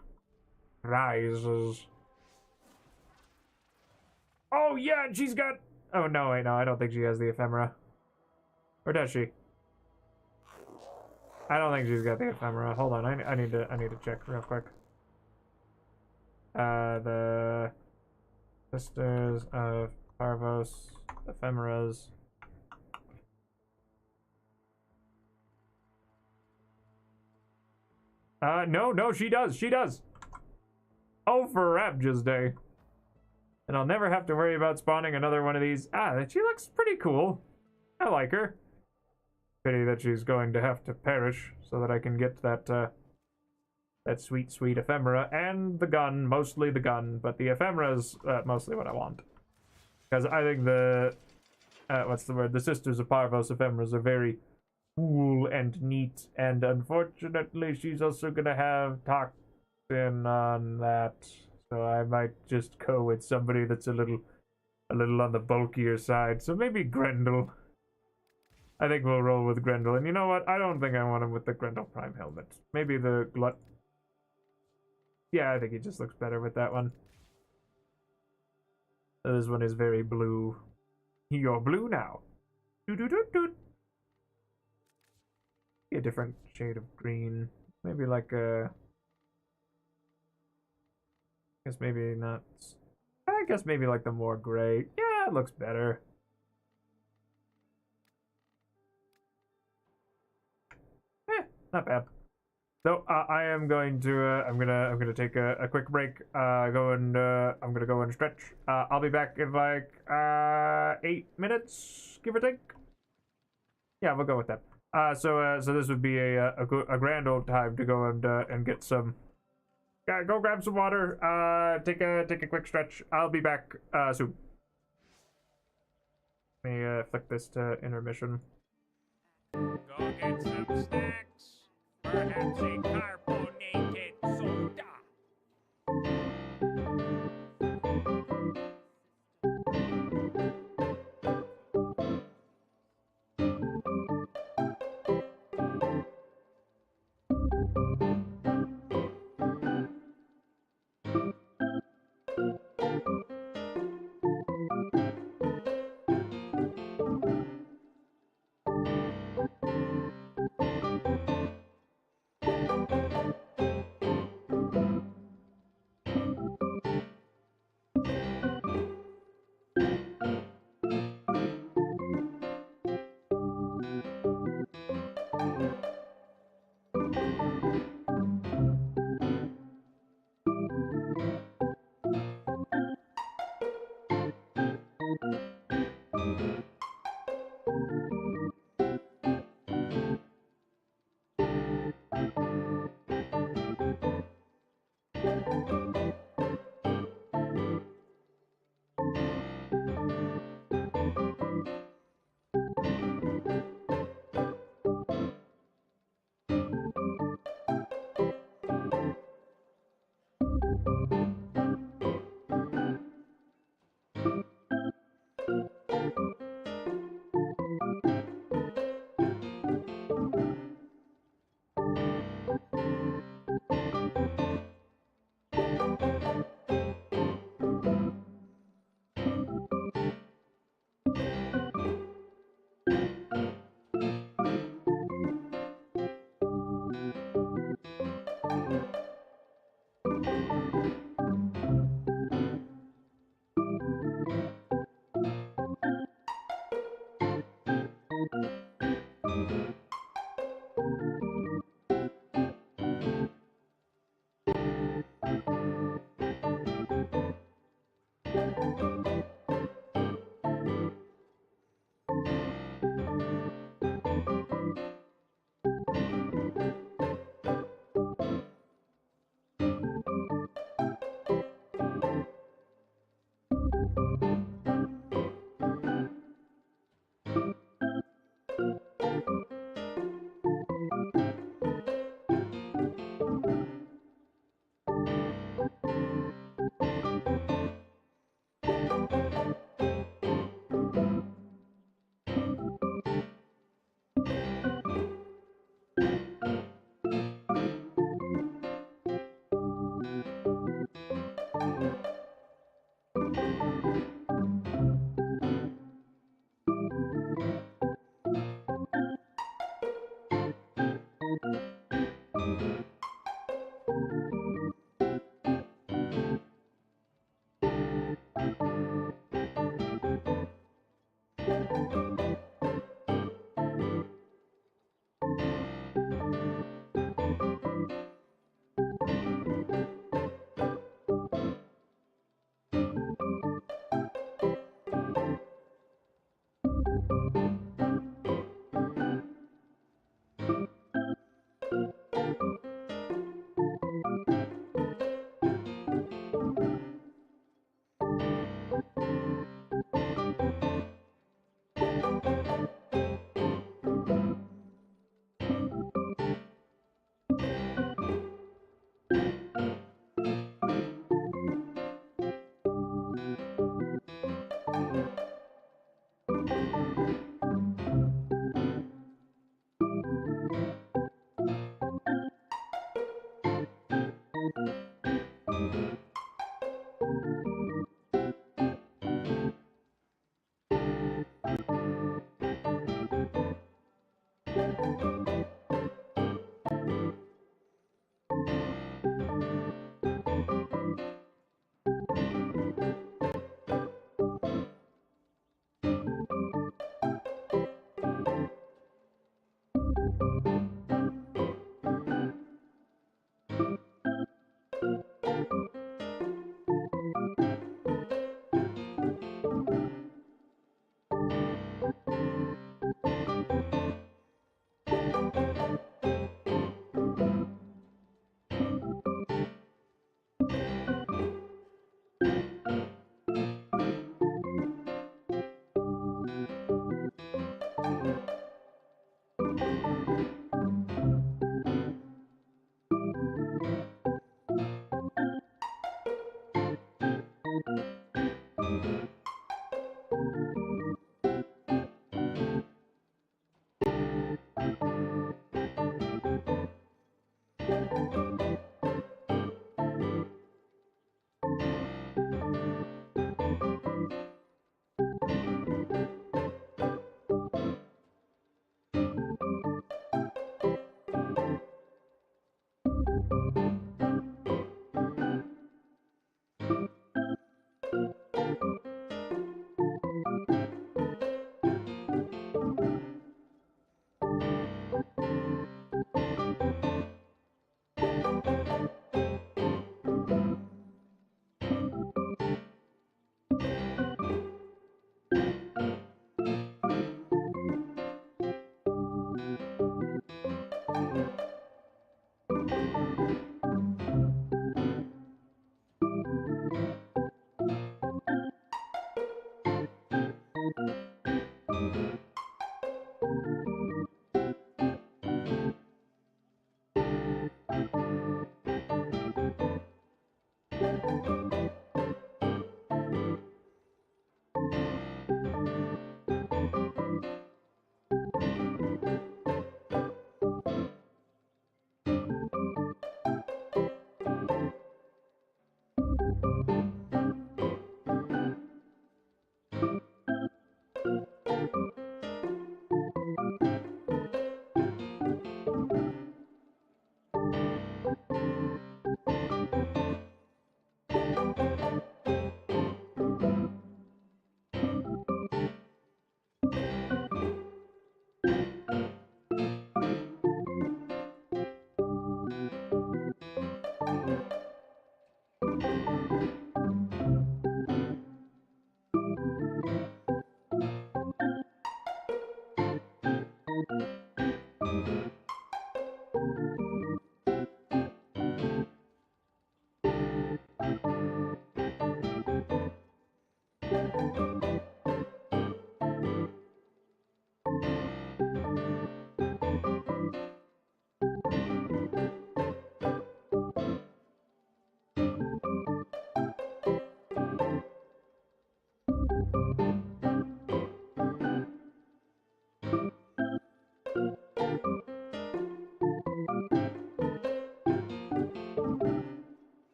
A: rises. Oh yeah, and she's got... Oh no, wait, no, I don't think she has the ephemera. Or does she? I don't think she's got the ephemera. Hold on, I need to check real quick. The Sisters of Parvos ephemeras. No, she does. Oh, for Rabja's Day. And I'll never have to worry about spawning another one of these. She looks pretty cool. I like her. Pity that she's going to have to perish so that I can get that, that sweet, sweet ephemera. And the gun, mostly the gun, but the ephemera's mostly what I want. Because I think the, what's the word? The Sisters of Parvos ephemeras are very cool and neat. And unfortunately, she's also gonna have toxin on that. So I might just go with somebody that's a little on the bulkier side. So maybe Grendel. I think we'll roll with Grendel. And you know what? I don't think I want him with the Grendel Prime helmet. Maybe the Glut. Yeah, I think he just looks better with that one. This one is very blue. You're blue now. Doo-doo-doo-doo. A different shade of green. Maybe like a... I guess maybe not. I guess maybe like the more gray. Yeah, it looks better. Not bad. So I am going to I'm gonna take a quick break. I'm gonna go and stretch. I'll be back in like 8 minutes, give or take. Yeah, we'll go with that. So this would be a grand old time to go and get some. Go grab some water. Take a quick stretch. I'll be back soon. Let me flick this to intermission.
M: Go get some snacks. Perhaps a carbonated soda.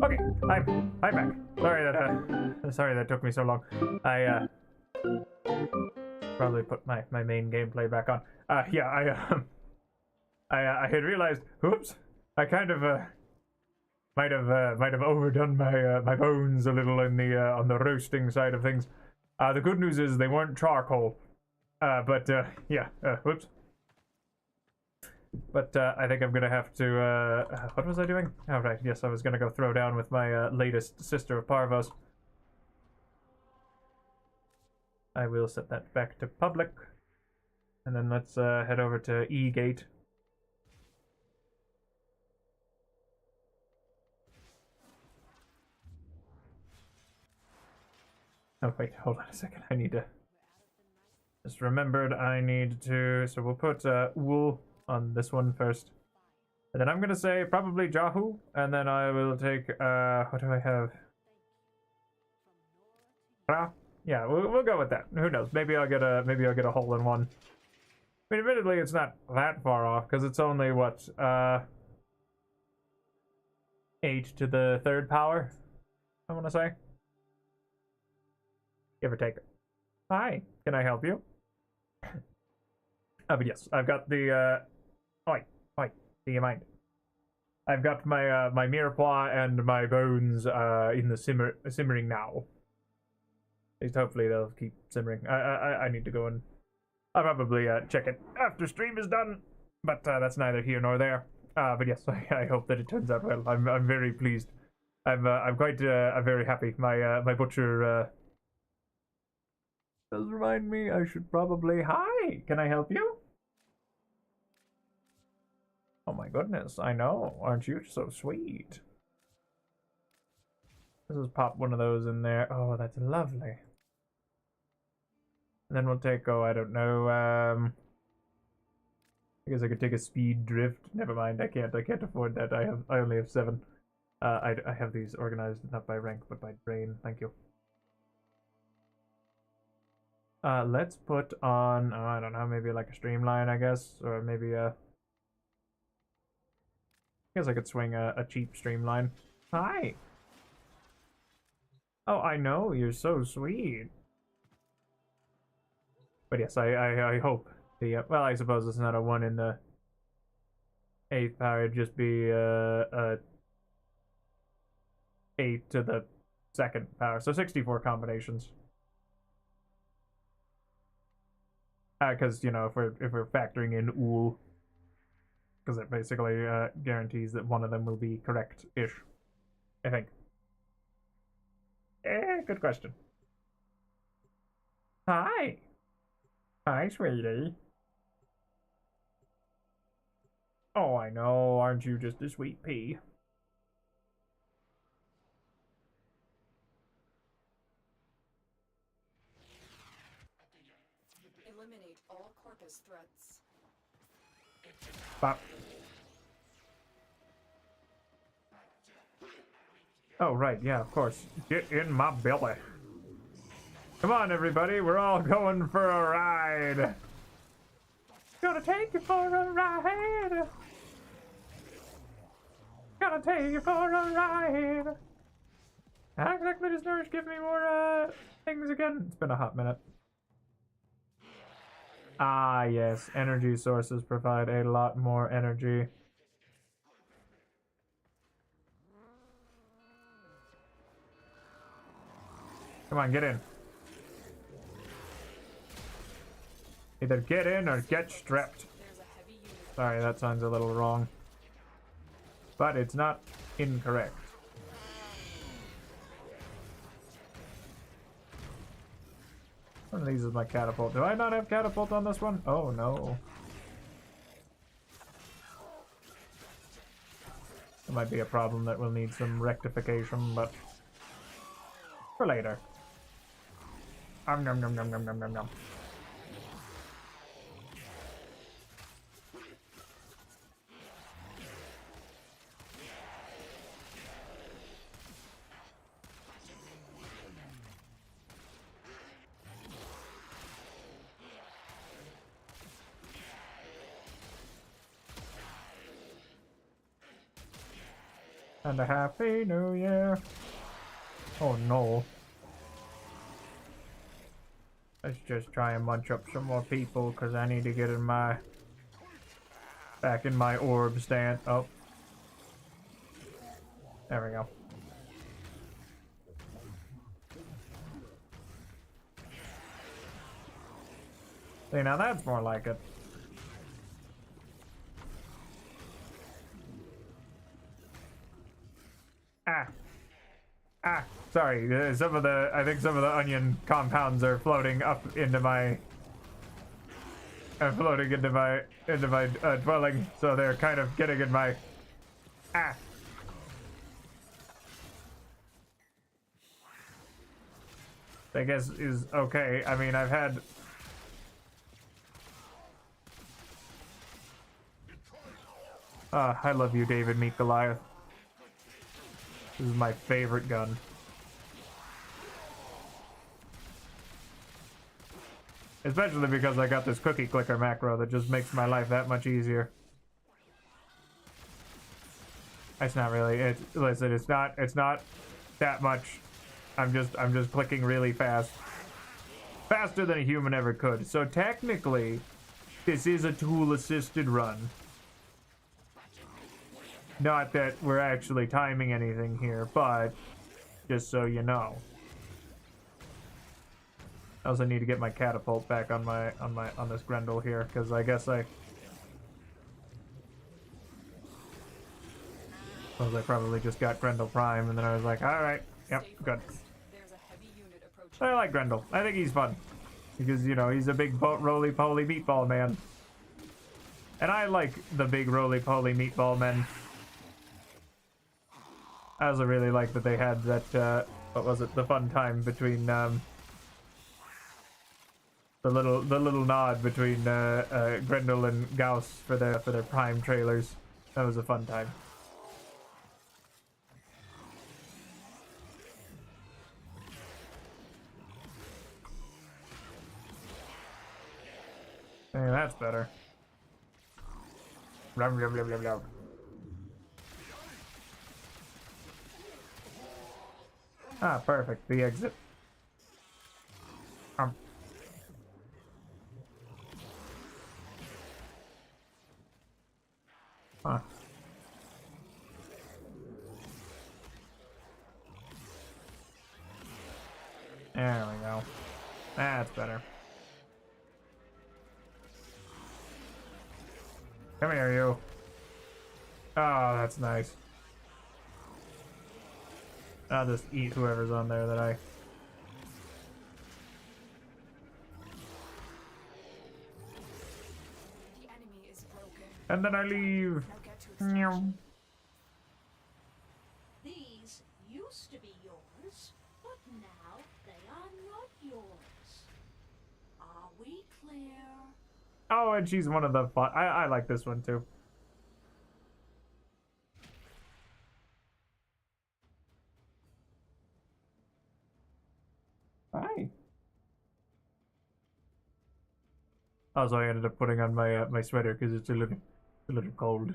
A: Okay, I'm back. Sorry that took me so long. I probably put my main gameplay back on. Yeah, I had realized, oops, I kind of might have overdone my bones a little in the on the roasting side of things. The good news is they weren't charcoal. But yeah, whoops. But I think I'm gonna have to. What was I doing? Oh right, yes, I was gonna go throw down with my latest Sister of Parvos. I will set that back to public, and then let's head over to E Gate. Oh wait, hold on a second. I need to. Just remembered I need to. So we'll put wool on this one first. And then I'm gonna say probably Jahu, and then I will take what do I have? Yeah, we'll go with that. Who knows? Maybe I'll get a hole in one. I mean, admittedly, it's not that far off because it's only what 8 to the 3rd power. I want to say, give or take. Hi, can I help you? But yes, I've got the oi, do you mind? I've got my my mirepoix and my bones in the simmering now. At least hopefully they'll keep simmering. I need to go and I'll probably check it after stream is done, but that's neither here nor there. But yes, I hope that it turns out well. I'm very pleased. I'm quite very happy. My butcher does remind me I should probably. Hi, can I help you? Oh my goodness, I know. Aren't you so sweet? Let's just pop one of those in there. Oh, that's lovely. And then we'll take, oh, I don't know, I guess I could take a speed drift. Never mind, I can't afford that. I only have 7. I have these organized not by rank, but by drain. Thank you. Let's put on, oh, I don't know, maybe like a streamline, I guess, or maybe Guess I could swing a cheap streamline. Hi! Oh, I know, you're so sweet. But yes, I hope the, well, I suppose it's not a 1 in the 8th power, it'd just be a 8 to the 2nd power, so 64 combinations. Because, you know, if we're factoring in OOL, because it basically guarantees that one of them will be correct-ish, I think. Good question. Hi! Hi, sweetie. Oh, I know, aren't you just a sweet pea?
D: Eliminate all corpus threats.
A: Bop. Oh, right, yeah, of course. Get in my belly. Come on, everybody, we're all going for a ride. Gonna take you for a ride. Gonna take you for a ride. How exactly does Nourish give me more, things again? It's been a hot minute. Ah, yes, energy sources provide a lot more energy. Come on, get in. Either get in or get strapped. Sorry, that sounds a little wrong. But it's not incorrect. One of these is my catapult. Do I not have catapult on this one? Oh no. That might be a problem that will need some rectification, but for later. Nom nom nom nom nom nom nom nom. And a happy new year. Oh no. Let's just try and munch up some more people because I need to get in my back in my orb stand. Oh. There we go. See, now that's more like it. Sorry, I think some of the onion compounds are floating up into my, dwelling, so they're kind of getting in my, I guess is okay. I mean, I've had, I love you, David Meet Goliath. This is my favorite gun. Especially because I got this cookie clicker macro that just makes my life that much easier. It's not really, listen, it's not that much. I'm just clicking really fast. Faster than a human ever could. So technically, this is a tool-assisted run. Not that we're actually timing anything here, but just so you know. I also need to get my catapult back on this Grendel here, because I guess I probably just got Grendel Prime, and then I was like, alright, yep, good. I like Grendel. I think he's fun. Because, you know, he's a big roly-poly meatball man. And I like the big roly-poly meatball men. I also really like that they had that, what was it, the fun time between, the little nod between Grendel and Gauss for their Prime trailers. That was a fun time. Hey, that's better. Rum, rum, rum, rum, rum. Ah, perfect. The exit. Huh. There we go. That's better. Come here, you. Oh, that's nice. I'll just eat whoever's on there that I...
D: The enemy is broken.
A: And then I leave. Meow.
N: These used to be yours, but now they are not yours. Are we clear?
A: Oh, and she's one of the fun. I like this one too. Hi. Also, I ended up putting on my my sweater because it's a little cold,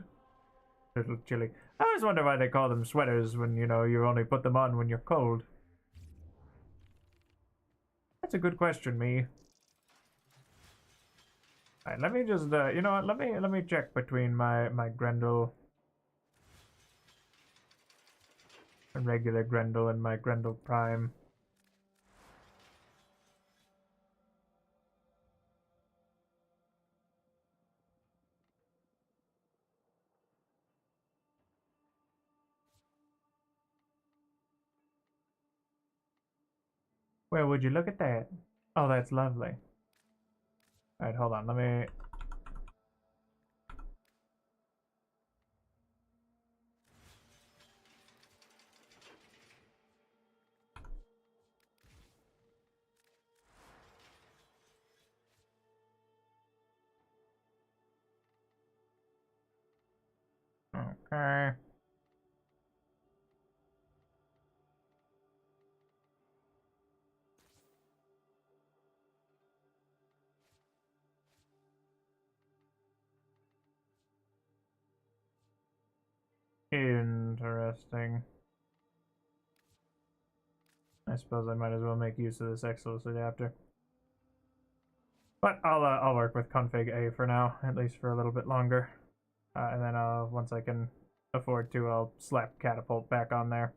A: a little chilly. I always wonder why they call them sweaters when you know you only put them on when you're cold. That's a good question, me. All right, let me just you know what? Let me check between my Grendel, a regular Grendel, and my Grendel Prime. Well, would you look at that? Oh, that's lovely. Alright, hold on, let me... Okay. Interesting. I suppose I might as well make use of this Exos adapter. But I'll work with config A for now, at least for a little bit longer. And then once I can afford to, I'll slap Catapult back on there.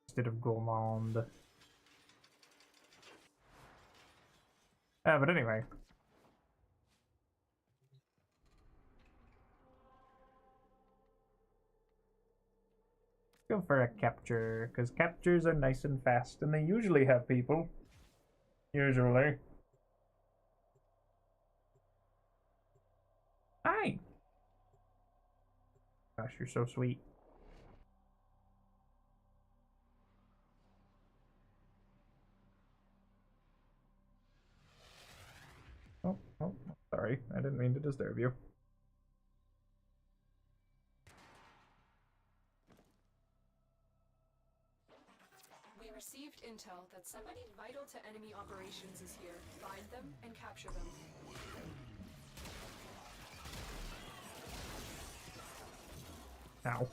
A: Instead of Gourmand. But anyway. Go for a capture, because captures are nice and fast, and they usually have people. Usually. Hi! Gosh, you're so sweet. Oh, sorry. I didn't mean to disturb you.
D: We received intel that somebody vital to enemy operations is here. Find them and capture them.
A: Ow.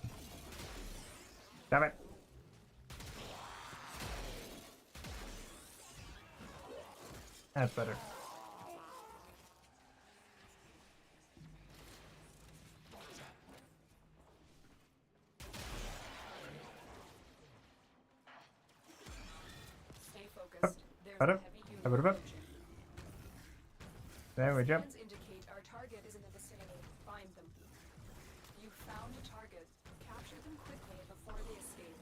A: Damn it. That's better.
D: Stay focused. There's a heavy unit.
A: There we go.
D: Indicate our target is in the vicinity. Find them. You found a target. Capture them quickly before they escape.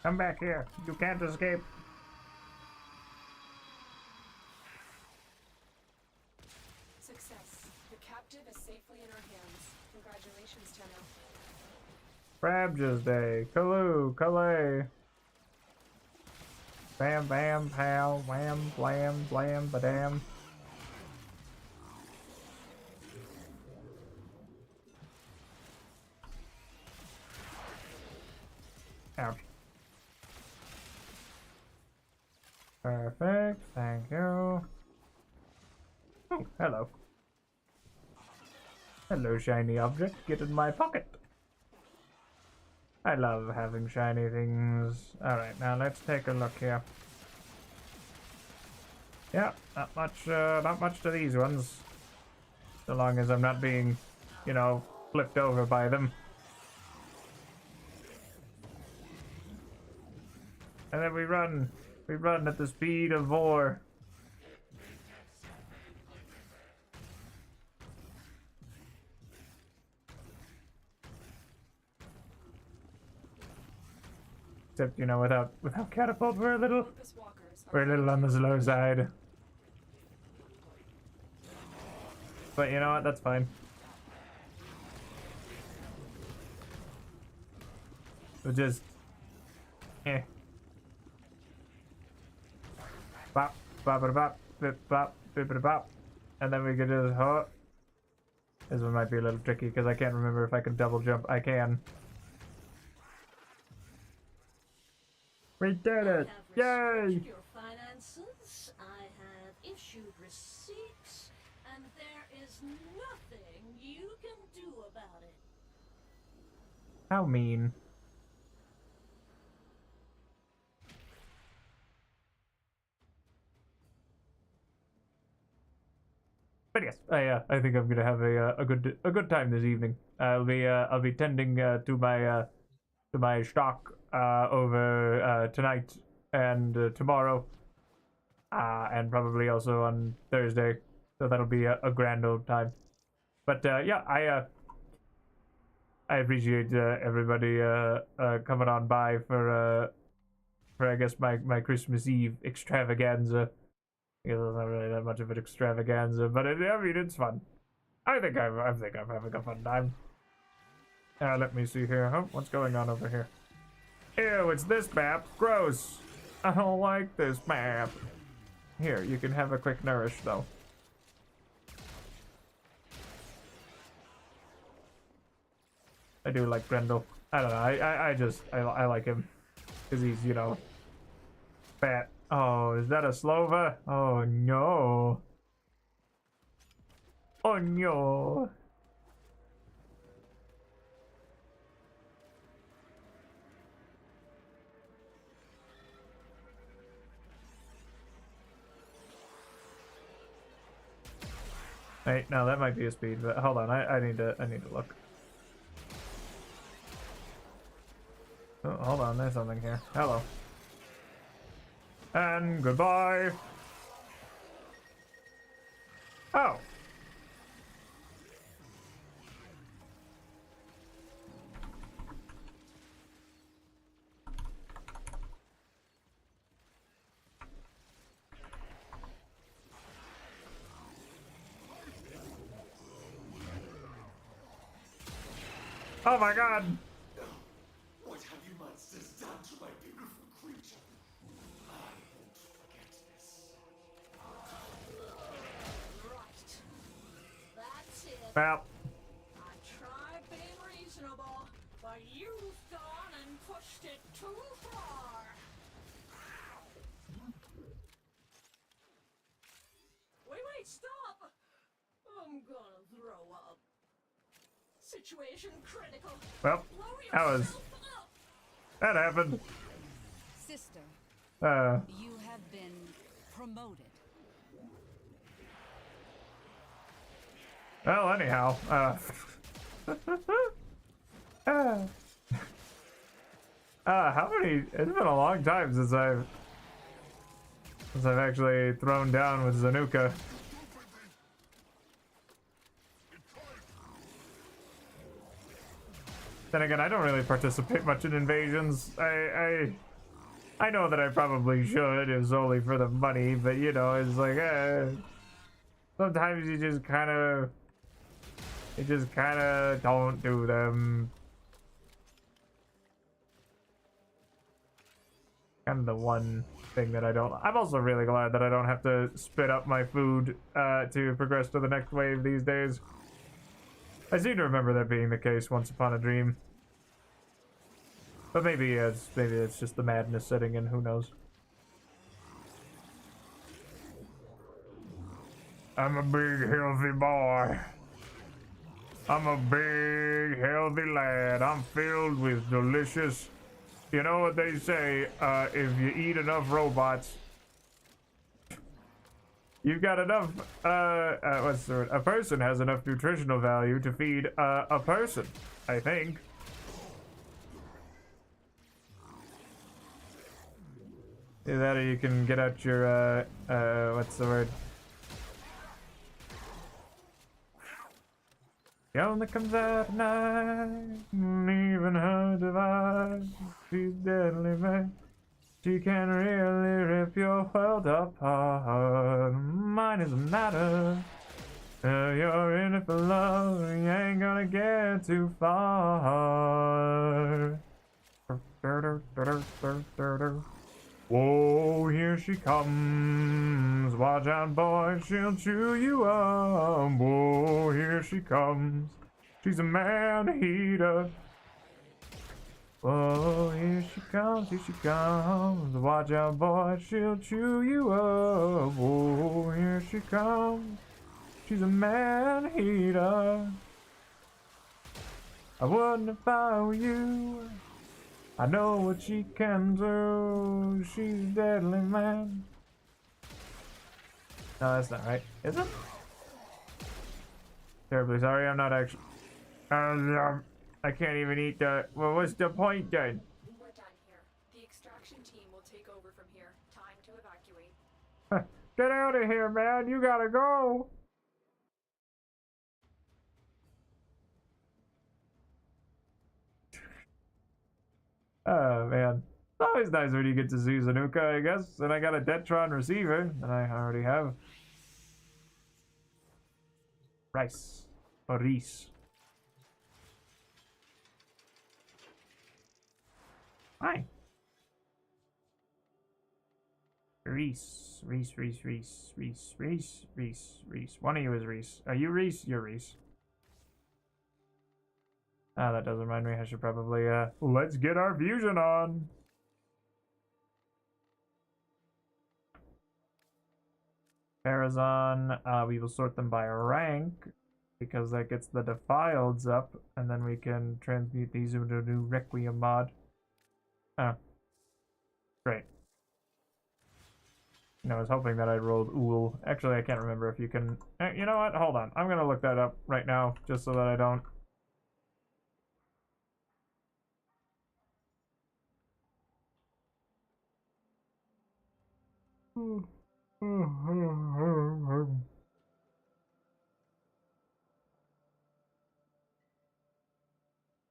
A: Come back here. You can't escape.
D: Success. The captive is safely in our hands. Congratulations, Tenno.
A: Crabjas Day. Kaloo. Kalay. Bam, bam, pow. Wham, blam, blam, badam. Ouch. Perfect. Thank you. Oh, hello. Hello, shiny object. Get in my pocket. I love having shiny things. Alright, now let's take a look here. Yeah, not much to these ones. So long as I'm not being, you know, flipped over by them. And then we run at the speed of war. Except, you know, without catapult, we're a little on the slow side. But you know what? That's fine. We'll just bop, bop, bop, bip, bop, bip, bop, and then we can just This one might be a little tricky because I can't remember if I can double jump. I can. We did it!
N: I
A: Yay!
N: have researched your finances, I have issued receipts, and there is nothing you can do about it.
A: How mean. But yes, I think I'm gonna have a good time this evening. I'll be tending to my stock over tonight and tomorrow, and probably also on Thursday. So that'll be a grand old time. But yeah, I appreciate everybody coming on by for I guess my Christmas Eve extravaganza. It's not really that much of an extravaganza, but I mean, it's fun. I think I'm having a fun time. Let me see here. Oh, what's going on over here? Ew, it's this map. Gross. I don't like this map. Here, you can have a quick nourish, though. I do like Grendel. I don't know. I like him. Because he's, you know, fat. Oh, is that a Slova? Oh, no. Oh, no. Wait, no, that might be a speed, but hold on, I need to look. Oh, hold on, there's something here. Hello. And goodbye. Oh. Oh my god.
J: What have you monsters done to my beautiful creature? I won't forget this.
N: Right. That's it.
A: Well.
N: I tried being reasonable, but you've gone and pushed it too far. Wait, stop! I'm gonna throw up. Situation critical.
A: Well, that happened.
H: Sister, you have been promoted.
A: Well, anyhow, how many? It's been a long time since I've actually thrown down with Zanuka. Then again, I don't really participate much in invasions. I know that I probably should. It was only for the money, but you know, it's like sometimes you just kind of don't do them. Kind of the one thing that I don't. I'm also really glad that I don't have to spit up my food to progress to the next wave these days. I seem to remember that being the case once upon a dream. But maybe it's just the madness setting in, who knows. I'm a big healthy boy. I'm a big healthy lad. I'm filled with delicious. You know what they say, if you eat enough robots, you've got enough, what's the word? A person has enough nutritional value to feed, a person, I think. Either that or you can get out your, what's the word? The only comes out at night, leaving her device. She's deadly, man. She can really rip your world apart. Mine is a matter. You're in it for love, you ain't gonna get too far. Whoa, here she comes. Watch out, boy, she'll chew you up. Whoa, here she comes. She's a man-eater. Whoa, here she comes, here she comes. Watch out, boy, she'll chew you up. Whoa, here she comes. She's a man-eater. I wouldn't if I were you. I know what she can do. She's deadly, man. No, that's not right. Is it? Terribly sorry, I'm not actually... I can't even eat the... Well, what's the point then?
D: We're done here. The extraction team will take over from here. Time to evacuate.
A: Get out of here, man. You gotta go. Oh, man. It's always nice when you get to see Zanuka, I guess. And I got a Detron receiver that I already have. Rice. Or Reese. Hi. Reese. Reese. One of you is Reese. Are you Reese? You're Reese. Ah, that does remind me. I should probably, let's get our fusion on. Parazon, we will sort them by rank, because that gets the defileds up, and then we can transmute these into a new Requiem mod. Oh. Great. I was hoping that I rolled Ool. Actually, I can't remember if you can... You know what? Hold on. I'm gonna look that up right now, just so that I don't...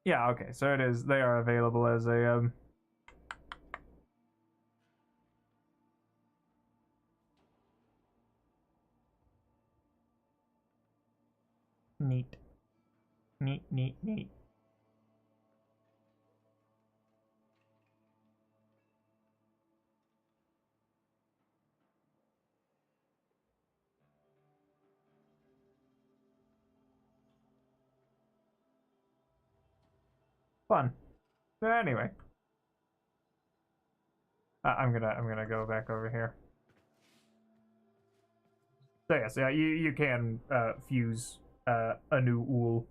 A: Yeah, okay, so it is. They are available as a, Neat. Neat. Fun. But anyway. I'm gonna go back over here. So yes, yeah, you can fuse a new Ool.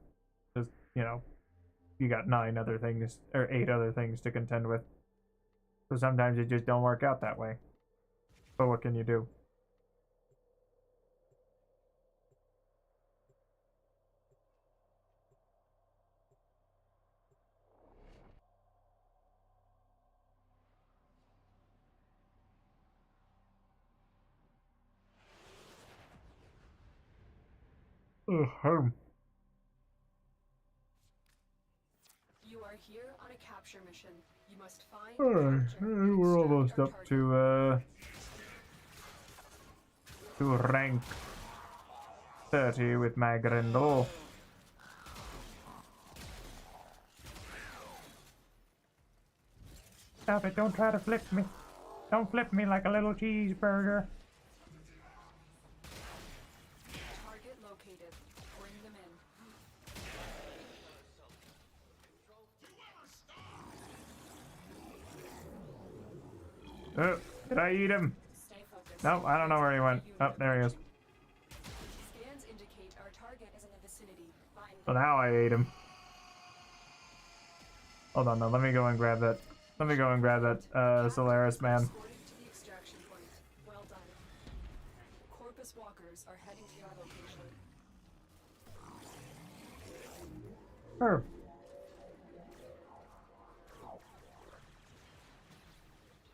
A: Just, you know, you got 9 other things or 8 other things to contend with. So sometimes it just don't work out that way. But what can you do? Home.
D: You are here on a capture mission. You must find
A: We're almost up to rank 30 with my Grendel. Stop it, don't try to flip me. Don't flip me like a little cheeseburger.
D: Target located. Bring them in.
A: Oh, did I eat him? No, I don't know where he went. Oh, there he is. So now I ate him. Hold on, though. Let me go and grab that. Let me go and grab that Solaris man.
D: Escorted to the extraction point. Well done. Corpus walkers are heading to your location.
A: Sure.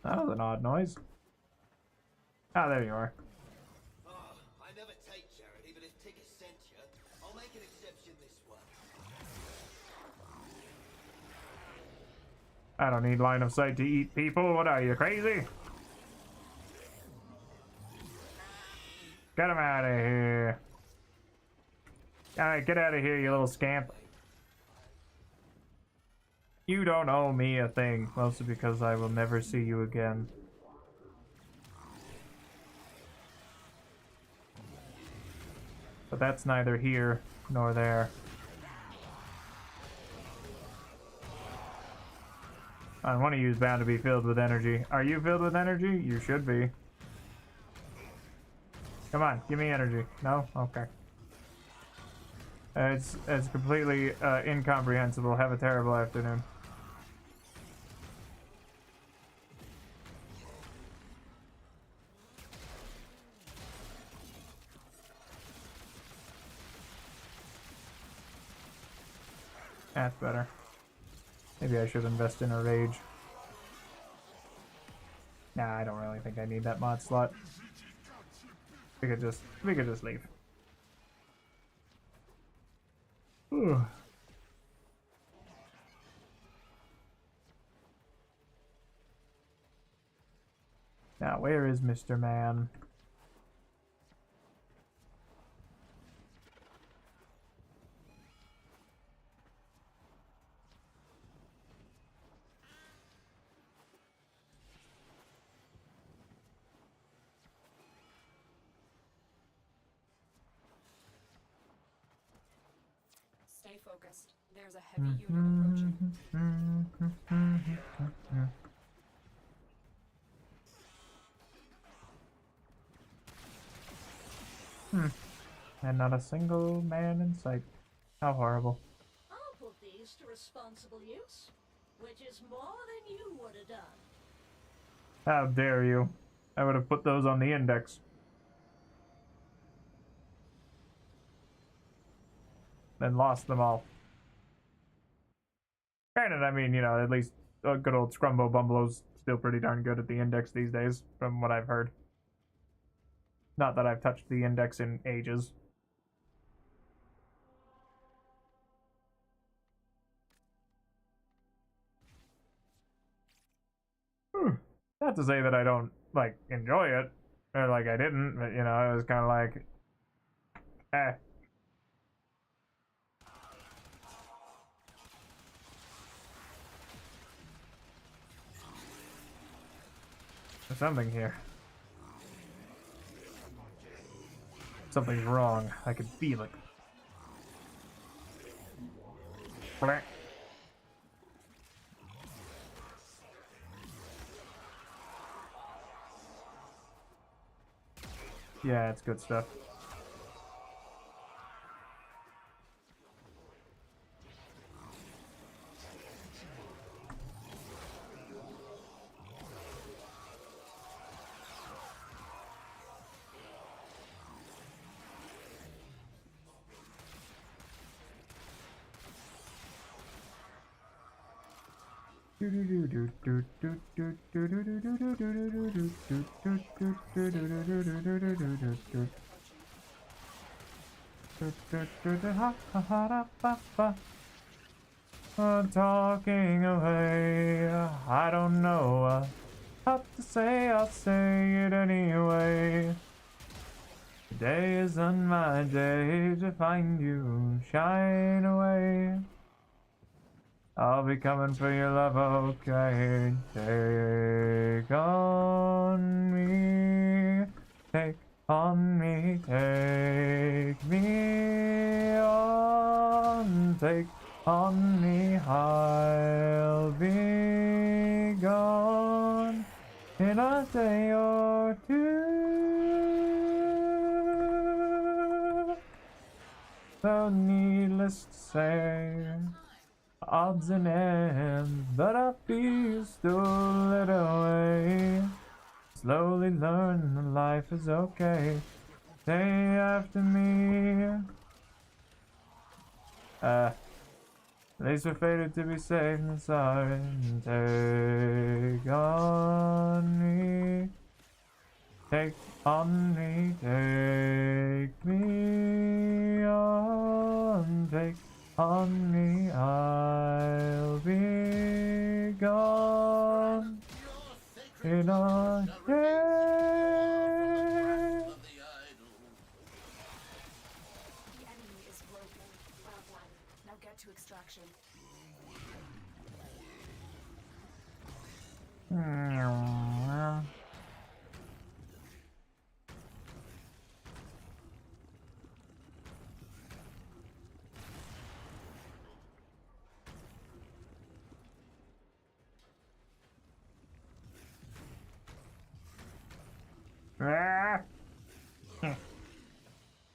A: That was an odd noise. Ah, there you are.
O: Oh, I never take charity, but if Tigger sent you, I'll make an exception this one.
A: I don't need line of sight to eat people. What are you, crazy? Get him out of here. Alright, get out of here, you little scamp. You don't owe me a thing, mostly because I will never see you again. But that's neither here nor there. And one of you is bound to be filled with energy. Are you filled with energy? You should be. Come on, give me energy. No? Okay. It's completely incomprehensible. Have a terrible afternoon. That's better. Maybe I should invest in a rage. Nah, I don't really think I need that mod slot. We could just leave. Whew. Now, where is Mr. Man?
D: Stay focused. There's a heavy unit approaching.
A: And not a single man in sight. How horrible.
N: I'll put these to responsible use, which is more than you would have done.
A: How dare you? I would have put those on the index. Then lost them all. Granted, I mean, you know, at least good old Scrumbo Bumbleow's still pretty darn good at the index these days, from what I've heard. Not that I've touched the index in ages. Not to say that I don't, like, enjoy it, or like I didn't, but, you know, it was kind of like, eh. There's something here. Something's wrong. I can feel it. Blah. Yeah, it's good stuff. Talking away, I don't know what to say, I'll say it anyway. Today isn't my day to find you, shine away. I'll be coming for your love, okay? Take on me, take on me, take me on, take on me, I'll be gone in a day or two. So needless to say, odds and ends, but I feel still led away. Slowly learn that life is okay. Stay after me. At least we're fated to be safe and sorry. Take on me. Take on me. Take me on. Take on me. I'll be gone in a day.
D: The enemy is broken. Well done. Now get to extraction.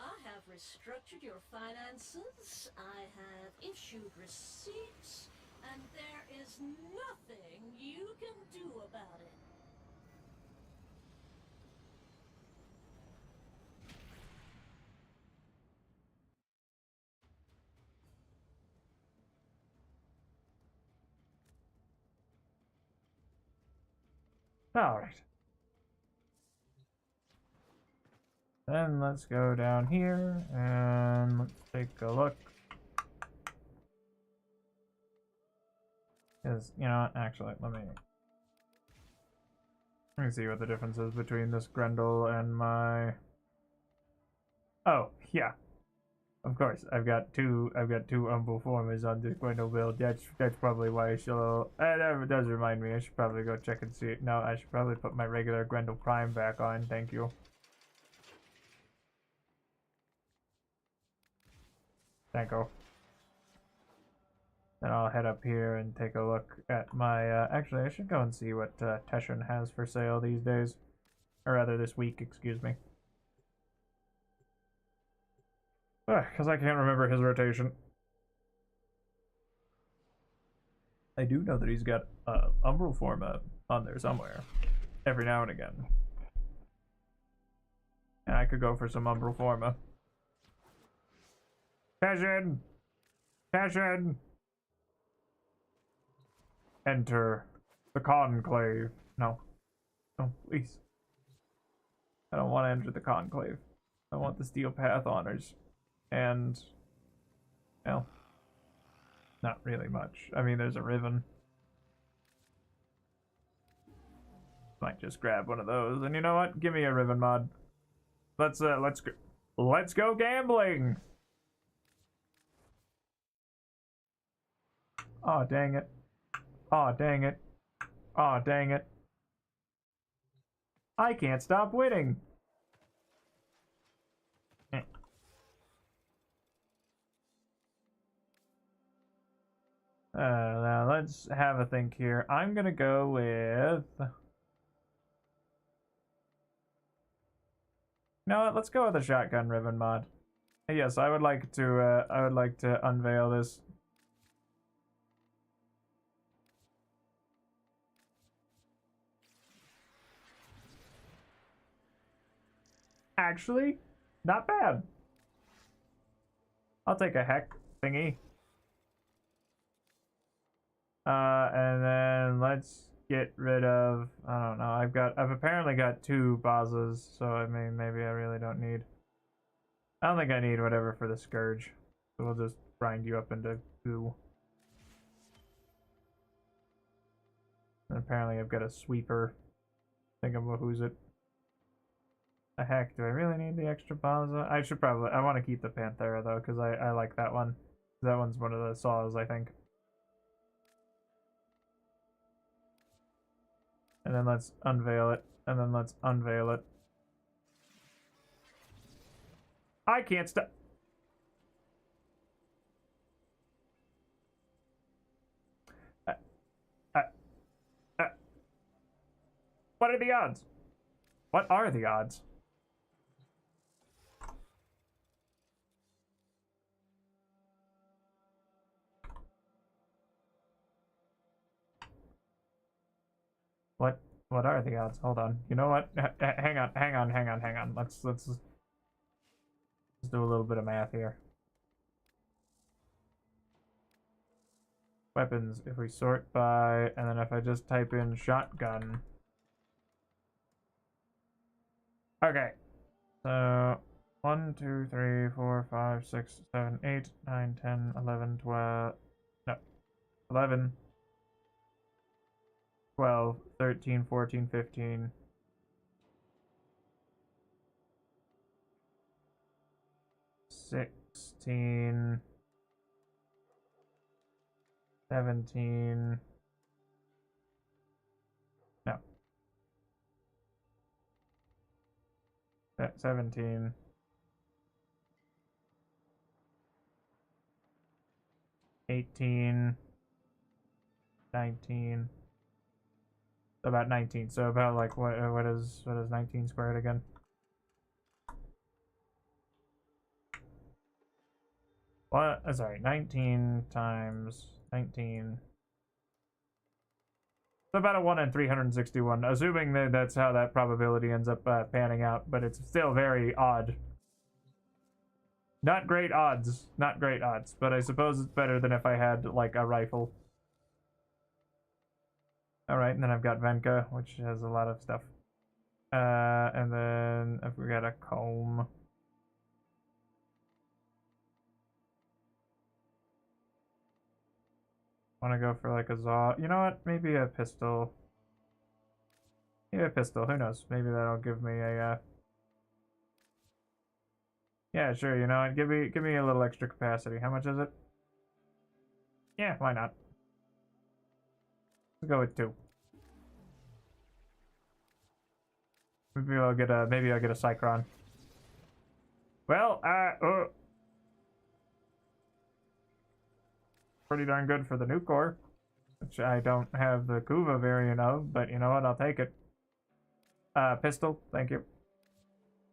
N: I have restructured your finances, I have issued receipts, and there is nothing you can do about it.
A: All right. Then let's go down here and let's take a look. Because, you know what, actually, let me see what the difference is between this Grendel and my... Oh, yeah. Of course, I've got two Humble Formers on this Grendel build. That's probably why I should... that does remind me, I should probably go check and see it. No, I should probably put my regular Grendel Prime back on, thank you. Thank you. Then I'll head up here and take a look at my, actually I should go and see what Teshin has for sale these days. Or rather this week, excuse me. Because I can't remember his rotation. I do know that he's got Umbral Form on there somewhere. Every now and again. And I could go for some Umbral Forma. Teshin! Teshin! Enter the conclave. No. No, please. I don't want to enter the conclave. I want the Steel Path honors. And, well, not really much. I mean, there's a Riven. Might just grab one of those. And you know what? Give me a Riven mod. Let's go gambling! Aw, dang it. Aw, dang it. Aw, dang it. I can't stop winning. Now let's have a think here. I'm gonna go with... You know what? Let's go with a Shotgun Ribbon mod. Yes, I would like to unveil this. Actually, not bad. I'll take a heck thingy. And then let's get rid of, I don't know, I've apparently got two Bazas, so I mean, maybe I really don't need, I don't think I need whatever for the Scourge. So we'll just grind you up into goo. And apparently I've got a Sweeper. Think of who's it. The heck, do I really need the extra Baza? I should probably, I want to keep the Panthera though, because I like that one. That one's one of the saws, I think. And then let's unveil it. And then let's unveil it. I can't stop. What are the odds? What are the odds? What are the odds? Hold on. You know what? Hang on. Let's do a little bit of math here. Weapons, if we sort by, and then if I just type in shotgun. Okay. So 1, 2, 3, 4, 5, 6, 7, 8, 9, 10, 11, 12. No. 11. 12, 13, 14, 15. 16. 17. No. 17. 18. 19. About 19. So about like what is 19 squared again? What? Sorry, 19 times 19. So about a 1 in 361, assuming that that's how that probability ends up panning out, but it's still very odd. Not great odds, but I suppose it's better than if I had like a rifle. Alright, and then I've got Venka, which has a lot of stuff. And then if we got a comb. Want to go for like a Zaw. You know what? Maybe a pistol. Maybe a pistol. Who knows? Maybe that'll give me a. Yeah, sure. You know what? Give me a little extra capacity. How much is it? Yeah, why not? Let's go with 2. Maybe I'll get a Cycron. Well, pretty darn good for the new core, which I don't have the Kuva variant of, but you know what? I'll take it. Pistol, thank you.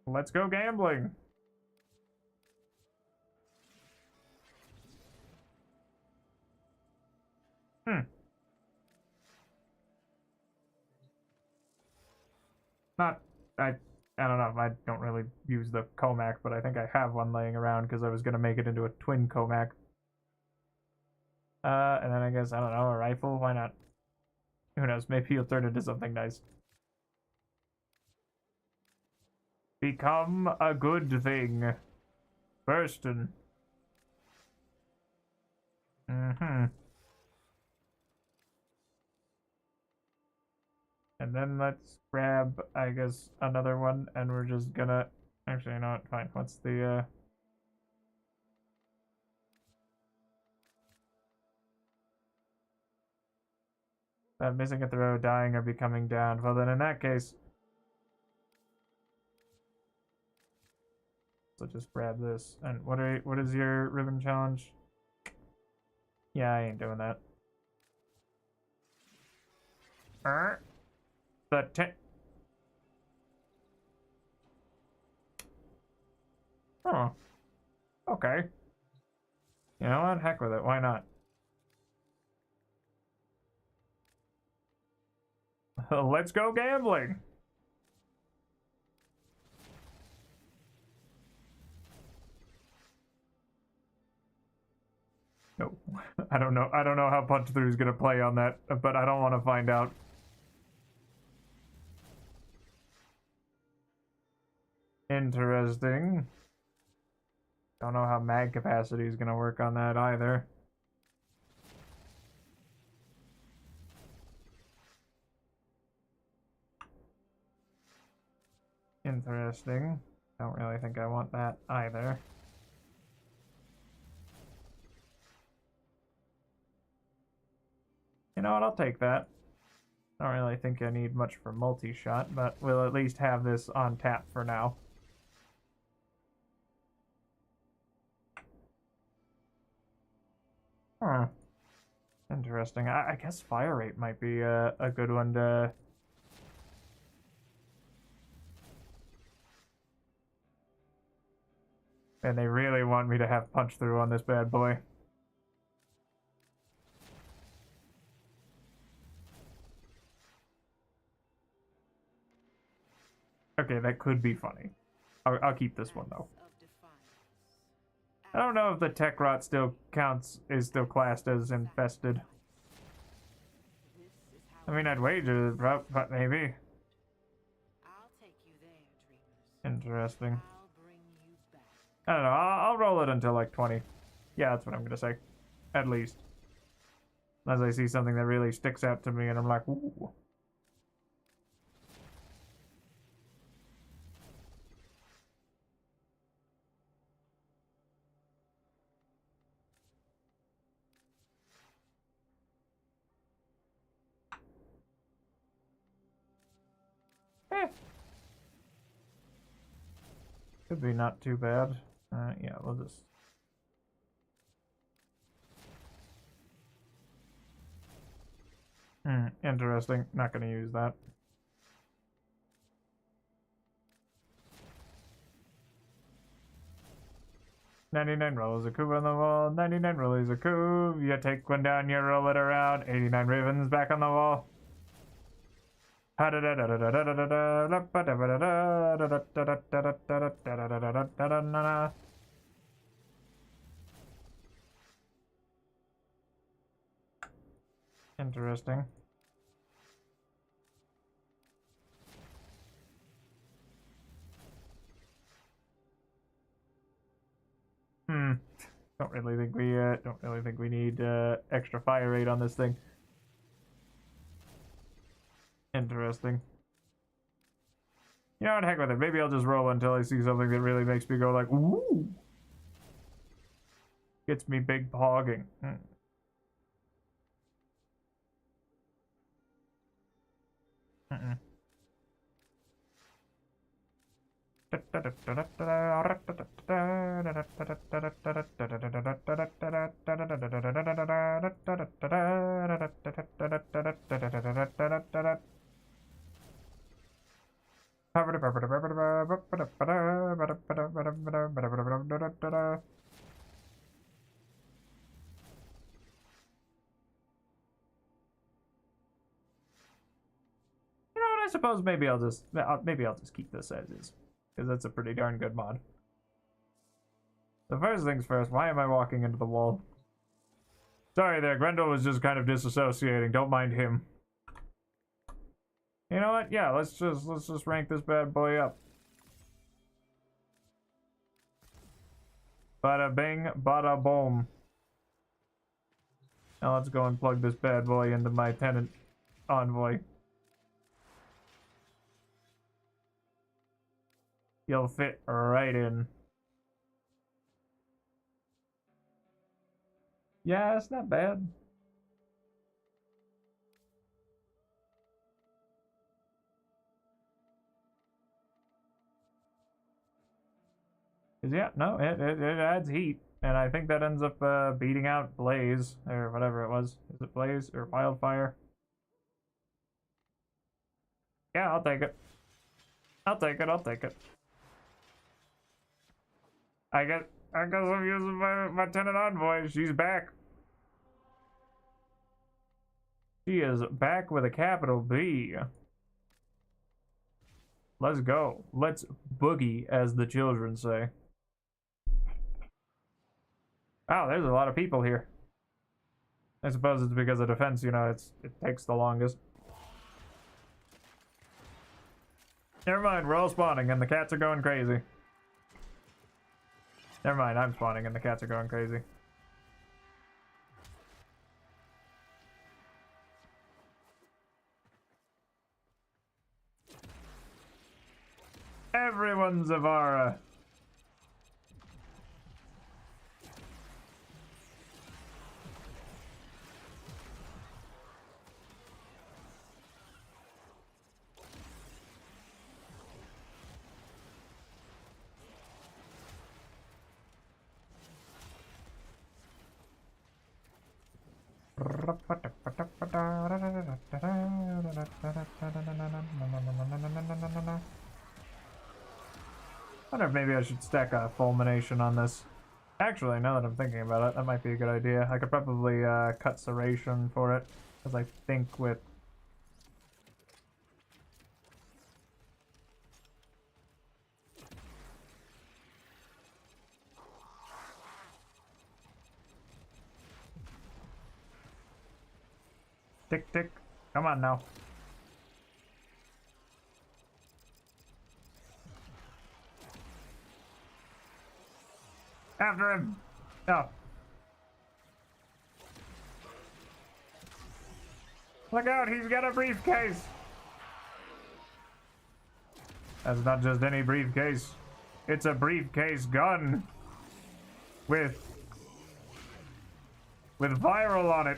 A: Let's go gambling. I don't know. I don't really use the Comac, but I think I have one laying around because I was gonna make it into a twin Comac. And then I guess, I don't know, a rifle? Why not? Who knows? Maybe you'll turn into something nice. Become a good thing. Burston. And then let's grab, I guess, another one, and we're just gonna... Actually, you know what? Fine. What's the, missing a throw, dying, or becoming down. Well, then in that case... So just grab this. And what is your ribbon challenge? Yeah, I ain't doing that. Oh. Okay. You know what? Heck with it. Why not? Let's go gambling. No. I don't know how punch through is gonna play on that, but I don't want to find out. Interesting. Don't know how mag capacity is gonna work on that either. Interesting. Don't really think I want that either. You know what? I'll take that. I don't really think I need much for multi-shot, but we'll at least have this on tap for now. Huh. Interesting. I guess fire rate might be a good one to... And they really want me to have punch through on this bad boy. Okay, that could be funny. I'll keep this one though. I don't know if the tech rot still counts, is still classed as infested. I mean, I'd wager, but maybe. Interesting. I don't know, I'll roll it until like 20. Yeah, that's what I'm gonna say. At least. Unless I see something that really sticks out to me and I'm like, ooh. Could be not too bad. Yeah, we'll just... interesting. Not gonna use that. $99 rolls a cube on the wall. 99 rolls a cube. You take one down, you roll it around. 89 ravens back on the wall. Interesting. Don't really think we need extra fire rate on this thing. Interesting. You know what, heck with it. Maybe I'll just roll until I see something that really makes me go like, ooh. Gets me big pogging. I suppose maybe I'll just keep this as is, because that's a pretty darn good mod. So first things first, why am I walking into the wall? Sorry there, Grendel was just kind of disassociating. Don't mind him. You know what? Yeah, let's just rank this bad boy up. Bada bing, bada boom. Now let's go and plug this bad boy into my tenant envoy. You'll fit right in. Yeah, it's not bad. Yeah, no, it adds heat. And I think that ends up beating out Blaze, or whatever it was. Is it Blaze or Wildfire? Yeah, I'll take it. I'll take it, I'll take it. I guess I'm using my tenant envoy. She's back. She is back with a capital B. Let's go. Let's boogie, as the children say. Wow, there's a lot of people here. I suppose it's because of defense, you know, it takes the longest. Never mind, we're all spawning and the cats are going crazy. Never mind, I'm spawning and the cats are going crazy. Everyone's Zavara. I wonder if maybe I should stack a fulmination on this. Actually, now that I'm thinking about it, that might be a good idea. I could probably cut serration for it, because I think with... Tick, tick. Come on now. After him. Oh. Look out, he's got a briefcase. That's not just any briefcase. It's a briefcase gun. With viral on it.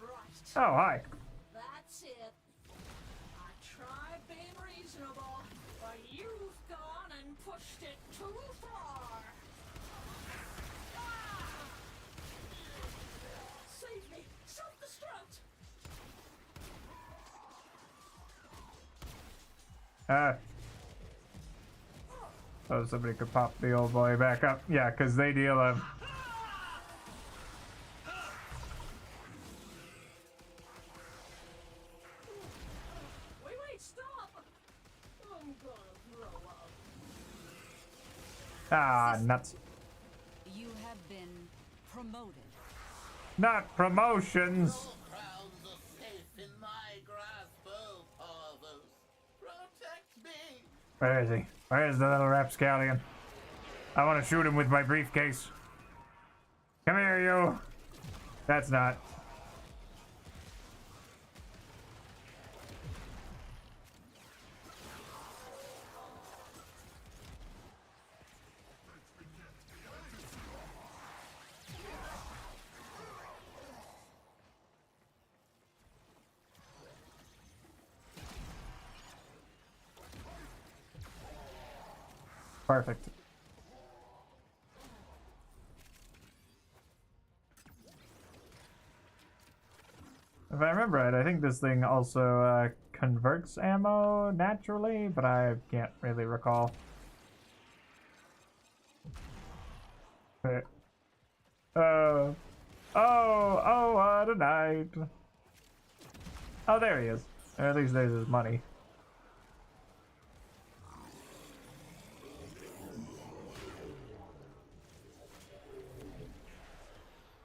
N: Right.
A: Oh, hi.
N: That's it. I tried being reasonable, but you've gone and pushed it too far. Ah! Save me! Self-destruct!
A: Oh, somebody could pop the old boy back up. Yeah, because they deal a...
N: Wait, stop! I'm gonna throw up.
A: Ah, nuts.
H: You have been promoted.
A: Not promotions.
I: Crowns are safe in my grasp, oh Parvos. Protect me!
A: Where is he? Where is the little rapscallion? I want to shoot him with my briefcase. Come here, you. That's not. Perfect. If I remember right, I think this thing also converts ammo naturally, but I can't really recall. Oh, what a night. Oh, there he is. Or at least there's his money.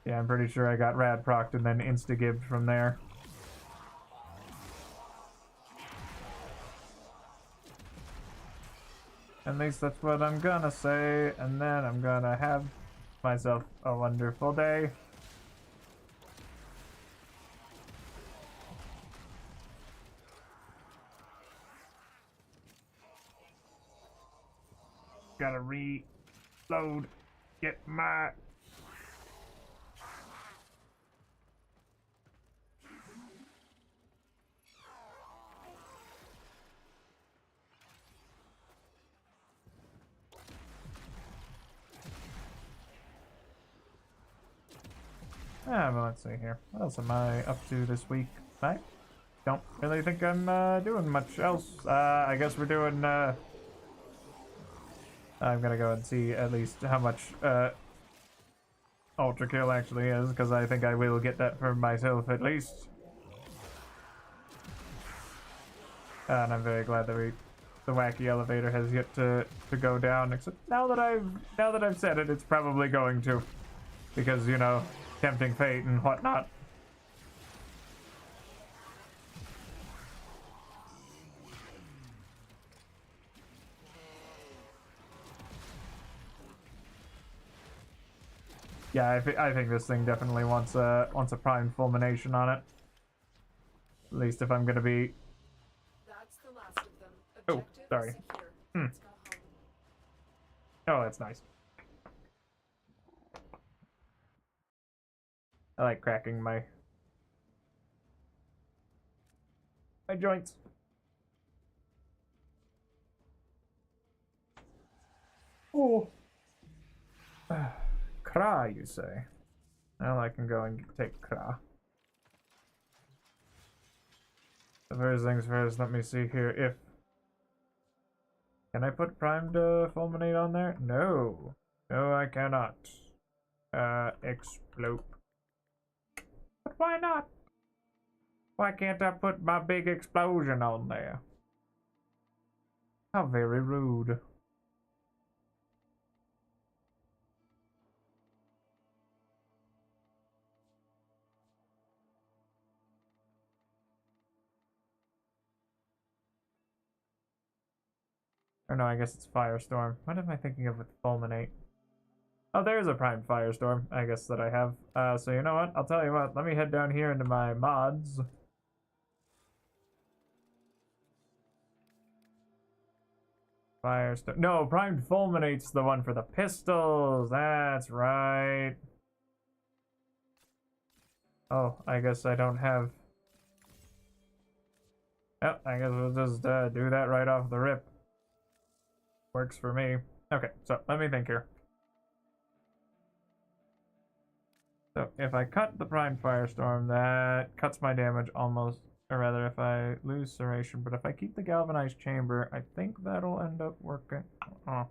A: Yeah, I'm pretty sure I got rad procced and then insta-gibbed from there. At least that's what I'm gonna say, and then I'm gonna have myself a wonderful day. Gotta reload, get my... Well, let's see here. What else am I up to this week? I don't really think I'm doing much else. I guess we're doing... I'm gonna go and see at least how much Ultra Kill actually is, because I think I will get that for myself at least. And I'm very glad that the wacky elevator has yet to go down. Except now that I've said it, it's probably going to, because you know, tempting fate and whatnot. Yeah, I think this thing definitely wants a prime fulmination on it. At least if I'm gonna be...
D: That's the last of them.
A: Oh,
D: Objective
A: sorry.
D: secure.
A: Hmm.
D: Let's go home.
A: Oh, that's nice. I like cracking my joints. Oh. Kra, you say? Well, I can go and take Kra. The first things first, let me see here if... Can I put primed fulminate on there? No. No, I cannot. Explode. But why not? Why can't I put my big explosion on there? How very rude. Or no, I guess it's Firestorm. What am I thinking of with Fulminate? Oh, there's a Prime Firestorm, I guess, that I have. So you know what? I'll tell you what. Let me head down here into my mods. Firestorm. No, Primed Fulminate's the one for the pistols. That's right. Oh, I guess I don't have... Oh, I guess we'll just do that right off the rip. Works for me. Okay, so let me think here. So if I cut the Prime Firestorm, that cuts my damage almost, or rather if I lose Serration, but if I keep the Galvanized Chamber, I think that'll end up working. Oh.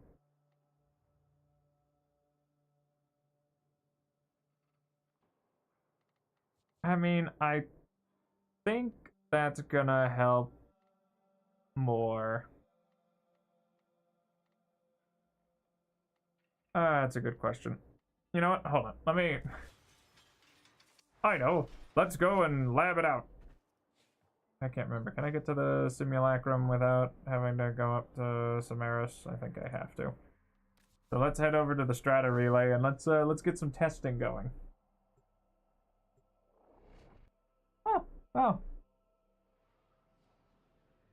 A: I mean, I think that's gonna help more. That's a good question. You know what? Hold on. Let me... I know. Let's go and lab it out. I can't remember. Can I get to the simulacrum without having to go up to Samaris? I think I have to. So let's head over to the Strata Relay and let's get some testing going. Oh.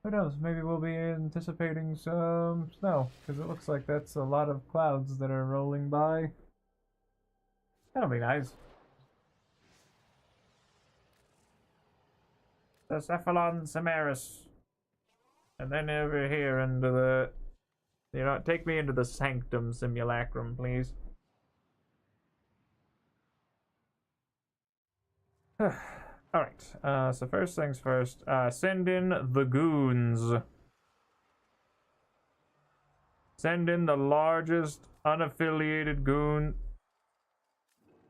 A: Who knows? Maybe we'll be anticipating some snow, because it looks like that's a lot of clouds that are rolling by. That'll be nice. The Cephalon Samaris. And then over here into the... You know, take me into the Sanctum Simulacrum, please. Alright, so first things first, send in the goons. Send in the largest unaffiliated goon.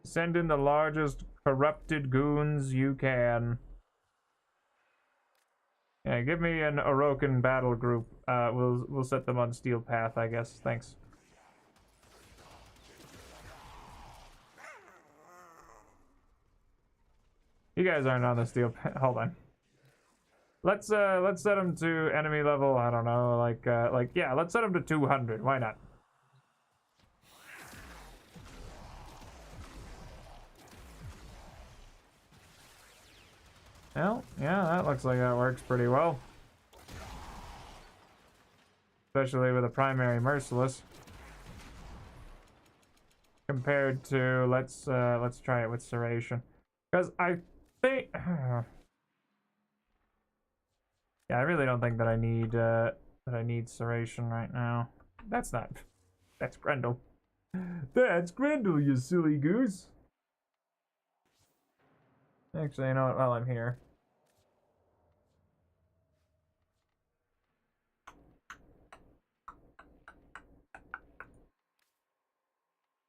A: Send in the largest corrupted goons you can. Yeah, give me an Orokin battle group. We'll set them on Steel Path, I guess. Thanks. You guys aren't on the Steel Path. Hold on. Let's set them to enemy level. I don't know, like yeah, let's set them to 200. Why not? Well, yeah, that looks like that works pretty well. Especially with a primary merciless. Compared to let's try it with Serration. Because I think yeah, I really don't think that I need Serration right now. That's Grendel. That's Grendel, you silly goose. Actually, you know what, while I'm here.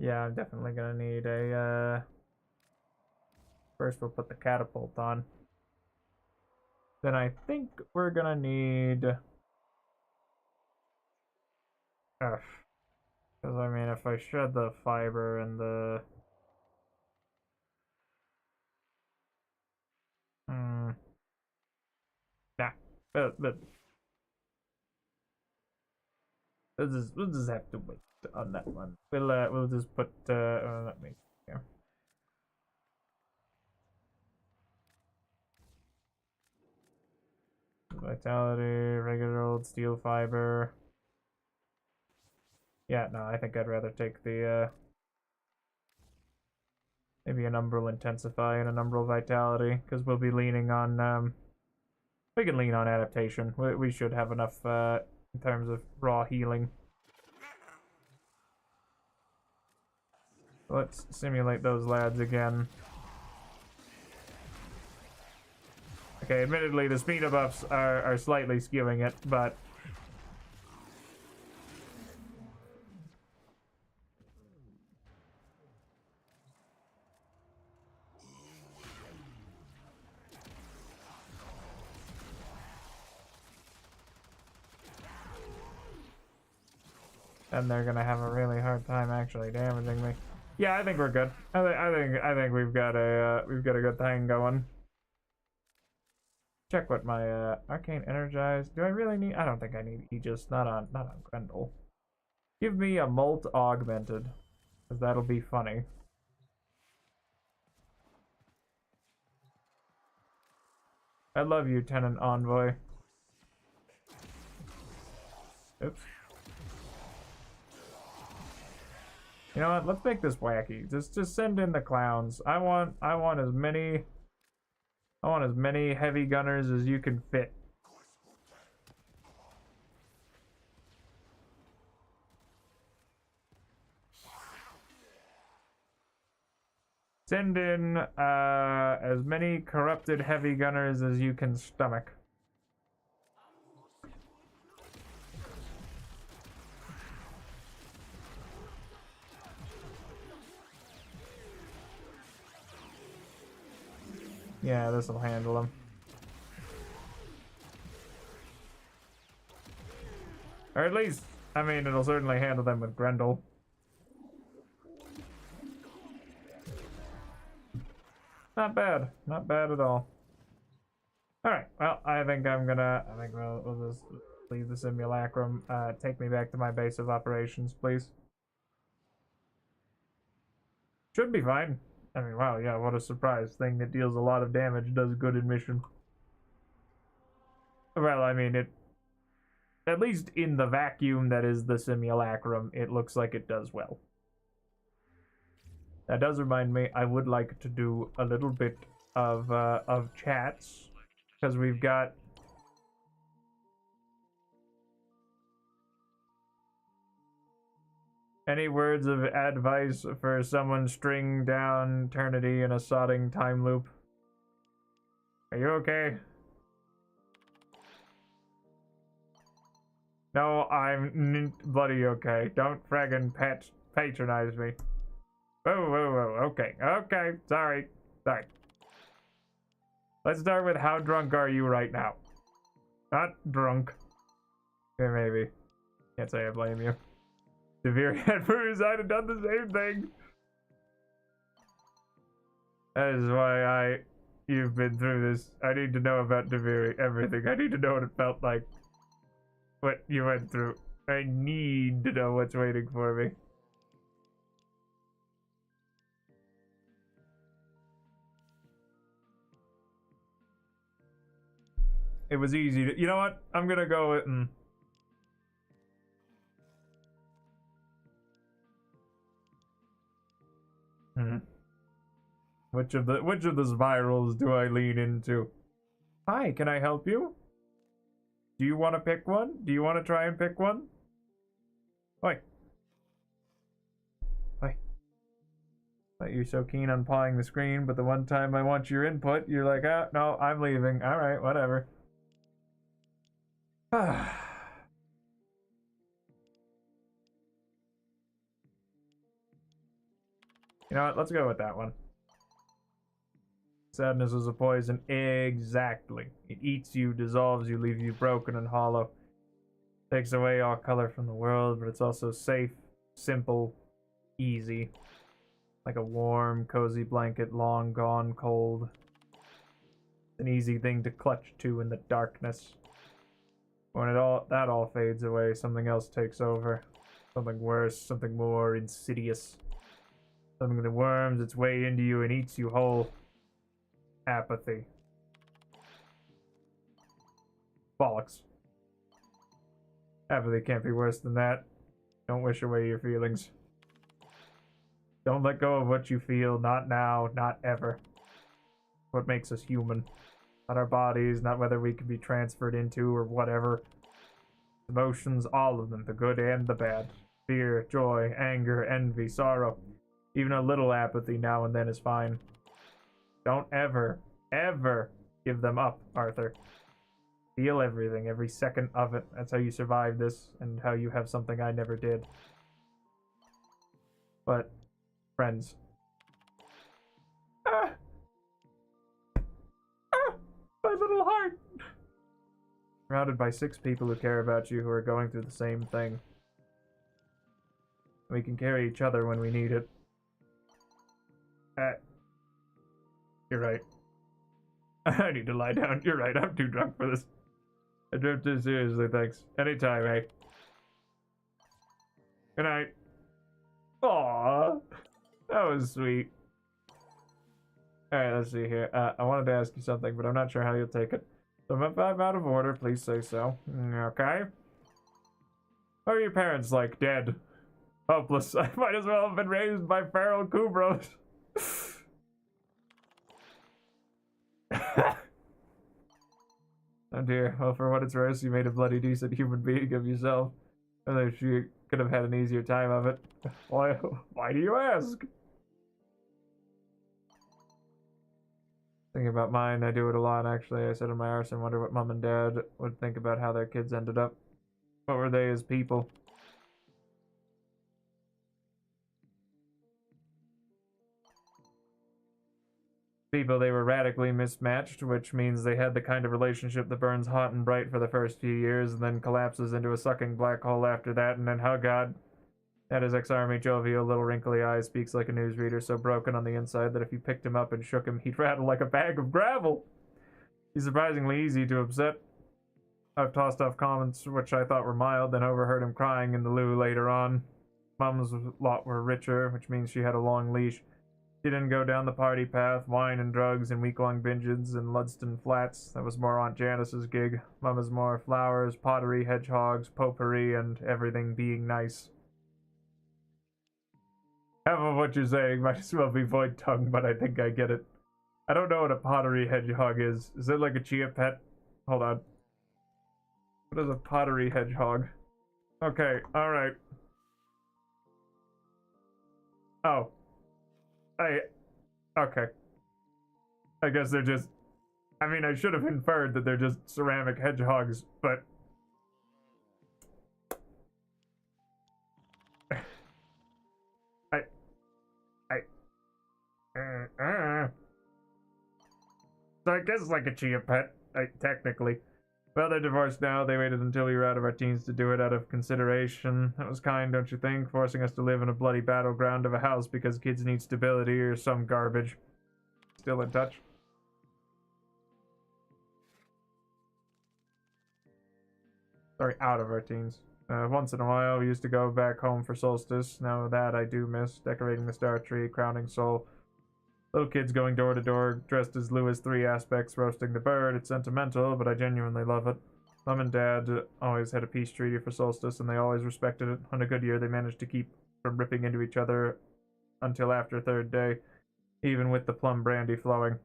A: Yeah, I'm definitely gonna need a, first we'll put the catapult on. Then I think we're gonna need... Because, I mean, if I shed the fiber and the... Yeah, but we'll just have to wait on that one. We'll just put let me here. Vitality, regular old steel fiber. Yeah, no, I think I'd rather take the maybe an umbral intensify and an umbral vitality, because we'll be leaning on we can lean on adaptation. We should have enough in terms of raw healing. Let's simulate those lads again. Okay, admittedly the speed buffs are slightly skewing it, but and they're gonna have a really hard time actually damaging me. Yeah, I think we're good. I think we've got a good thing going. check what my arcane energize. Do I really need? I don't think I need Aegis. Not on Grendel. Give me a molt augmented, cause that'll be funny. I love you, Tenant Envoy. Oops. You know what? Let's make this wacky. Just send in the clowns. I want as many heavy gunners as you can fit. Send in as many corrupted heavy gunners as you can stomach. Yeah, this'll handle them. Or at least, I mean, it'll certainly handle them with Grendel. Not bad. Not bad at all. Alright, well, I think we'll just leave the simulacrum. Take me back to my base of operations, please. Should be fine. I mean, wow, yeah, what a surprise. Thing that deals a lot of damage does good in mission. Well, I mean, at least in the vacuum that is the simulacrum, it looks like it does well. That does remind me, I would like to do a little bit of chats, because we've got... Any words of advice for someone string down eternity in a sodding time loop? Are you okay? No, I'm bloody okay. Don't fraggin' patronize me. Whoa, okay, sorry. Let's start with how drunk are you right now? Not drunk. Okay, maybe. Can't say I blame you. Devere had bruise, I'd have done the same thing. That is why you've been through this. I need to know about Devere, everything. I need to know what it felt like. What you went through. I need to know what's waiting for me. It was easy to, you know what? I'm gonna go with, Which of the spirals do I lean into? Hi, can I help you? Do you want to pick one? Do you want to try and pick one? Oi. But you're so keen on pawing the screen, but the one time I want your input, you're like, ah, no, I'm leaving. Alright, whatever. You know what? Let's go with that one. Sadness is a poison. Exactly. It eats you, dissolves you, leaves you broken and hollow. Takes away all color from the world, but it's also safe, simple, easy. Like a warm, cozy blanket, long gone cold. An easy thing to clutch to in the darkness. When that all fades away, something else takes over. Something worse, something more insidious. Something that worms its way into you and eats you whole. Apathy. Bollocks. Apathy can't be worse than that. Don't wish away your feelings. Don't let go of what you feel, not now, not ever. What makes us human. Not our bodies, not whether we can be transferred into or whatever. Emotions, all of them, the good and the bad. Fear, joy, anger, envy, sorrow. Even a little apathy now and then is fine. Don't ever, ever give them up, Arthur. Feel everything, every second of it. That's how you survive this, and how you have something I never did. But, friends. My little heart! Surrounded by 6 people who care about you, who are going through the same thing. We can carry each other when we need it. You're right. I need to lie down. You're right, I'm too drunk for this. I drove too seriously, thanks. Anytime, eh? Good night. Aww. That was sweet. Alright, let's see here. I wanted to ask you something, but I'm not sure how you'll take it. So if I'm out of order, please say so. Okay? What are your parents like? Dead? Hopeless. I might as well have been raised by feral Kubros. Oh dear. Well, for what it's worth, you made a bloody decent human being of yourself. Although she could have had an easier time of it. Why do you ask? Thinking about mine, I do it a lot actually. I sit in my arse and wonder what mom and dad would think about how their kids ended up. What were they as people? People, they were radically mismatched, which means they had the kind of relationship that burns hot and bright for the first few years and then collapses into a sucking black hole after that, and then, oh god, that his ex-army jovial little wrinkly eyes speaks like a newsreader, so broken on the inside that if you picked him up and shook him, he'd rattle like a bag of gravel. He's surprisingly easy to upset. I've tossed off comments which I thought were mild, then overheard him crying in the loo later on. Mom's lot were richer, which means she had a long leash. She didn't go down the party path, wine and drugs and week-long binges in Ludston Flats. That was more Aunt Janice's gig. Mama's more flowers, pottery, hedgehogs, potpourri, and everything being nice. Half of what you're saying might as well be void tongue, but I think I get it. I don't know what a pottery hedgehog is. Is it like a chia pet? Hold on. What is a pottery hedgehog? Okay, alright. Oh. Okay. I guess they're just... I mean, I should have inferred that they're just ceramic hedgehogs, but... So I guess it's like a chia pet, technically. Well, they're divorced now. They waited until we were out of our teens to do it out of consideration. That was kind, don't you think? Forcing us to live in a bloody battleground of a house because kids need stability or some garbage. Still in touch? Sorry, out of our teens. Once in a while, we used to go back home for solstice. Now that I do miss decorating the star tree, crowning soul. Little kids going door to door, dressed as Lewis 3 aspects, roasting the bird. It's sentimental, but I genuinely love it. Mom and Dad always had a peace treaty for solstice, and they always respected it. On a good year, they managed to keep from ripping into each other until after third day, even with the plum brandy flowing.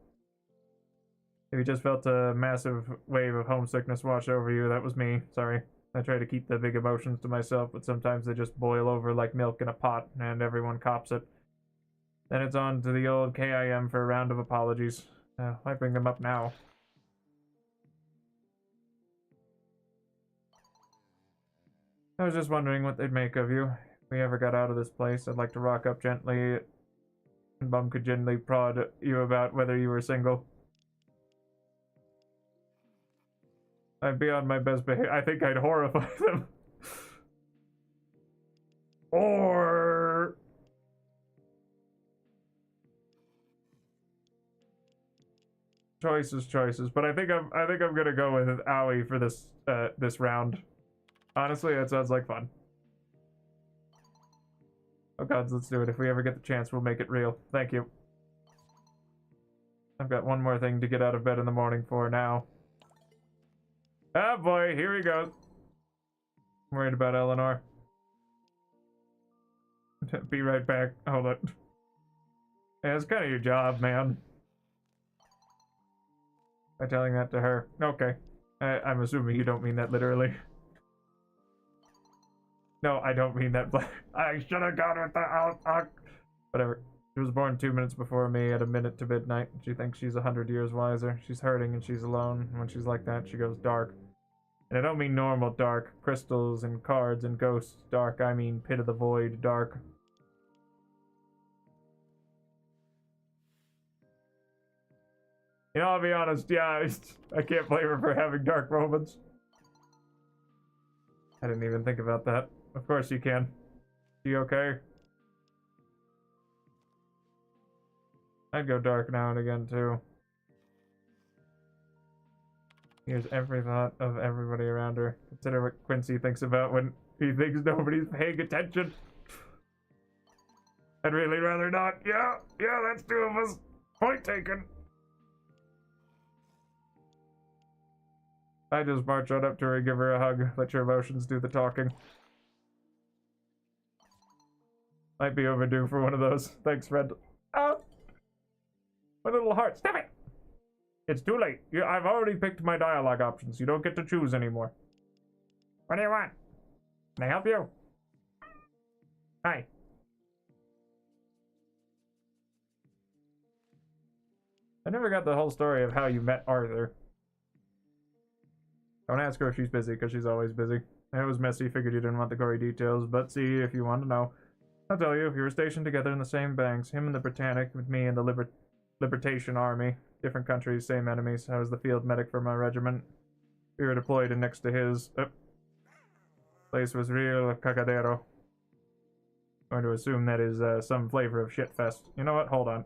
A: If you just felt a massive wave of homesickness wash over you, that was me. Sorry. I try to keep the big emotions to myself, but sometimes they just boil over like milk in a pot, and everyone cops it. Then it's on to the old KIM for a round of apologies. Why bring them up now? I was just wondering what they'd make of you. If we ever got out of this place, I'd like to rock up gently, and Mum could gently prod you about whether you were single. I'd be on my best behavior. I think I'd horrify them. Or... choices, but I think I'm gonna go with Owie for this this round. Honestly, that sounds like fun. Oh gods, let's do it. If we ever get the chance, we'll make it real. Thank you. I've got one more thing to get out of bed in the morning for now. Ah boy, here we go. I'm worried about Eleanor. Be right back. Hold it. Yeah, it's kind of your job, man. By telling that to her. Okay. I'm assuming you don't mean that literally. No, I don't mean that. I should have gone with the whatever. She was born 2 minutes before me at a minute to midnight. She thinks she's 100 years wiser. She's hurting and she's alone. And when she's like that, she goes dark. And I don't mean normal dark. Crystals and cards and ghosts dark. I mean pit of the void dark. You know, I'll be honest, yeah, I can't blame her for having dark moments. I didn't even think about that. Of course you can. You okay? I'd go dark now and again, too. Here's every thought of everybody around her. Consider what Quincy thinks about when he thinks nobody's paying attention. I'd really rather not. Yeah, that's two of us. Point taken. I just march on up to her and give her a hug. Let your emotions do the talking. Might be overdue for one of those. Thanks, friend. Ah! My little heart. Stop it! It's too late. I've already picked my dialogue options. You don't get to choose anymore. What do you want? Can I help you? Hi. I never got the whole story of how you met Arthur. Don't ask her if she's busy, because she's always busy. It was messy, figured you didn't want the gory details, but see, if you want to know. I'll tell you, we were stationed together in the same banks, him in the Britannic, with me in the Libertation Army. Different countries, same enemies. I was the field medic for my regiment. We were deployed in next to his. Place was real cagadero. Going to assume that is some flavor of shitfest. You know what? Hold on.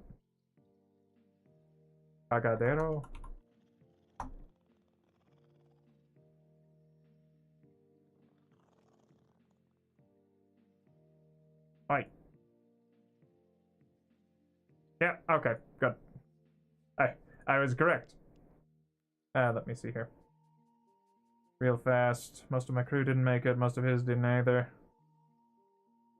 A: Cagadero. Right. Yeah, okay, good. I was correct. Let me see here. Real fast. Most of my crew didn't make it, most of his didn't either.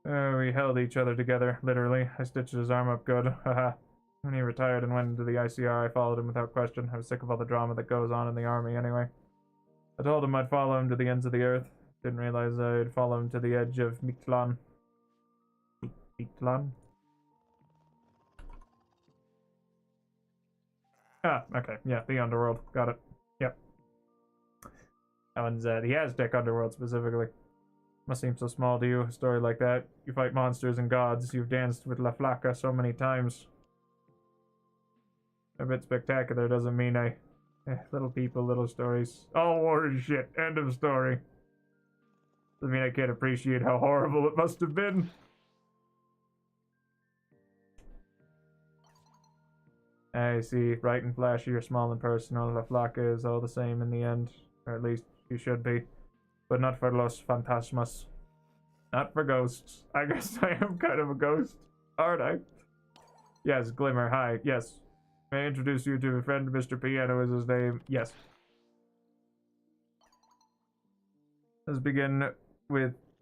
A: We held each other together, literally. I stitched his arm up good, haha. When he retired and went into the ICR, I followed him without question. I was sick of all the drama that goes on in the army anyway. I told him I'd follow him to the ends of the earth. Didn't realize I'd follow him to the edge of Mictlan. Mictlan? Ah, okay, yeah, the underworld. Got it. Yep. That one's the Aztec underworld specifically. Must seem so small to you, a story like that. You fight monsters and gods. You've danced with La Flaca so many times. A bit spectacular doesn't mean little people, little stories. All war is shit. End of story. Doesn't mean I can't appreciate how horrible it must have been. I see. Bright and flashy or small and personal. La Flaca is all the same in the end. Or at least you should be. But not for los fantasmas. Not for ghosts. I guess I am kind of a ghost, aren't I? Yes, Glimmer, hi. Yes. May I introduce you to a friend, Mr. Piano is his name. Yes. Let's begin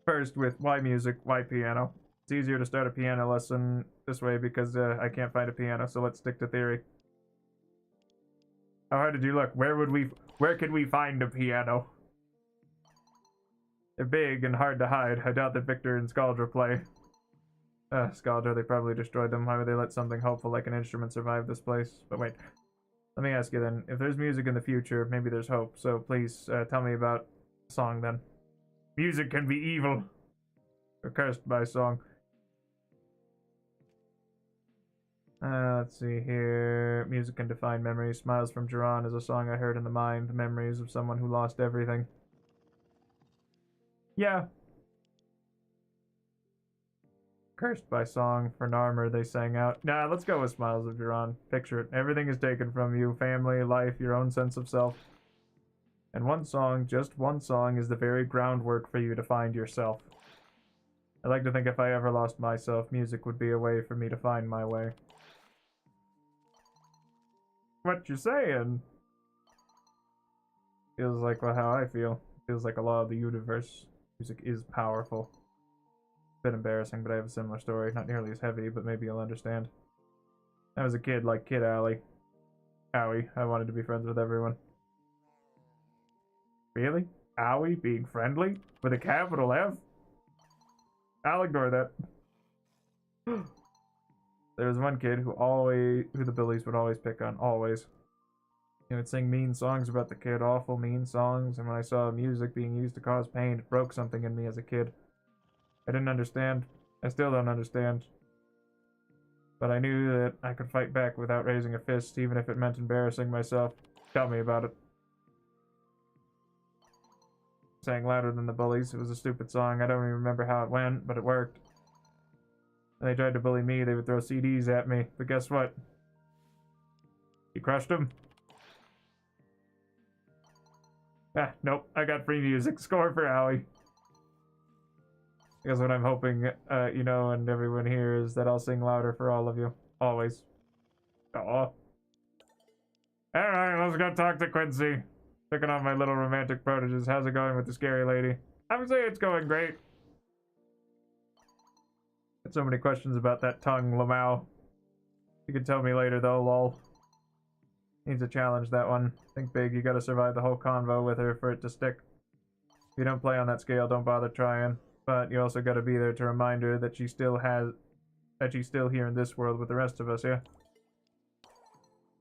A: first with why music, why piano. It's easier to start a piano lesson this way because I can't find a piano, so let's stick to theory. How hard did you look? Where could we find a piano? They're big and hard to hide. I doubt that Victor and Scaldra play. Scaldra, they probably destroyed them. Why would they let something hopeful like an instrument survive this place? But wait, let me ask you then. If there's music in the future, maybe there's hope. So please, tell me about song then. Music can be evil. Or cursed by song. Let's see here. Music can define memories. Smiles from Jiran is a song I heard in the mind. Memories of someone who lost everything. Yeah. Cursed by song for Narmer, they sang out. Nah, let's go with Smiles of Jiran. Picture it. Everything is taken from you. Family, life, your own sense of self. And one song, just one song, is the very groundwork for you to find yourself. I like to think if I ever lost myself, music would be a way for me to find my way. What you saying? Feels like how I feel. Feels like a law of the universe. Music is powerful. Bit embarrassing, but I have a similar story. Not nearly as heavy, but maybe you'll understand. I was a kid like Kid Alley. Owie, I wanted to be friends with everyone. Really? Owie being friendly? With a capital F? I'll ignore that. There was one kid who the bullies would always pick on, always. He would sing mean songs about the kid, awful mean songs, and when I saw music being used to cause pain, it broke something in me as a kid. I didn't understand. I still don't understand. But I knew that I could fight back without raising a fist, even if it meant embarrassing myself. Tell me about it. Sang louder than the bullies. It was a stupid song. I don't even remember how it went, but it worked. When they tried to bully me, they would throw CDs at me. But guess what? You crushed them. Ah, nope. I got free music. Score for Howie. Because what I'm hoping, you know, and everyone here is that I'll sing louder for all of you. Always. Aw. Alright, let's go talk to Quincy. Picking on my little romantic proteges. How's it going with the scary lady? I would say it's going great. Got so many questions about that tongue, Lamau. You can tell me later though, lol. Needs a challenge, that one. Think big, you gotta survive the whole convo with her for it to stick. If you don't play on that scale, don't bother trying. But you also gotta be there to remind her that she's still here in this world with the rest of us, yeah?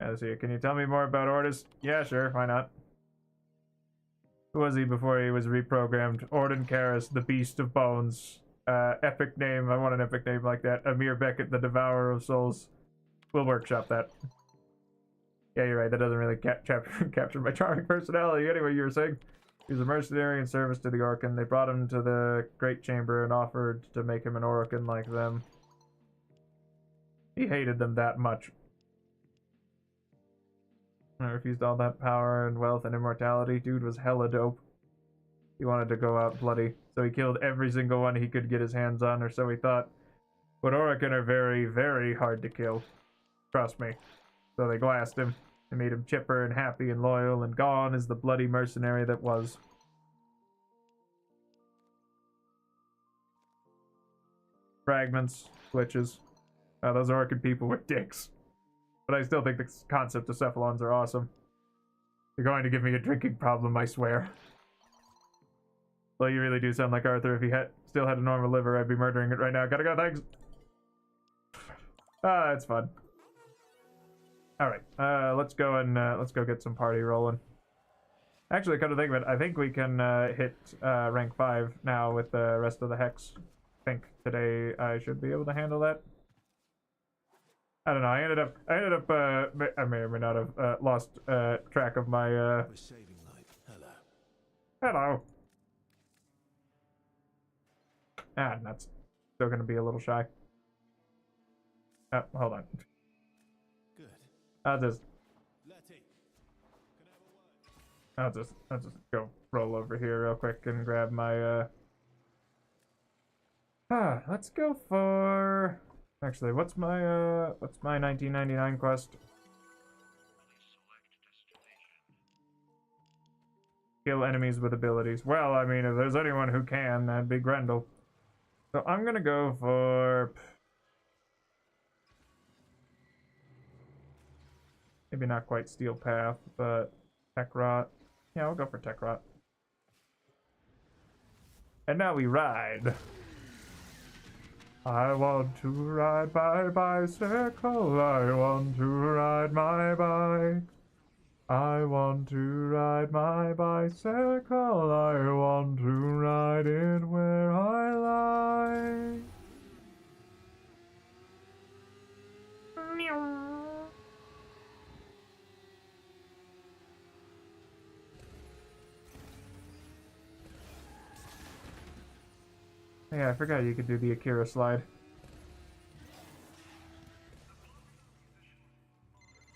A: Let's see, can you tell me more about Ordis? Yeah, sure, why not? Who was he before he was reprogrammed? Orden Karras, the Beast of Bones. Epic name, I want an epic name like that. Amir Beckett, the Devourer of Souls. We'll workshop that. Yeah, you're right, that doesn't really capture my charming personality. Anyway, you were saying? He was a mercenary in service to the Orcan. They brought him to the Great Chamber and offered to make him an Orcan like them. He hated them that much. I refused all that power and wealth and immortality. Dude was hella dope. He wanted to go out bloody, so he killed every single one he could get his hands on, or so he thought. But Orcan are very, very hard to kill. Trust me. So they glassed him. They made him chipper and happy and loyal, and gone is the bloody mercenary that was. Fragments, glitches. Those Orcan people were dicks. But I still think the concept of cephalons are awesome. You're going to give me a drinking problem, I swear. Well, you really do sound like Arthur. If he still had a normal liver, I'd be murdering it right now. Gotta go, thanks! Ah, it's fun. Alright, let's go get some party rolling. Actually, come to think of it, I think we can hit rank 5 now with the rest of the hex. I think today I should be able to handle that. I don't know, I ended up, I may or may not have lost track of my, Hello. Ah, nuts. Still gonna be a little shy. Oh, hold on.
J: Good.
A: I'll just go roll over here real quick and grab my, let's go for... Actually, what's my 1999 quest? Kill enemies with abilities. Well, I mean, if there's anyone who can, that'd be Grendel. So I'm gonna go for... Maybe not quite Steel Path, but Tech Rot. Yeah, we'll go for Tech Rot. And now we ride. I want to ride my bicycle, I want to ride my bike. I want to ride my bicycle, I want to ride it where I like. Yeah, I forgot you could do the Akira slide.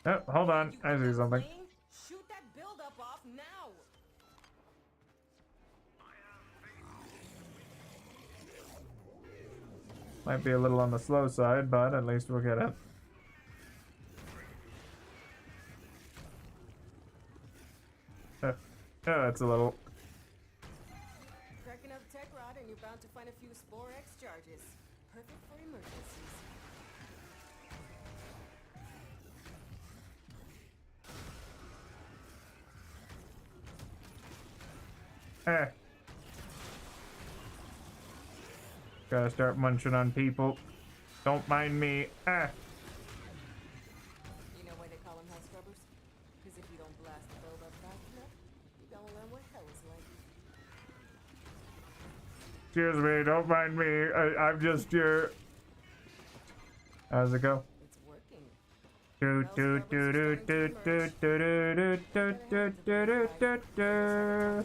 A: Oh, hold on. I see something.
P: Shoot that buildup off now.
A: Might be a little on the slow side, but at least we'll get it. Oh, that's a little...
P: Cracking up tech rod and you're bound to find a few Spore X charges. Perfect for emergencies.
A: Gotta start munching on people. Don't mind me.
P: You know why they call them hell scrubbers? Because if you don't blast the buildup fast enough, you're gonna learn what hell is like.
A: Excuse me, don't mind me. I'm just your... How's it go?
P: It's working.
A: Do do do do do do do do do do do do do.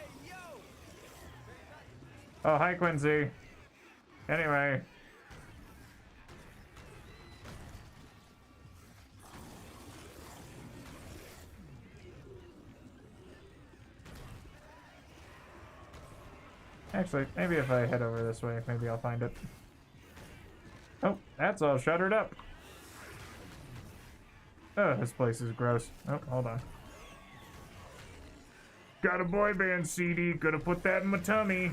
A: Oh, hi, Quincy. Anyway. Actually, maybe if I head over this way, maybe I'll find it. Oh, that's all shuttered up. Oh, this place is gross. Oh, hold on. Got a boy band CD. Gonna put that in my tummy.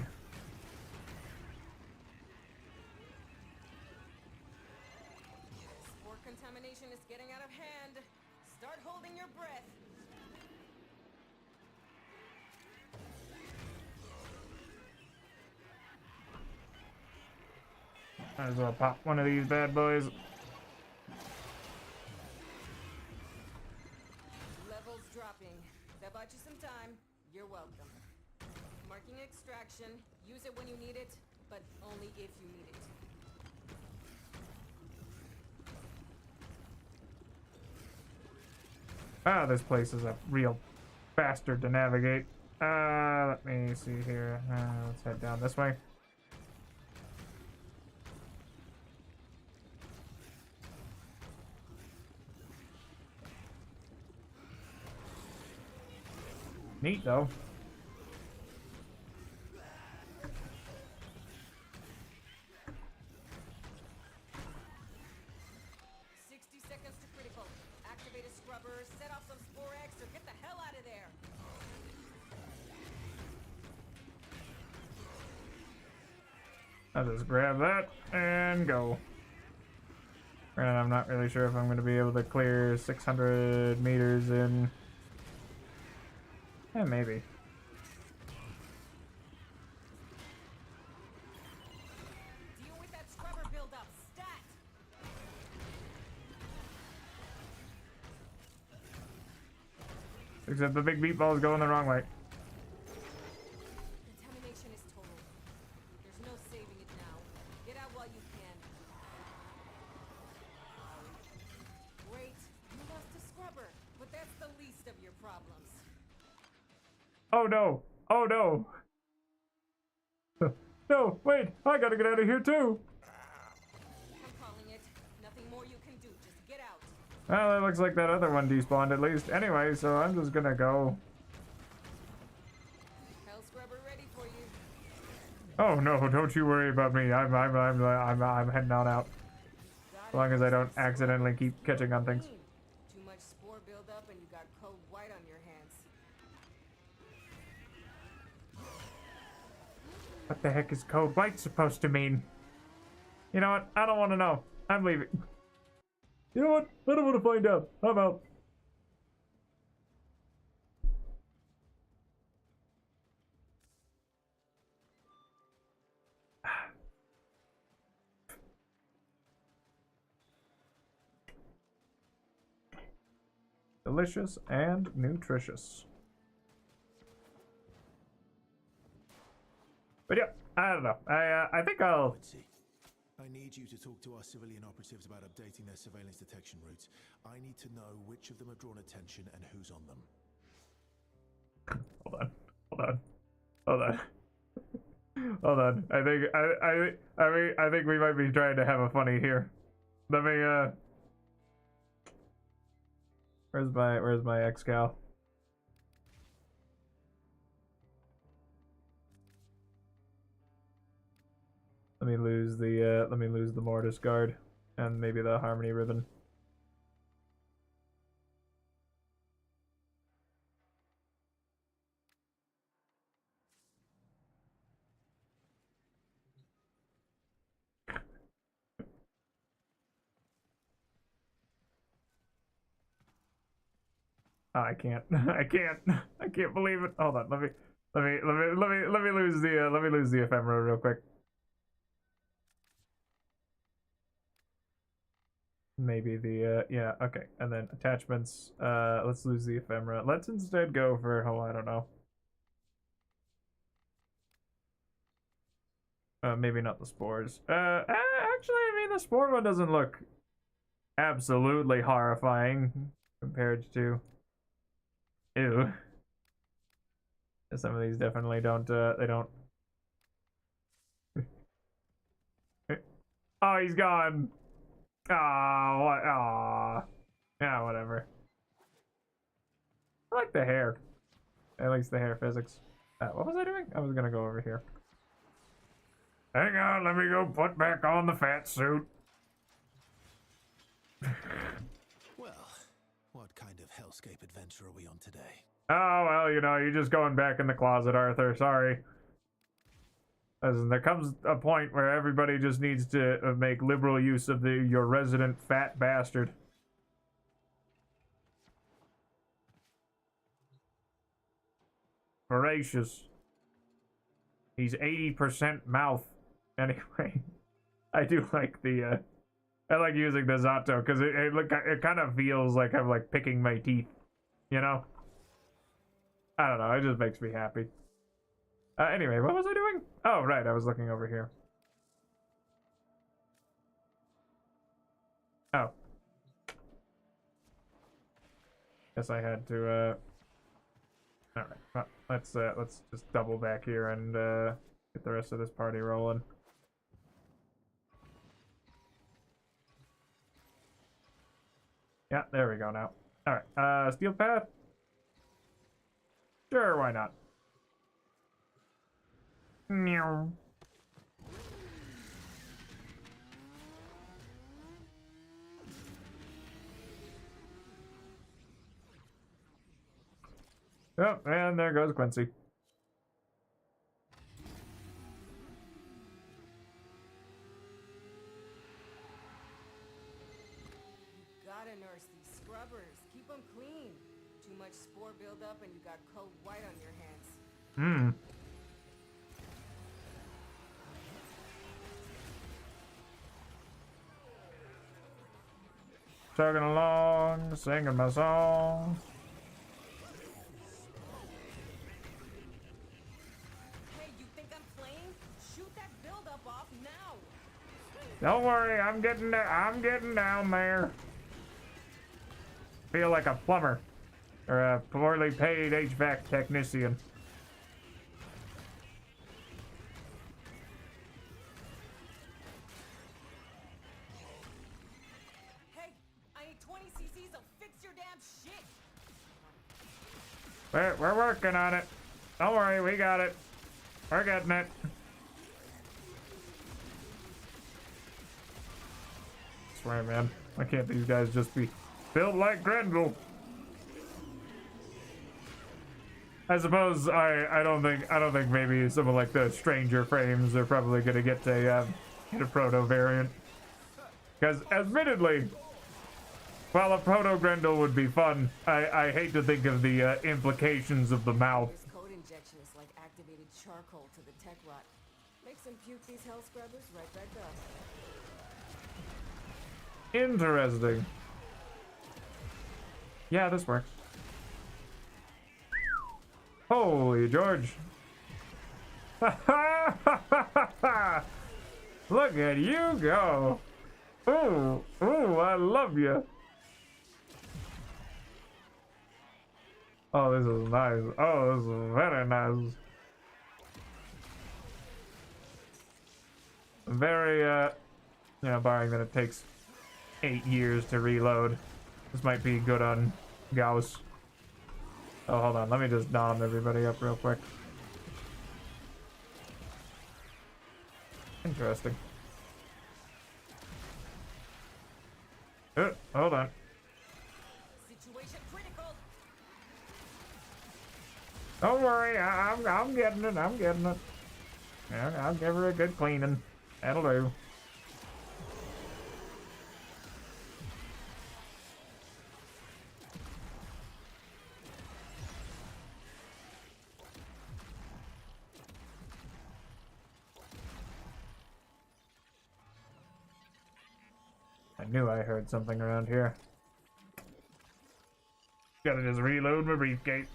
P: Spore contamination is getting out of hand. Start holding your breath.
A: Might as well pop one of these bad boys.
P: Levels dropping. That bought you some time. You're welcome. Marking extraction. Use it when you need it, but only if you need it.
A: Ah, this place is a real bastard to navigate. Let me see here. Let's head down this way. Neat, though.
P: Activate a scrubber, set off some spore X, or get the hell out of there!
A: I'll just grab that and go. And I'm not really sure if I'm going to be able to clear 600 meters in. Yeah, maybe.
P: Deal with that scrubber buildup, stat!
A: Except the big meatball is going the wrong way.
P: Contamination is total. There's no saving it now. Get out while you can. Great, you lost a scrubber, but that's the least of your problems.
A: Oh no! Oh no! No, wait! I gotta get out of here too!
P: I'm calling it. Nothing more you can do. Just get out.
A: Well, it looks like that other one despawned at least. Anyway, so I'm just gonna go.
P: Hell scrubber ready for you.
A: Oh no! Don't you worry about me. I'm heading on out. As long as I don't accidentally keep catching on things.
P: Too much spore buildup and you got cold white on your hands.
A: What the heck is code white supposed to mean? You know what? I don't want to know. I'm leaving. You know what? I don't want to find out. I'm out. Delicious and nutritious. But yeah, I don't know. I think I'll.
Q: I need you to talk to our civilian operatives about updating their surveillance detection routes. I need to know which of them have drawn attention and who's on them.
A: Hold on. Hold on. Hold on. Hold on. I think we might be trying to have a funny here. Let me Where's my ex-gal? Let me lose the Mortis Guard and maybe the Harmony Ribbon. Oh, I can't. I can't believe it. Hold on. Let me lose the ephemera real quick. Maybe the yeah, okay. And then attachments. Let's lose the ephemera. Let's instead go for, oh, I don't know. Maybe not the spores. Actually, I mean, the spore one doesn't look absolutely horrifying compared to. Ew. Some of these definitely don't. They don't Oh, he's gone. Ah, what? Ah, yeah, whatever. I like the hair. At least the hair physics. What was I doing? I was gonna go over here. Hang on, let me go put back on the fat suit.
Q: Well, what kind of hellscape adventure are we on today?
A: Oh, well, you know, you're just going back in the closet, Arthur. Sorry. Listen, there comes a point where everybody just needs to make liberal use of your resident fat bastard. Voracious. He's 80% mouth. Anyway, I do like the, I like using the Zato, because it kind of feels like I'm, like, picking my teeth, you know? I don't know, it just makes me happy. Anyway, what was I doing? Oh, right, I was looking over here. Oh. Guess I had to, Alright, well, let's just double back here and, get the rest of this party rolling. Yeah, there we go now. Alright, steel path? Sure, why not? Meow. Oh, and there goes Quincy.
P: Gotta nurse these scrubbers. Keep them clean. Too much spore buildup and you got cold white on your hands.
A: Chugging along, singing my song.
P: Hey, you think I'm playing? Shoot that buildup off now.
A: Don't worry, I'm getting there. I'm getting down there. Feel like a plumber or a poorly paid HVAC technician.
P: Hey, I need 20 cc's of fix your damn shit.
A: We're working on it. Don't worry, we got it. We're getting it. I swear, man. Why can't these guys just be built like Grendel? I suppose I don't think maybe someone like the Stranger frames are probably gonna get a proto variant. Because admittedly, while a proto Grendel would be fun, I hate to think of the implications of the mouth.
P: This code injection is like activated charcoal to the tech rot. Makes them puke these hell scrubbers right back up.
A: Interesting. Yeah, this works. Holy George. Look at you go. Ooh, ooh, I love you. Oh, this is nice. Oh, this is very nice. Very, you know, barring that it takes 8 years to reload. This might be good on Gauss. Oh, hold on. Let me just dom everybody up real quick. Interesting. Hold on.
P: Situation critical.
A: Don't worry. I'm getting it. I'm getting it. Yeah, I'll give her a good cleaning. That'll do. I knew I heard something around here. Gotta just reload my briefcase.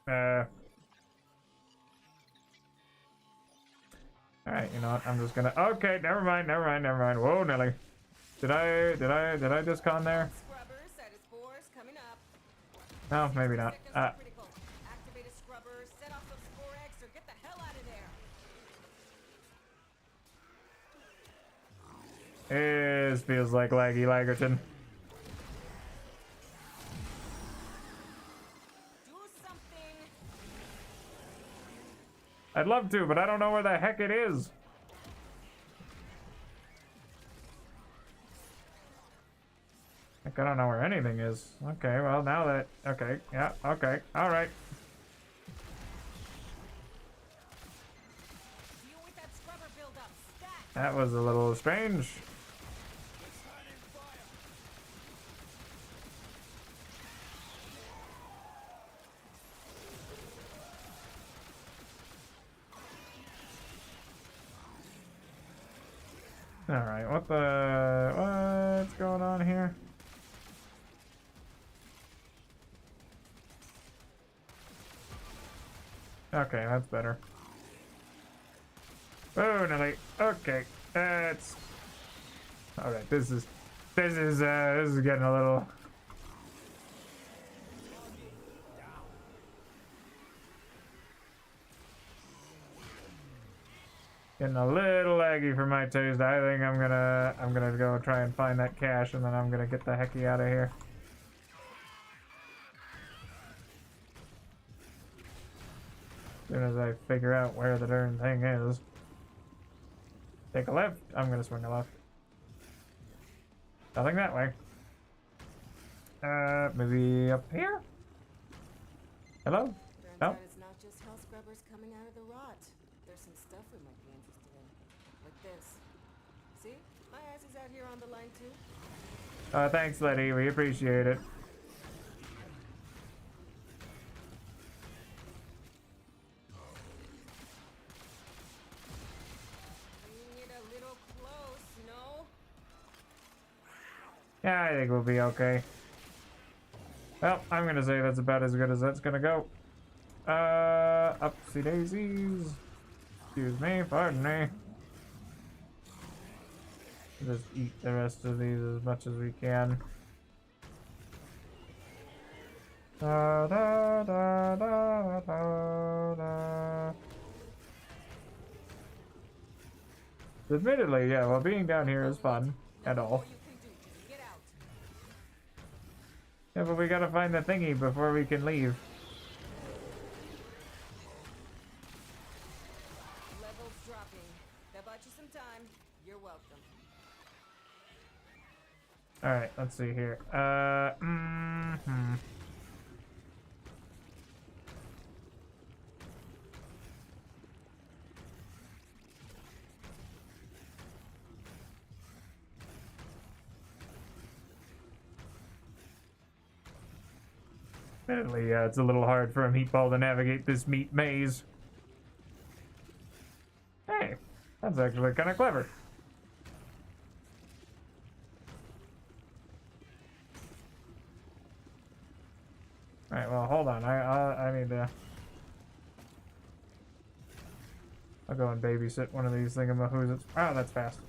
A: Alright, you know what? I'm just gonna. Okay, never mind. Whoa, Nelly. Did I discon there? No, maybe not.
P: Activated scrubbers, set off some spore X or get the hell out of there.
A: This feels like laggy Lagerton. I'd love to, but I don't know where the heck it is. Heck, I don't know where anything is. Okay, well now that... Okay, yeah, okay, alright. That was a little strange. Alright, what's going on here? Okay, that's better. Oh, Nelly. Okay, that's... Alright, this is getting a little... Getting a little laggy for my taste. I think I'm gonna go try and find that cache, and then I'm gonna get the hecky out of here. As soon as I figure out where the darn thing is. Take a left. I'm gonna swing a left. Nothing that way. Maybe up here? Hello?
P: Turns
A: No?
P: out it's not just hell scrubbers coming out of the rot. There's some stuff we might be interested in. Like this. See? My ass is out here on the line too.
A: Thanks, Letty. We appreciate it.
P: Bringing it a little close, no?
A: Yeah, I think we'll be okay. Well, I'm gonna say that's about as good as that's gonna go. Upsy daisies. Excuse me, pardon me. Just eat the rest of these as much as we can. Da, da, da, da, da, da. Admittedly, yeah, well, being down here is fun and all. Yeah, but we gotta find the thingy before we can leave.
P: Levels dropping. That bought you some time. You're welcome.
A: Alright, let's see here. Admittedly, yeah, it's a little hard for a meatball to navigate this meat maze. Hey, that's actually kind of clever. Alright, well, hold on. I need to... I'll go and babysit one of these thingamahoos. Oh, that's fast.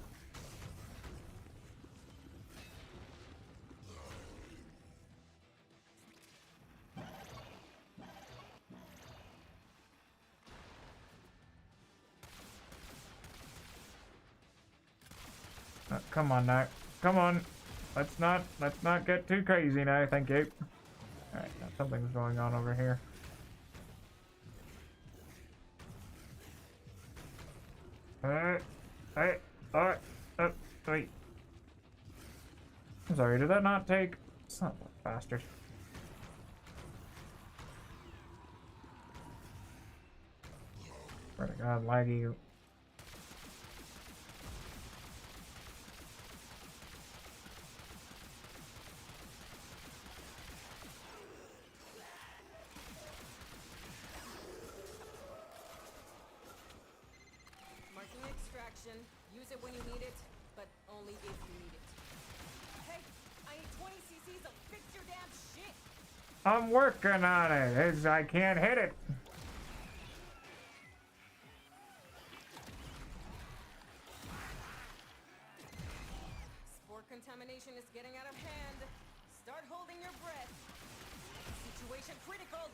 A: Come on now. Come on. Let's not get too crazy now, thank you. Alright, now something's going on over here. Hey, alright, wait. I'm sorry, did that not take... Son of a bastard. Swear to God, laggy.
P: Use it when you need it, but only if you need it. Hey, I need 20 cc's of fix your damn shit!
A: I'm working on it. I can't hit it.
P: Spore contamination is getting out of hand. Start holding your breath. Situation critical.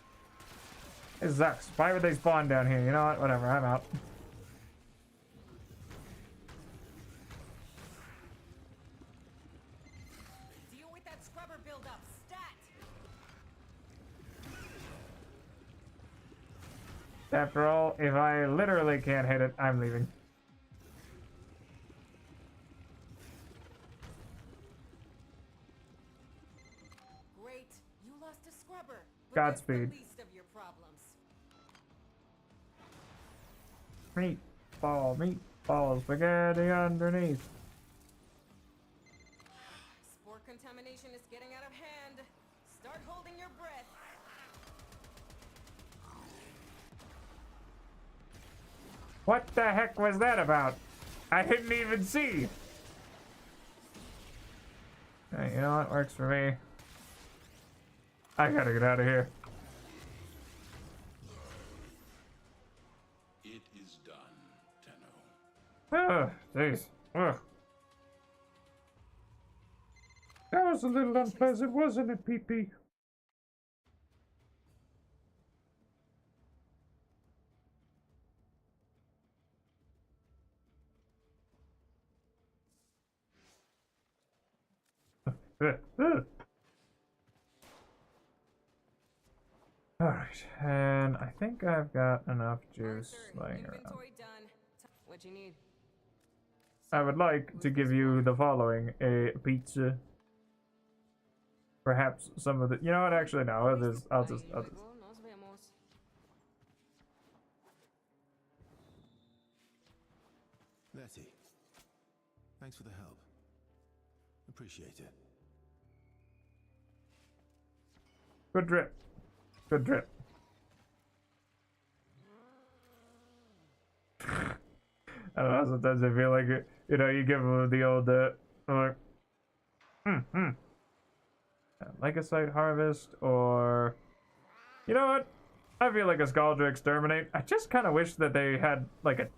A: It sucks. Why would they spawn down here? You know what? Whatever. I'm out. After all, if I literally can't hit it, I'm leaving.
P: Great. You lost a scrubber. But
A: Godspeed.
P: That's the least of your problems.
A: Meatball, spaghetti underneath.
P: Spore contamination is getting out of hand. Start holding your breath.
A: What the heck was that about? I didn't even see. Hey, you know what works for me? I gotta get out of here.
J: It is done, Tenno.
A: Oh, jeez. Ugh. That was a little unpleasant, wasn't it, Pee-Pee? Alright, and I think I've got enough juice laying around.
P: Done. What you need?
A: I would like to give you the following: a pizza. Perhaps some of the. You know what? Actually, no. I'll just.
P: Nos vemos.
Q: Letty, thanks for the help. Appreciate it.
A: Good drip. Good drip. I don't know, sometimes I feel like, you know, you give them the old, Technocyte Harvest, or, you know what? I feel like a Scaldra Exterminate. I just kind of wish that they had, like, a...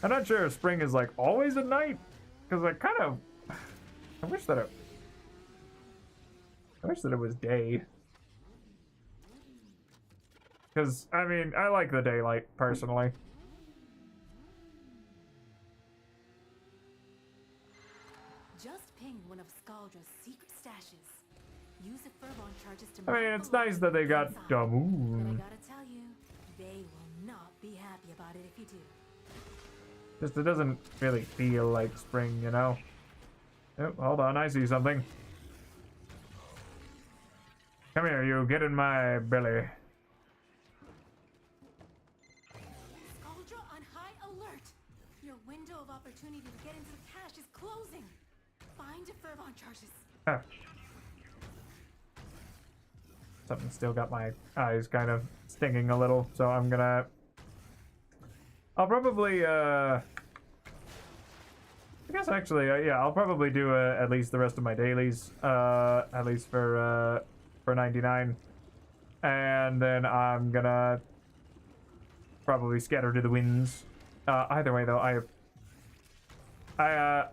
A: I'm not sure if spring is, like, always at night, because I kind of... I wish that it was day. Because, I mean, I like the daylight, personally.
R: Just ping one of Scaldra's secret stashes. Use the Furbon charges to...
A: I mean, it's nice that they got Damoon.
R: But I gotta tell you, they will not be happy about it if you do.
A: Just, it doesn't really feel like spring, you know? Oh, hold on, I see something. Come here, you, get in my belly.
R: Scaldra on high alert! Your window of opportunity to get into the cache is closing. Find the Furbon charges.
A: Ah. Something still got my eyes kind of stinging a little, so I'm gonna... I'll probably, I guess actually, yeah, I'll probably do at least the rest of my dailies, at least for 99. And then I'm gonna probably scatter to the winds. Either way, though, I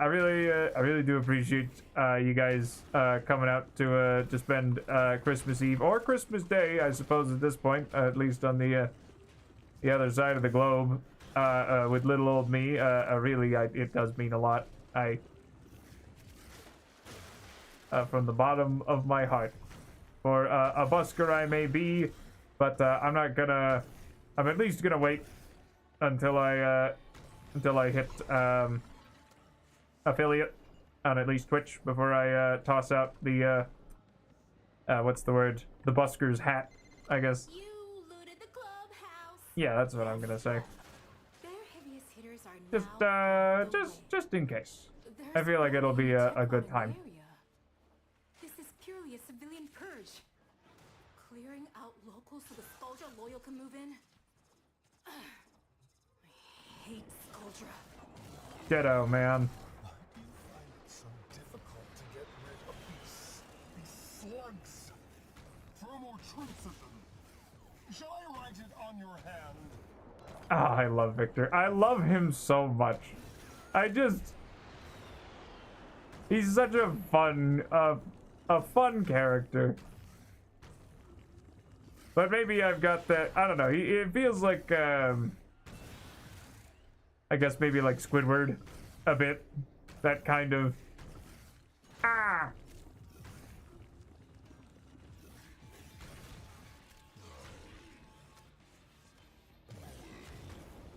A: really do appreciate you guys coming out to spend Christmas Eve or Christmas Day, I suppose at this point, at least on the other side of the globe, with little old me. Really, it does mean a lot. From the bottom of my heart, for a busker I may be, but I'm not gonna. I'm at least gonna wait until I hit affiliate on at least Twitch before I toss out the what's the word? The busker's hat, I guess.
R: You looted the clubhouse.
A: Yeah, that's what I'm gonna say.
R: Their heaviest hitters are
A: Just in case. I feel like it'll be a good time.
R: This is purely a civilian purge. Clearing out locals so the Scaldra loyal can move in. I hate Scaldra.
A: Ditto, man.
K: So difficult to get rid of these slugs. Throw more troops at them. Shall I write it on your hand?
A: Ah, I love Victor. I love him so much. He's such a fun character. But maybe I've got that, I don't know, it feels like, I guess maybe like Squidward, a bit. That kind of,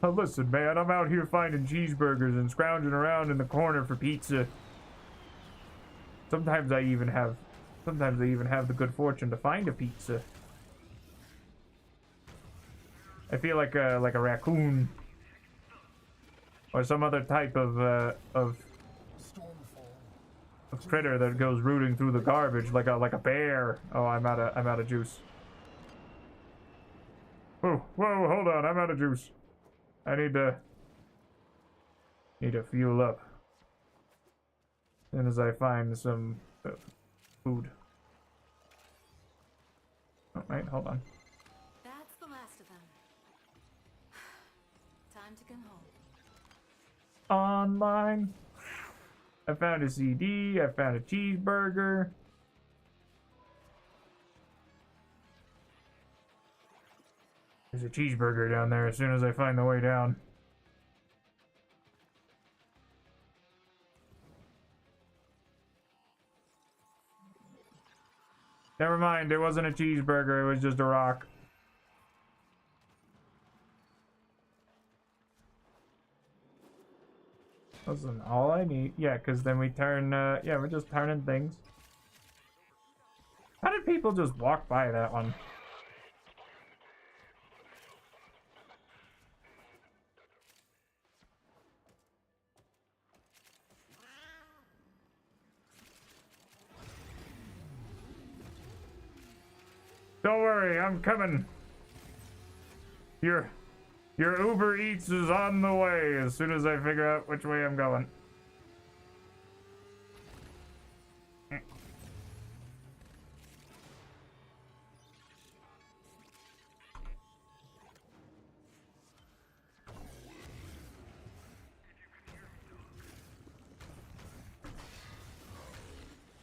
A: Oh, listen, man, I'm out here finding cheeseburgers and scrounging around in the corner for pizza. Sometimes I even have the good fortune to find a pizza. I feel like a raccoon or some other type of critter that goes rooting through the garbage, like a bear. Oh, I'm out of juice. Oh, whoa, hold on, I'm out of juice. I need to fuel up as soon as I find some food. Oh, wait, hold on.
R: That's the last of them. Time to come home.
A: Online. I found a CD. I found a cheeseburger. There's a cheeseburger down there as soon as I find the way down. Never mind, it wasn't a cheeseburger, it was just a rock. Wasn't all I need. Yeah, because then we turn, yeah, we're just turning things. How did people just walk by that one? Don't worry, I'm coming. Your Uber Eats is on the way as soon as I figure out which way I'm going.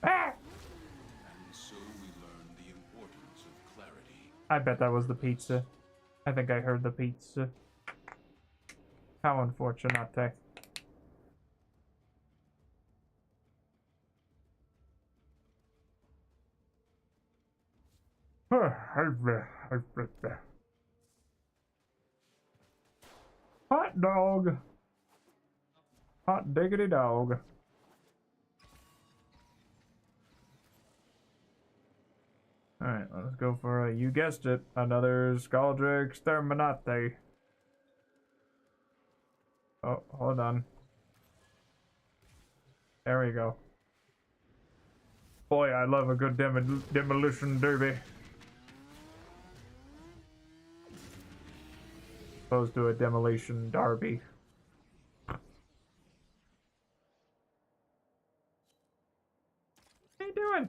A: Ah!
J: And so we learn the importance of clarity.
A: I bet that was the pizza. I think I heard the pizza. How unfortunate. Hot dog. Hot diggity dog. Alright, let's go for you guessed it, another Scaldra Exterminate. Oh, hold on. There we go. Boy, I love a good demolition derby. Opposed to a demolition derby. What are you doing?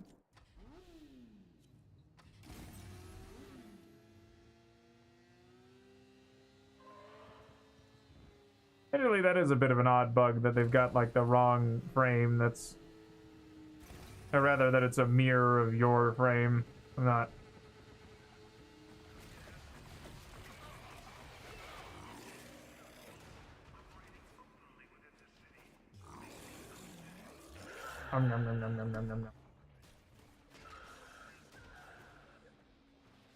A: Admittedly, that is a bit of an odd bug that they've got like the wrong frame. That's, or rather, that it's a mirror of your frame. I'm not. Nom, nom, nom, nom, nom, nom, nom.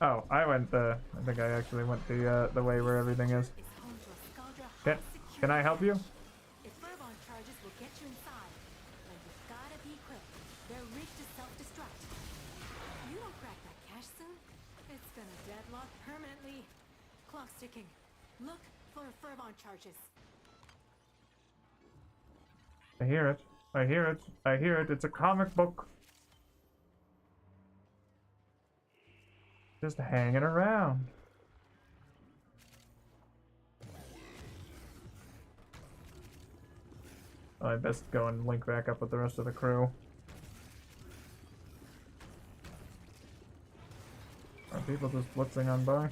A: Oh, I think I actually went the way where everything is. Can I help you?
R: If Furlong charges will get you inside, then you've gotta be quick. They're rigged to self-destruct. You don't crack that cache soon, it's gonna deadlock permanently. Clock's ticking. Look for Furlong charges.
A: I hear it. I hear it. I hear it. It's a comic book. Just hanging around. I best go and link back up with the rest of the crew. Are people just blitzing on by?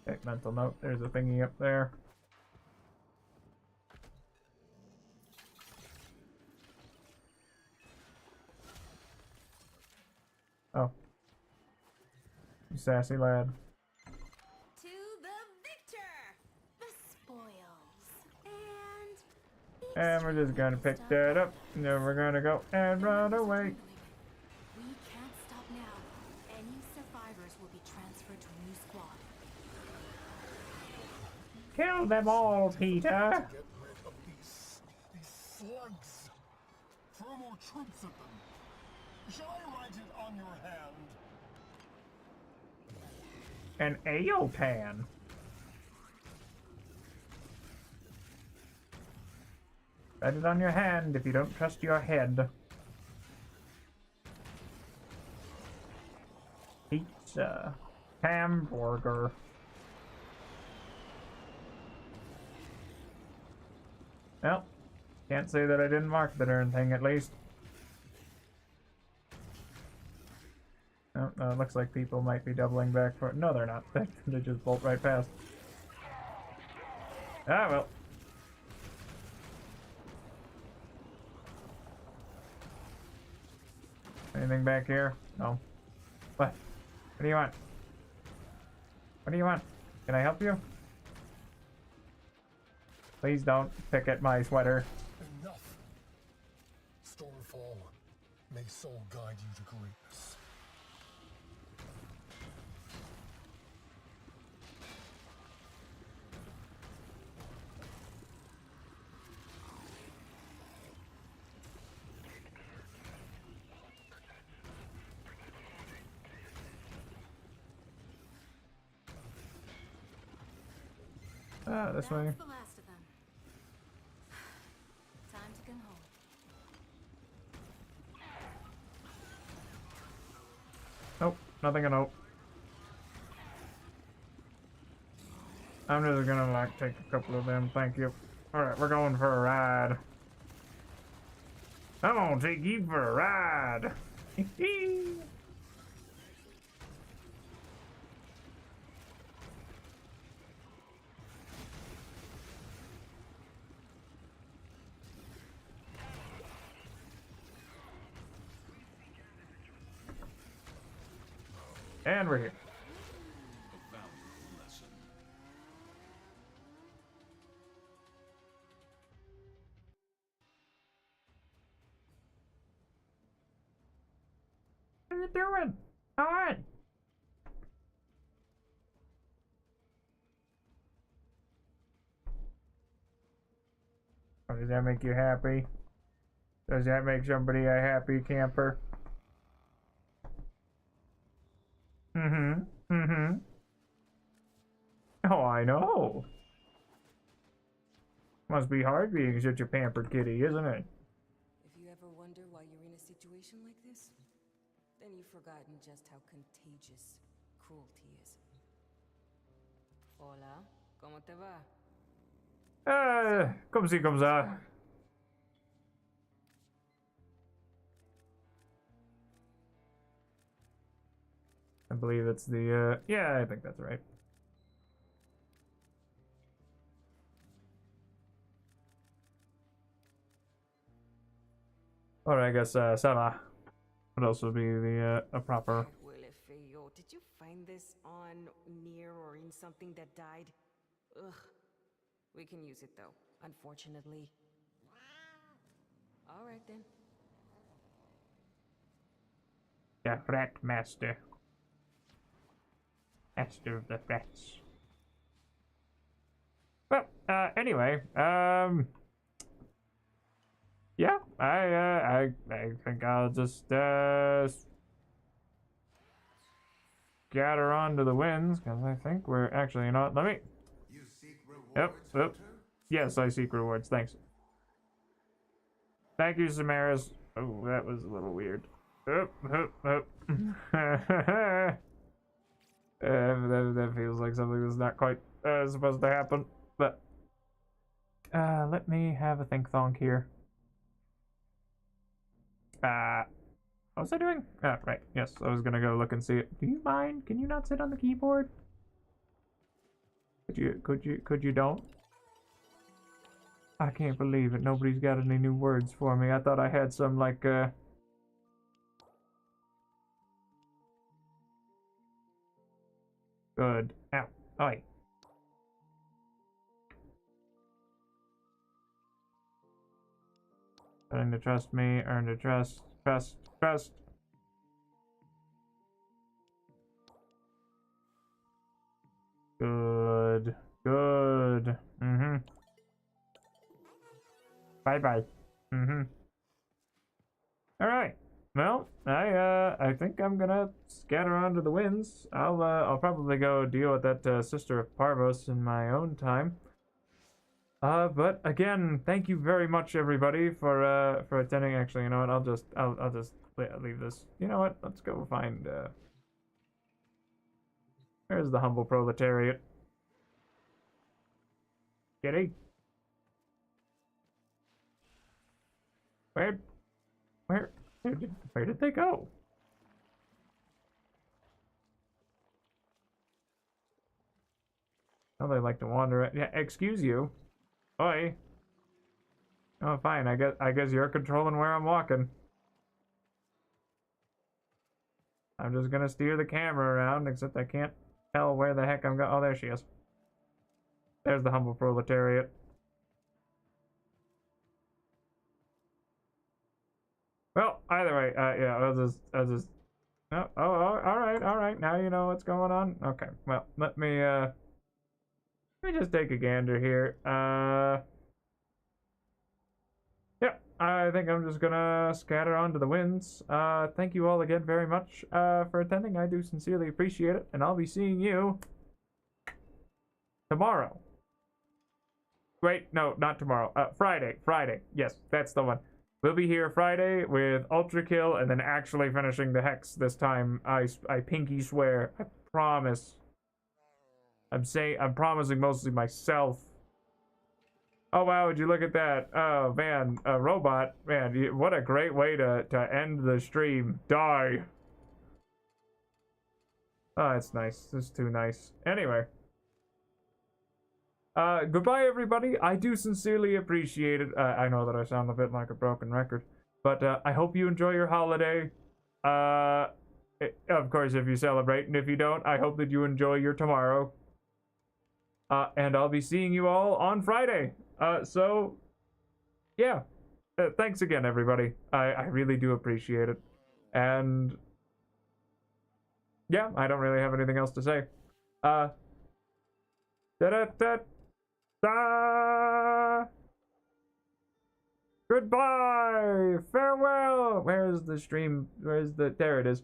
A: Okay, mental note, there's a thingy up there. Oh. You sassy lad.
R: To the victor! The spoils.
A: And we're just gonna pick that up, and then we're gonna go and run away. Kill them all, Peter.
K: To get rid of these slugs. Throw more troops at them. Shall I write it on your hand?
A: An Aopan. Write it on your hand if you don't trust your head. Pizza. Hamburger. Well, can't say that I didn't mark that or anything at least. Oh, no, it looks like people might be doubling back for... No, they're not. They just bolt right past. Ah, well. Anything back here? No. What? What do you want? What do you want? Can I help you? Please don't pick at my sweater.
K: Enough. Stormfall, may soul guide you to greatness.
A: This way.
R: That's the last of them. Time to come home.
A: Nope, nothing to note. I'm just gonna like take a couple of them, thank you. Alright, we're going for a ride. I'm gonna take you for a ride. And we're here. What are you doing? Come on. Oh, does that make you happy? Does that make somebody a happy camper? Mm-hmm. Mm-hmm. Oh, I know. Must be hard being such a pampered kitty, isn't it?
P: If you ever wonder why you're in a situation like this, then you've forgotten just how contagious cruelty is. Hola, ¿cómo te va?
A: Comme ci, comme ça. I believe it's the, yeah, I think that's right. Or I guess, Sama. Would also be the, a proper...
P: Did you find this on, near, or in something that died? Ugh. We can use it, though, unfortunately. Alright, then.
A: The Rat Master. Master of the Rats. Well, anyway, yeah, I think I'll just, scatter onto the winds, because I think we're actually not, let me,
J: You seek rewards,
A: yep. Yes, I seek rewards, thanks. Thank you, Samaras. Oh, that was a little weird. That feels like something that's not quite supposed to happen, but let me have a think-thonk here. What was I doing? Ah, right, yes, I was gonna go look and see it. Do you mind? Can you not sit on the keyboard? Could you don't? I can't believe it, nobody's got any new words for me. I thought I had some, like, Good. Ow. Oi. Earn to trust me, earn to trust. Trust. Good. Bye-bye. Mm-hmm. Alright. Well, I think I'm gonna scatter onto the winds. I'll probably go deal with that Sister of Parvos in my own time. But again, thank you very much, everybody, for attending. Actually, you know what? I'll just leave this. You know what? Let's go find. Where's the humble proletariat? Kitty. Where did they go? Oh, they like to wander. Yeah, excuse you. Oi. Oh, fine. I guess you're controlling where I'm walking. I'm just gonna steer the camera around, except I can't tell where the heck I'm going. Oh, there she is. There's the humble proletariat. Well, either way, yeah, I'll just. Oh, all right. Now you know what's going on. Okay, well, let me just take a gander here. Yeah, I think I'm just gonna scatter onto the winds. Thank you all again very much for attending. I do sincerely appreciate it, and I'll be seeing you tomorrow. Wait, no, not tomorrow. Friday. Yes, that's the one. We'll be here Friday with Ultra Kill and then actually finishing the Hex this time. I pinky swear. I promise. I'm promising mostly myself. Oh wow, would you look at that? Oh man, a robot. Man, what a great way to end the stream. Die. Oh, that's nice. That's too nice. Anyway. Goodbye, everybody. I do sincerely appreciate it. I know that I sound a bit like a broken record, but I hope you enjoy your holiday. Of course, if you celebrate, and if you don't, I hope that you enjoy your tomorrow. And I'll be seeing you all on Friday. So, yeah. Thanks again, everybody. I really do appreciate it. And, yeah, I don't really have anything else to say. Goodbye! Farewell! Where's the stream? There it is.